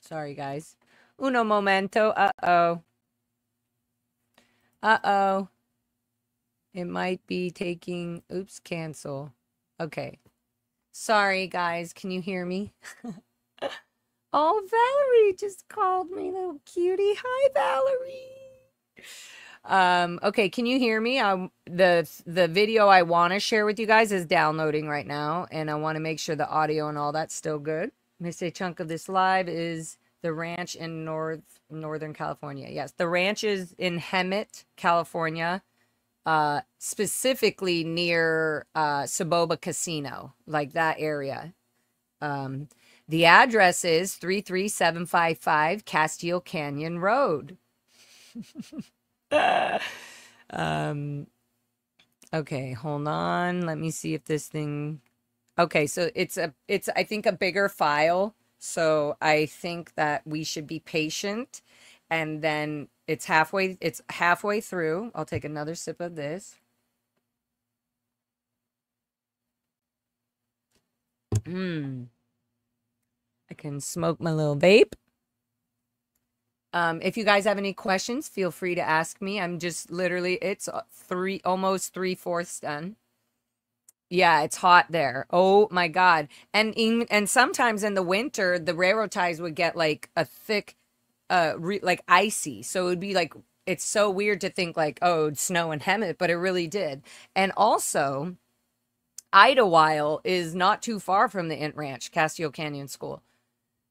Sorry, guys. Uno momento. Uh-oh. Uh-oh. It might be taking... Oops, cancel. Okay. Sorry, guys. Can you hear me? Oh, Valerie just called me, little cutie. Hi, Valerie. Okay, can you hear me? The video I want to share with you guys is downloading right now, and I want to make sure the audio and all that's still good. Let me say chunk of this live is the ranch in Northern California. Yes, the ranch is in Hemet, California, specifically near Saboba Casino, like that area. Um, the address is 33755 Castile Canyon Road. Um, okay, hold on. Let me see if this thing. Okay, so it's I think a bigger file. So I think that we should be patient, and then it's halfway through. I'll take another sip of this. I can smoke my little vape. If you guys have any questions, feel free to ask me. I'm just literally, it's almost 3/4 done. Yeah, it's hot there. Oh my God. And sometimes in the winter, the railroad ties would get like a thick, like icy. So it would be like, it's so weird to think like, oh, it'd snow in Hemet, but it really did. And also, Idlewild is not too far from the Int Ranch, Castillo Canyon School.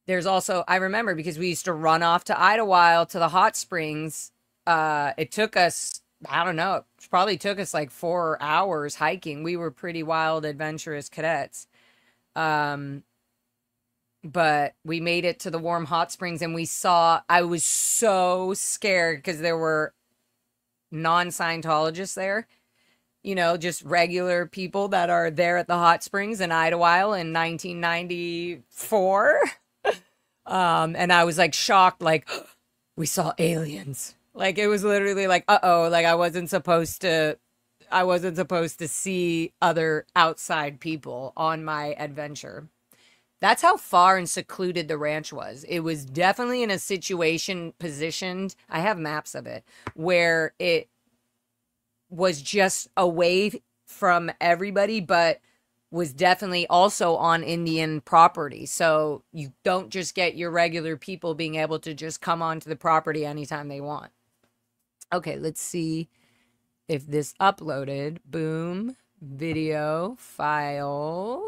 There's also, I remember because we used to run off to Idlewild to the hot springs. It took us, I don't know, it probably took us like 4 hours hiking. We were pretty wild, adventurous cadets. But we made it to the warm hot springs and I was so scared because there were non-Scientologists there, just regular people that are there at the hot springs in Idlewild in 1994. And I was like shocked, like we saw aliens. Like it was literally like, uh-oh, like I wasn't supposed to see other outside people on my adventure. That's how far and secluded the ranch was. It was definitely in a situation positioned, I have maps of it, where it was just away from everybody, but was definitely also on Indian property. So you don't just get your regular people being able to just come onto the property anytime they want. Okay, let's see if this uploaded. Boom, video file.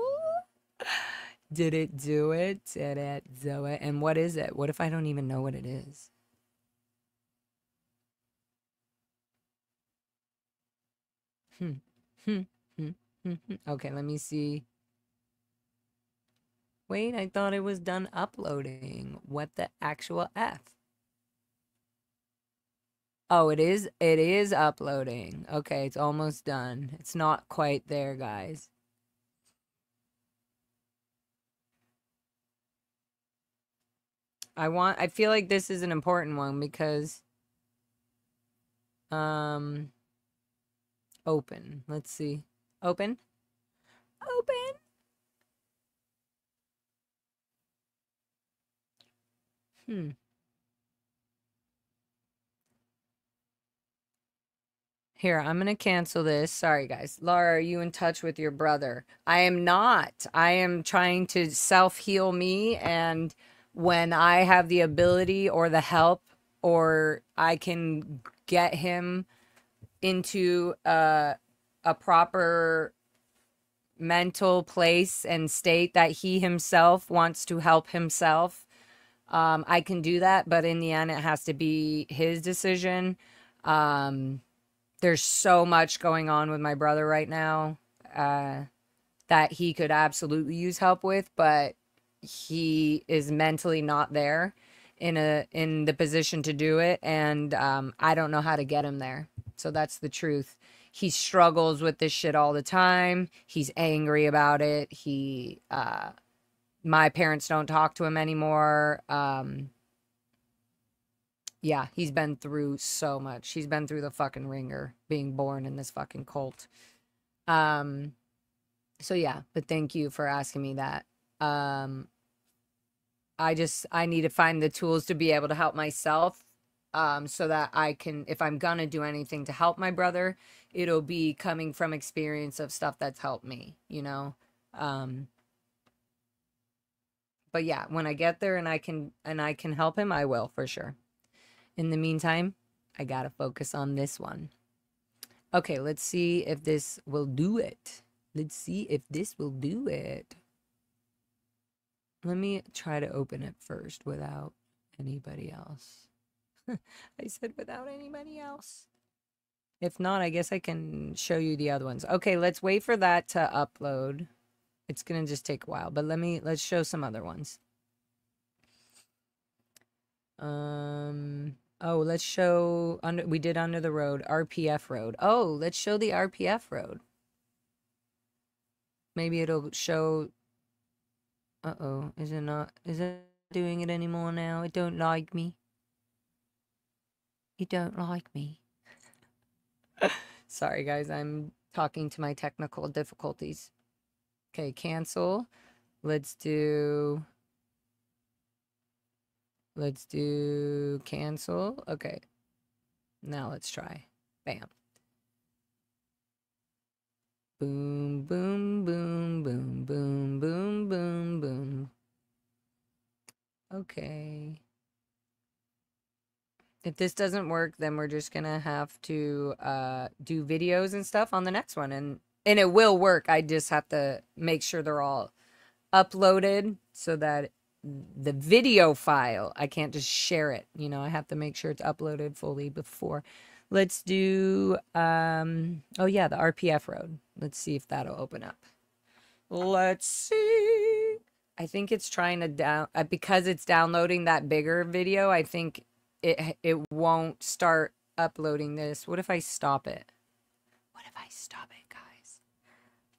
Did it do it? Did it do it? And what is it? What if I don't even know what it is? Okay, let me see. Wait, I thought it was done uploading. What the actual F? Oh, it is. It is uploading. Okay, it's almost done. It's not quite there, guys. I feel like this is an important one because open. Let's see. Open. Open. Here, I'm going to cancel this. Sorry, guys. Laura, are you in touch with your brother? I am not. I am trying to self-heal me, and when I have the ability or the help, or I can get him into a proper mental place and state that he himself wants to help himself, I can do that. But in the end, it has to be his decision. There's so much going on with my brother right now that he could absolutely use help with, but he is mentally not there in the position to do it, and I don't know how to get him there. So that's the truth. He struggles with this shit all the time. He's angry about it. My parents don't talk to him anymore. Yeah, he's been through so much. He's been through the fucking ringer being born in this fucking cult. So yeah, but thank you for asking me that. I need to find the tools to be able to help myself, so that I can, if I'm gonna do anything to help my brother, it'll be coming from experience of stuff that's helped me, but yeah, when I get there and I can help him, I will for sure. In the meantime, I gotta focus on this one. Okay, let's see if this will do it. Let's see if this will do it. Let me try to open it first without anybody else. I said without anybody else. If not, I guess I can show you the other ones. Okay, let's wait for that to upload. It's gonna just take a while, but let's show some other ones. Oh, let's show we did Under the Road, RPF Road. Oh, let's show the RPF Road. Maybe it'll show. Uh-oh, is it doing it anymore now? It don't like me. It don't like me. Sorry guys, I'm talking to my technical difficulties. Okay, cancel. Let's do cancel. Okay. Now let's try. Bam. Boom, boom, boom, boom, boom, boom, boom, boom. Okay. If this doesn't work, then we're just gonna have to do videos and stuff on the next one. And it will work. I just have to make sure they're all uploaded so that the video file, I can't just share it. You know, I have to make sure it's uploaded fully before. Let's do, oh yeah, the RPF Road. Let's see if that'll open up. Let's see. I think it's trying to because it's downloading that bigger video, I think it won't start uploading this. What if I stop it? What if I stop it, guys?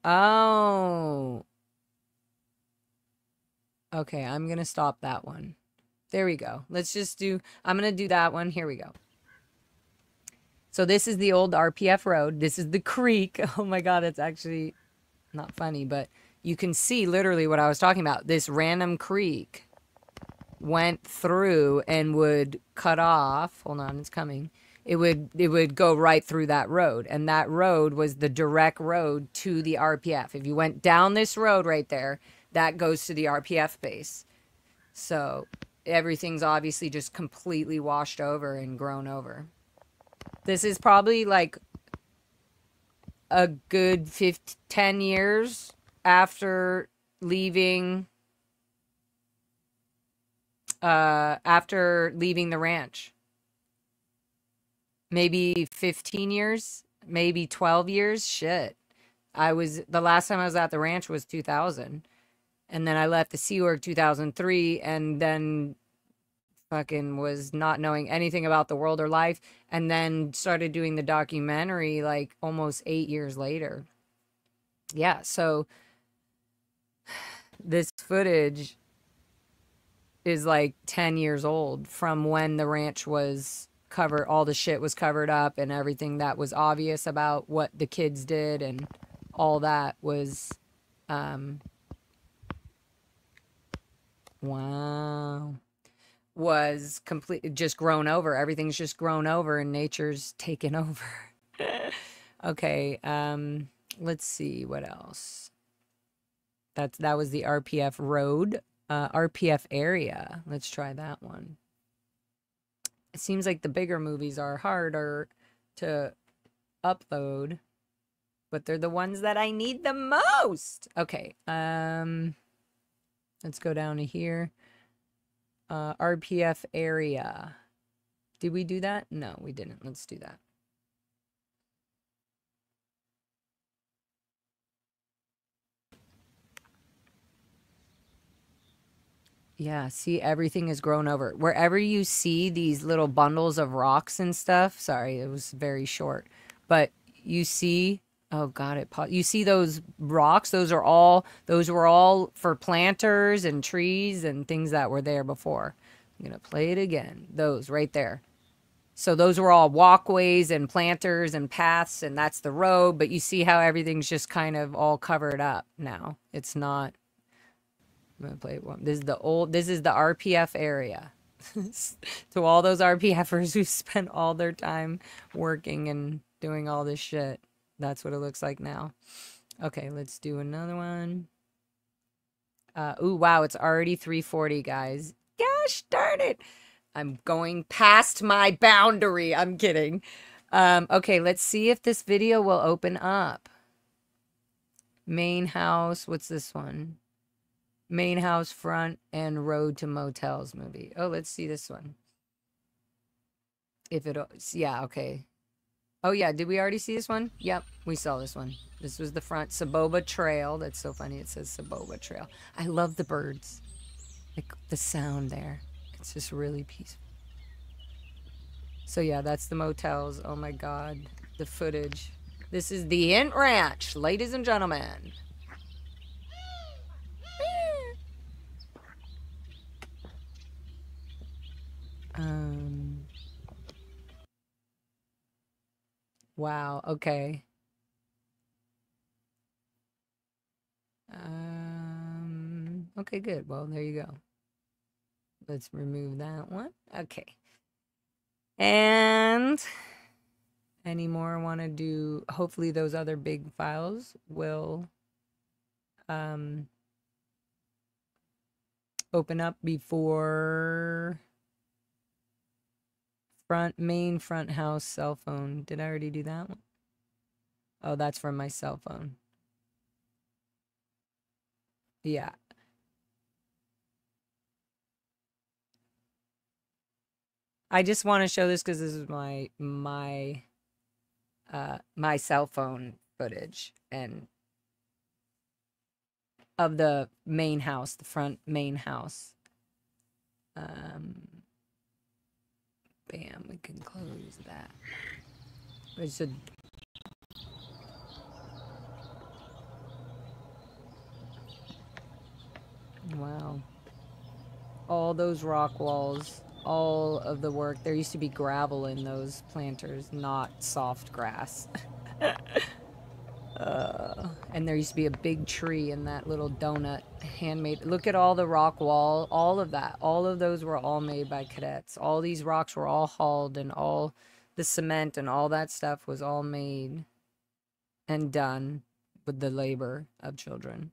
Oh. Okay, I'm going to stop that one. There we go. Let's just do, I'm going to do that one. Here we go. So this is the old RPF Road. This is the creek. Oh my God, it's actually not funny, but you can see literally what I was talking about. This random creek went through and would cut off. Hold on, it's coming. It would go right through that road. And that road was the direct road to the RPF. If you went down this road right there, that goes to the RPF base. So everything's obviously just completely washed over and grown over. This is probably like a good 10 years after leaving the ranch. Maybe 15 years, maybe 12 years. Shit. The last time I was at the ranch was 2000. And then I left the Sea Org 2003 and then fucking was not knowing anything about the world or life, and then started doing the documentary like almost 8 years later. Yeah, so this footage is like 10 years old from when the ranch was covered, all the shit was covered up and everything that was obvious about what the kids did and all that was wow. Was completely just grown over. Everything's just grown over and nature's taken over. Okay, let's see what else. That was the RPF Road, RPF area. Let's try that one. It seems like the bigger movies are harder to upload, but they're the ones that I need the most. Okay, let's go down to here. RPF area. Did we do that? No, we didn't. Let's do that. Yeah, see, everything is grown over. Wherever you see these little bundles of rocks and stuff, sorry, it was very short, but you see, oh God, you see those rocks? Those were all for planters and trees and things that were there before. I'm going to play it again. Those right there. So those were all walkways and planters and paths, and that's the road, but you see how everything's just kind of all covered up now. It's not. I'm going to play one. This is the RPF area. To all those RPFers who spent all their time working and doing all this shit. That's what it looks like now. Okay, let's do another one. Ooh, wow, it's already 3:40, guys. Gosh darn it. I'm going past my boundary. I'm kidding. Okay, let's see if this video will open up. Main house. What's this one? Main house front and road to motels movie. Oh, let's see this one. If it, yeah, okay. Oh yeah, did we already see this one? Yep, we saw this one. This was the front Saboba Trail. That's so funny. It says Saboba Trail. I love the birds. Like the sound there. It's just really peaceful. So yeah, that's the motels. Oh my God, the footage. This is the Int Ranch, ladies and gentlemen. Wow, okay. Okay, good. Well, there you go. Let's remove that one. Okay. And any more want to do, hopefully those other big files will open up before main front house cell phone. Did I already do that one? Oh, that's from my cell phone. Yeah. I just want to show this because this is my cell phone footage and of the main house, the front main house. Bam, we can close that. It should. Wow. All those rock walls, all of the work. There used to be gravel in those planters, not soft grass. And there used to be a big tree in that little donut handmade. Look at all the rock wall, all of that. All of those were all made by cadets. All these rocks were all hauled, and all the cement and all that stuff was all made and done with the labor of children.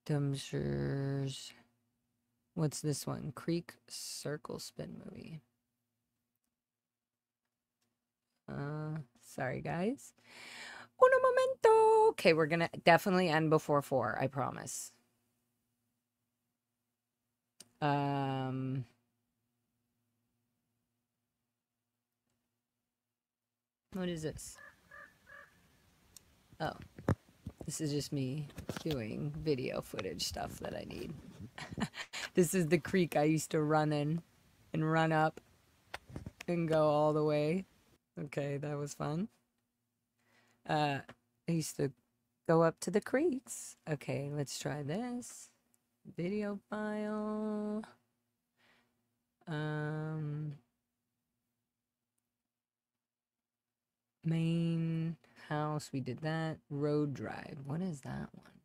Dumpsters. What's this one? Creek Circle Spin movie. Sorry guys. Uno momento. Okay, we're gonna definitely end before 4, I promise. What is this? Oh, this is just me doing video footage stuff that I need. This is the creek I used to run in and run up and go all the way. Okay, that was fun. I used to go up to the creeks. Okay, let's try this. Video file. Main house, we did that. Road drive. What is that one?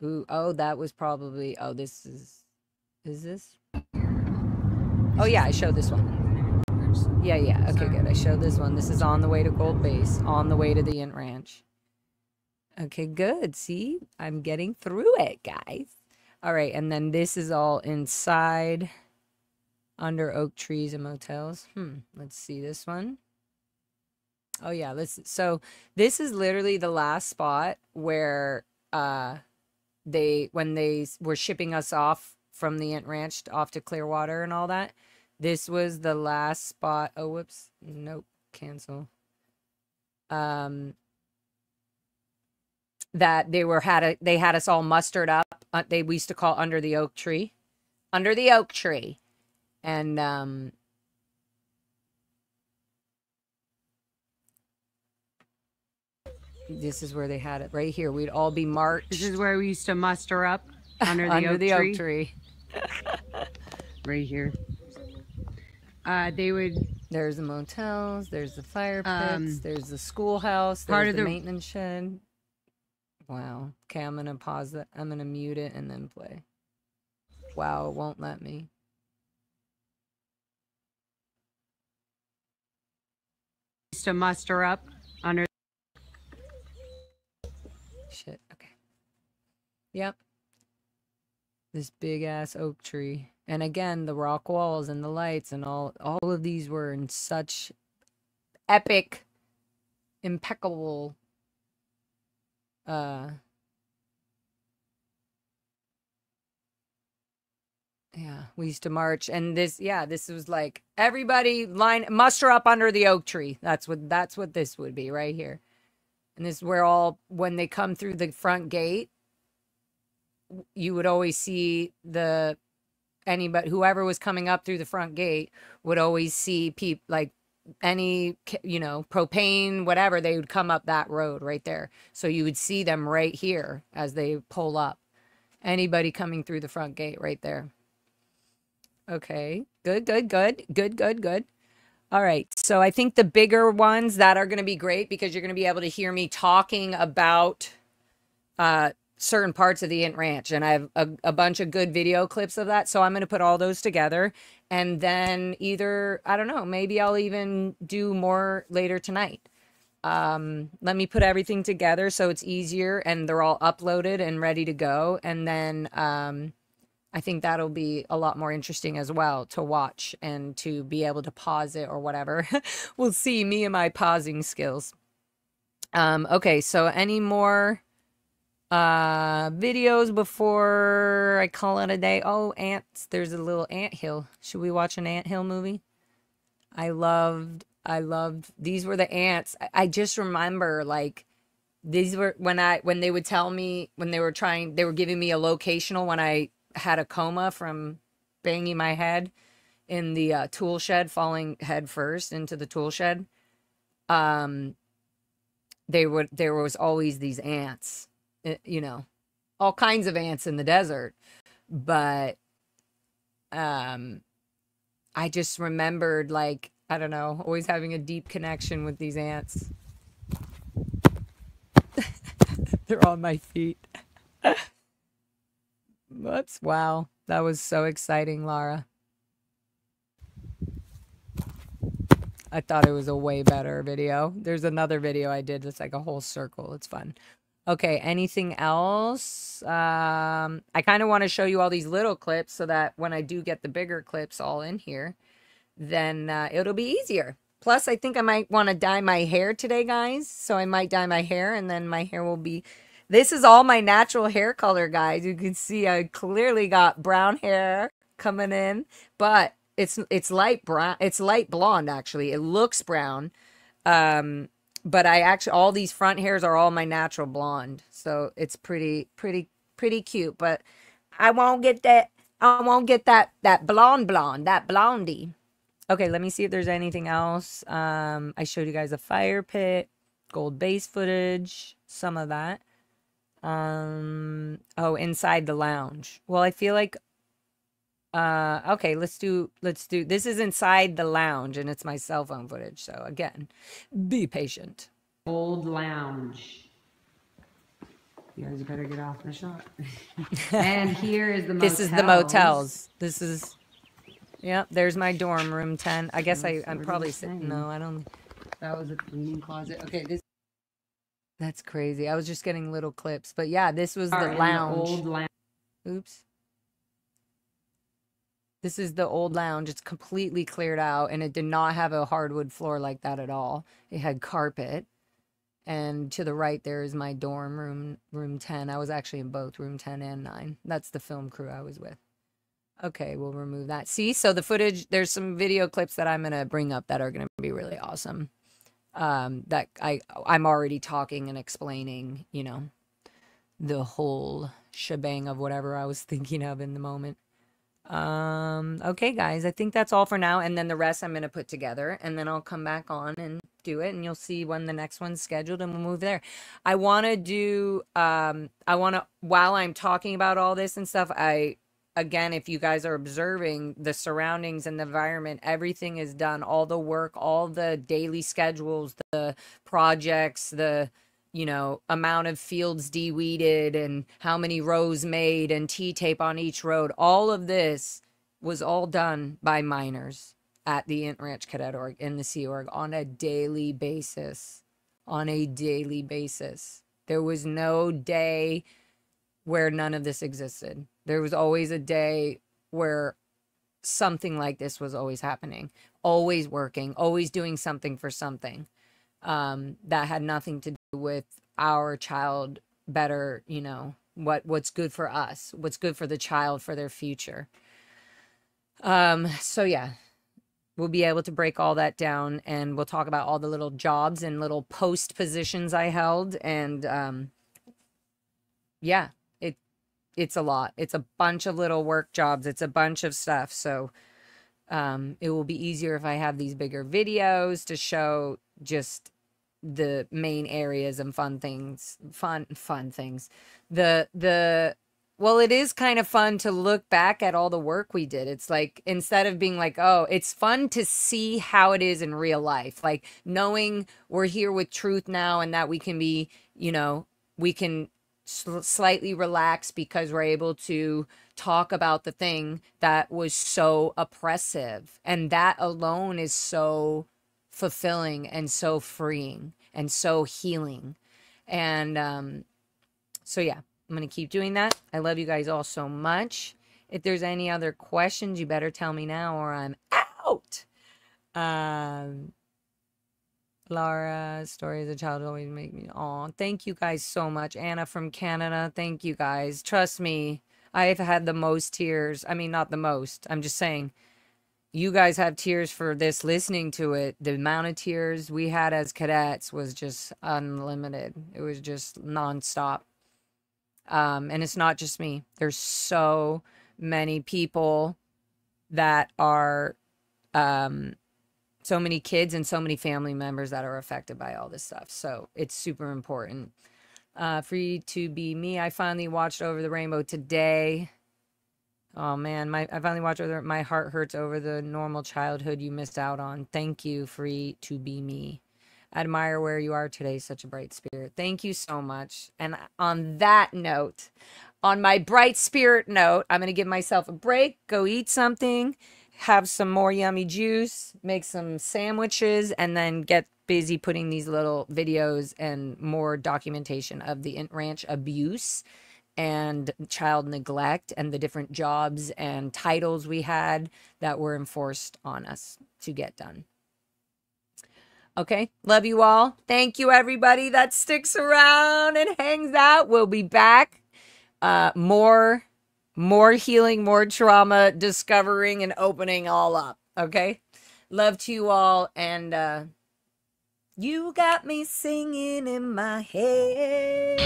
Ooh, oh, that was probably, oh, this is this? Oh yeah, I showed this one. Yeah, okay, good. I showed this one. This is on the way to Gold Base, on the way to the Int Ranch. Okay, good. See, I'm getting through it, guys. All right, and then this is all inside, under oak trees and motels. Let's see this one. Oh yeah, so this is literally the last spot where when they were shipping us off from the Int Ranch off to Clearwater and all that. This was the last spot. Oh, whoops. Nope. Cancel. That they had us all mustered up. We used to call under the oak tree. Under the oak tree. And this is where they had it. Right here. We'd all be marched. This is where we used to muster up under the under oak the tree. oak tree. Right here. They would. There's the motels. There's the fire pits. There's the schoolhouse. There's the maintenance shed. Wow. Okay, I'm gonna pause that. I'm gonna mute it and then play. Wow, it won't let me. Used to muster up under. Shit. Okay. Yep. This big ass oak tree. And again, the rock walls and the lights and all of these were in such epic, impeccable uh yeah, we used to march, and this was like everybody line muster up under the oak tree. That's what this would be right here. And this is where when they come through the front gate, you would always see anybody, whoever was coming up through the front gate would always see people like any, propane, whatever, they would come up that road right there. So you would see them right here as they pull up. Anybody coming through the front gate right there. Okay, good. All right, so I think the bigger ones that are going to be great because you're going to be able to hear me talking about certain parts of the Int Ranch, and I have a bunch of good video clips of that, so I'm going to put all those together, and then either, I don't know, maybe I'll even do more later tonight. Let me put everything together so it's easier and they're all uploaded and ready to go, and then I think that'll be a lot more interesting as well to watch and to be able to pause it or whatever. We'll see, me and my pausing skills. Okay, so any more videos before I call it a day? Oh, ants. There's a little ant hill. Should we watch an ant hill movie? I loved these were the ants. I just remember like these were when they would tell me when they were giving me a locational when I had a coma from banging my head in the tool shed, falling head first into the tool shed. There was always these ants, all kinds of ants in the desert, but I just remembered, like, I don't know, always having a deep connection with these ants. They're on my feet. Whoops. Wow. That was so exciting, Lara. I thought it was a way better video. There's another video I did that's like a whole circle. It's fun. Okay, anything else? I kind of want to show you all these little clips so that when I do get the bigger clips all in here, then it'll be easier. Plus, I think I might want to dye my hair today, guys. So I might dye my hair, and then my hair will be... This is all my natural hair color, guys. You can see I clearly got brown hair coming in, but it's light brown. It's light blonde, actually. It looks brown. But I actually, all these front hairs are all my natural blonde. So it's pretty cute, but I won't get that blonde, that blondie. Okay, let me see if there's anything else. I showed you guys a fire pit, gold base footage, some of that. Oh, inside the lounge. Well, I feel like okay, let's do this is inside the lounge and it's my cell phone footage. So again, be patient. Old lounge. You guys better get off the shot. And here is the motels. This is the motels. This is, yep, there's my dorm, room 10. I guess I'm probably sitting, no, I don't. That was a cleaning closet. Okay, That's crazy. I was just getting little clips. But yeah, this was the lounge. The old lounge. Oops. This is the old lounge. It's completely cleared out, and it did not have a hardwood floor like that at all. It had carpet. And to the right there is my dorm, room 10. I was actually in both room 10 and 9. That's the film crew I was with. Okay, we'll remove that. See, so the footage, there's some video clips that I'm going to bring up that are going to be really awesome. That I'm already talking and explaining, the whole shebang of whatever I was thinking of in the moment. Okay, guys, I think that's all for now. And then the rest I'm going to put together, and then I'll come back on and do it, and you'll see when the next one's scheduled, and we'll move there. I want to do, while I'm talking about all this and stuff, again, if you guys are observing the surroundings and the environment, everything is done, all the work, all the daily schedules, the projects, the amount of fields de-weeded and how many rows made and T-tape on each road. All of this was all done by miners at the Int Ranch Cadet Org in the Sea Org on a daily basis. There was no day where none of this existed. There was always a day where something like this was always happening, always working, always doing something for something that had nothing to do with our child better, you know, what's good for us, what's good for the child, for their future. So yeah, we'll be able to break all that down, and we'll talk about all the little jobs and little post positions I held. And yeah, it's a lot. It's a bunch of little work jobs. It's a bunch of stuff. So it will be easier if I have these bigger videos to show just the main areas and fun things. Well, it is kind of fun to look back at all the work we did. It's like, instead of being like, oh, it's fun to see how it is in real life. Like, knowing we're here with truth now, and that we can be, you know, we can slightly relax because we're able to talk about the thing that was so oppressive. And that alone is so fulfilling and so freeing and so healing. And so yeah, I'm going to keep doing that. I love you guys all so much. If there's any other questions, you better tell me now or I'm out. Laura's story as a child always make me, oh, thank you guys so much. Anna from Canada, thank you guys. Trust me, I've had the most tears. I mean, not the most. I'm just saying, you guys have tears for this, listening to it. The amount of tears we had as cadets was just unlimited. It was just nonstop. And it's not just me. There's so many people that are, so many kids and so many family members that are affected by all this stuff. So it's super important. Free to be me. I finally watched Over the Rainbow today. Oh man, I finally watched over. My heart hurts over the normal childhood you missed out on. Thank you, Free to be me. I admire where you are today. Such a bright spirit. Thank you so much. And on that note, on my bright spirit note, I'm going to give myself a break, go eat something, have some more yummy juice, make some sandwiches, and then get busy putting these little videos and more documentation of the ranch abuse and child neglect and the different jobs and titles we had that were enforced on us to get done. Okay, love you all. Thank you, everybody that sticks around and hangs out. We'll be back. More healing, more trauma, discovering and opening all up. Okay, love to you all, and you got me singing in my head.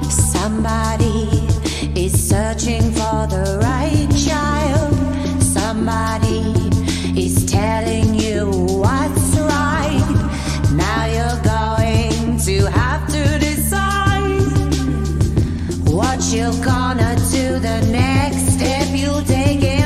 Somebody is searching for the right child. Somebody is telling you what's right. Now you're going to have to decide what you're gonna do the next step you take it.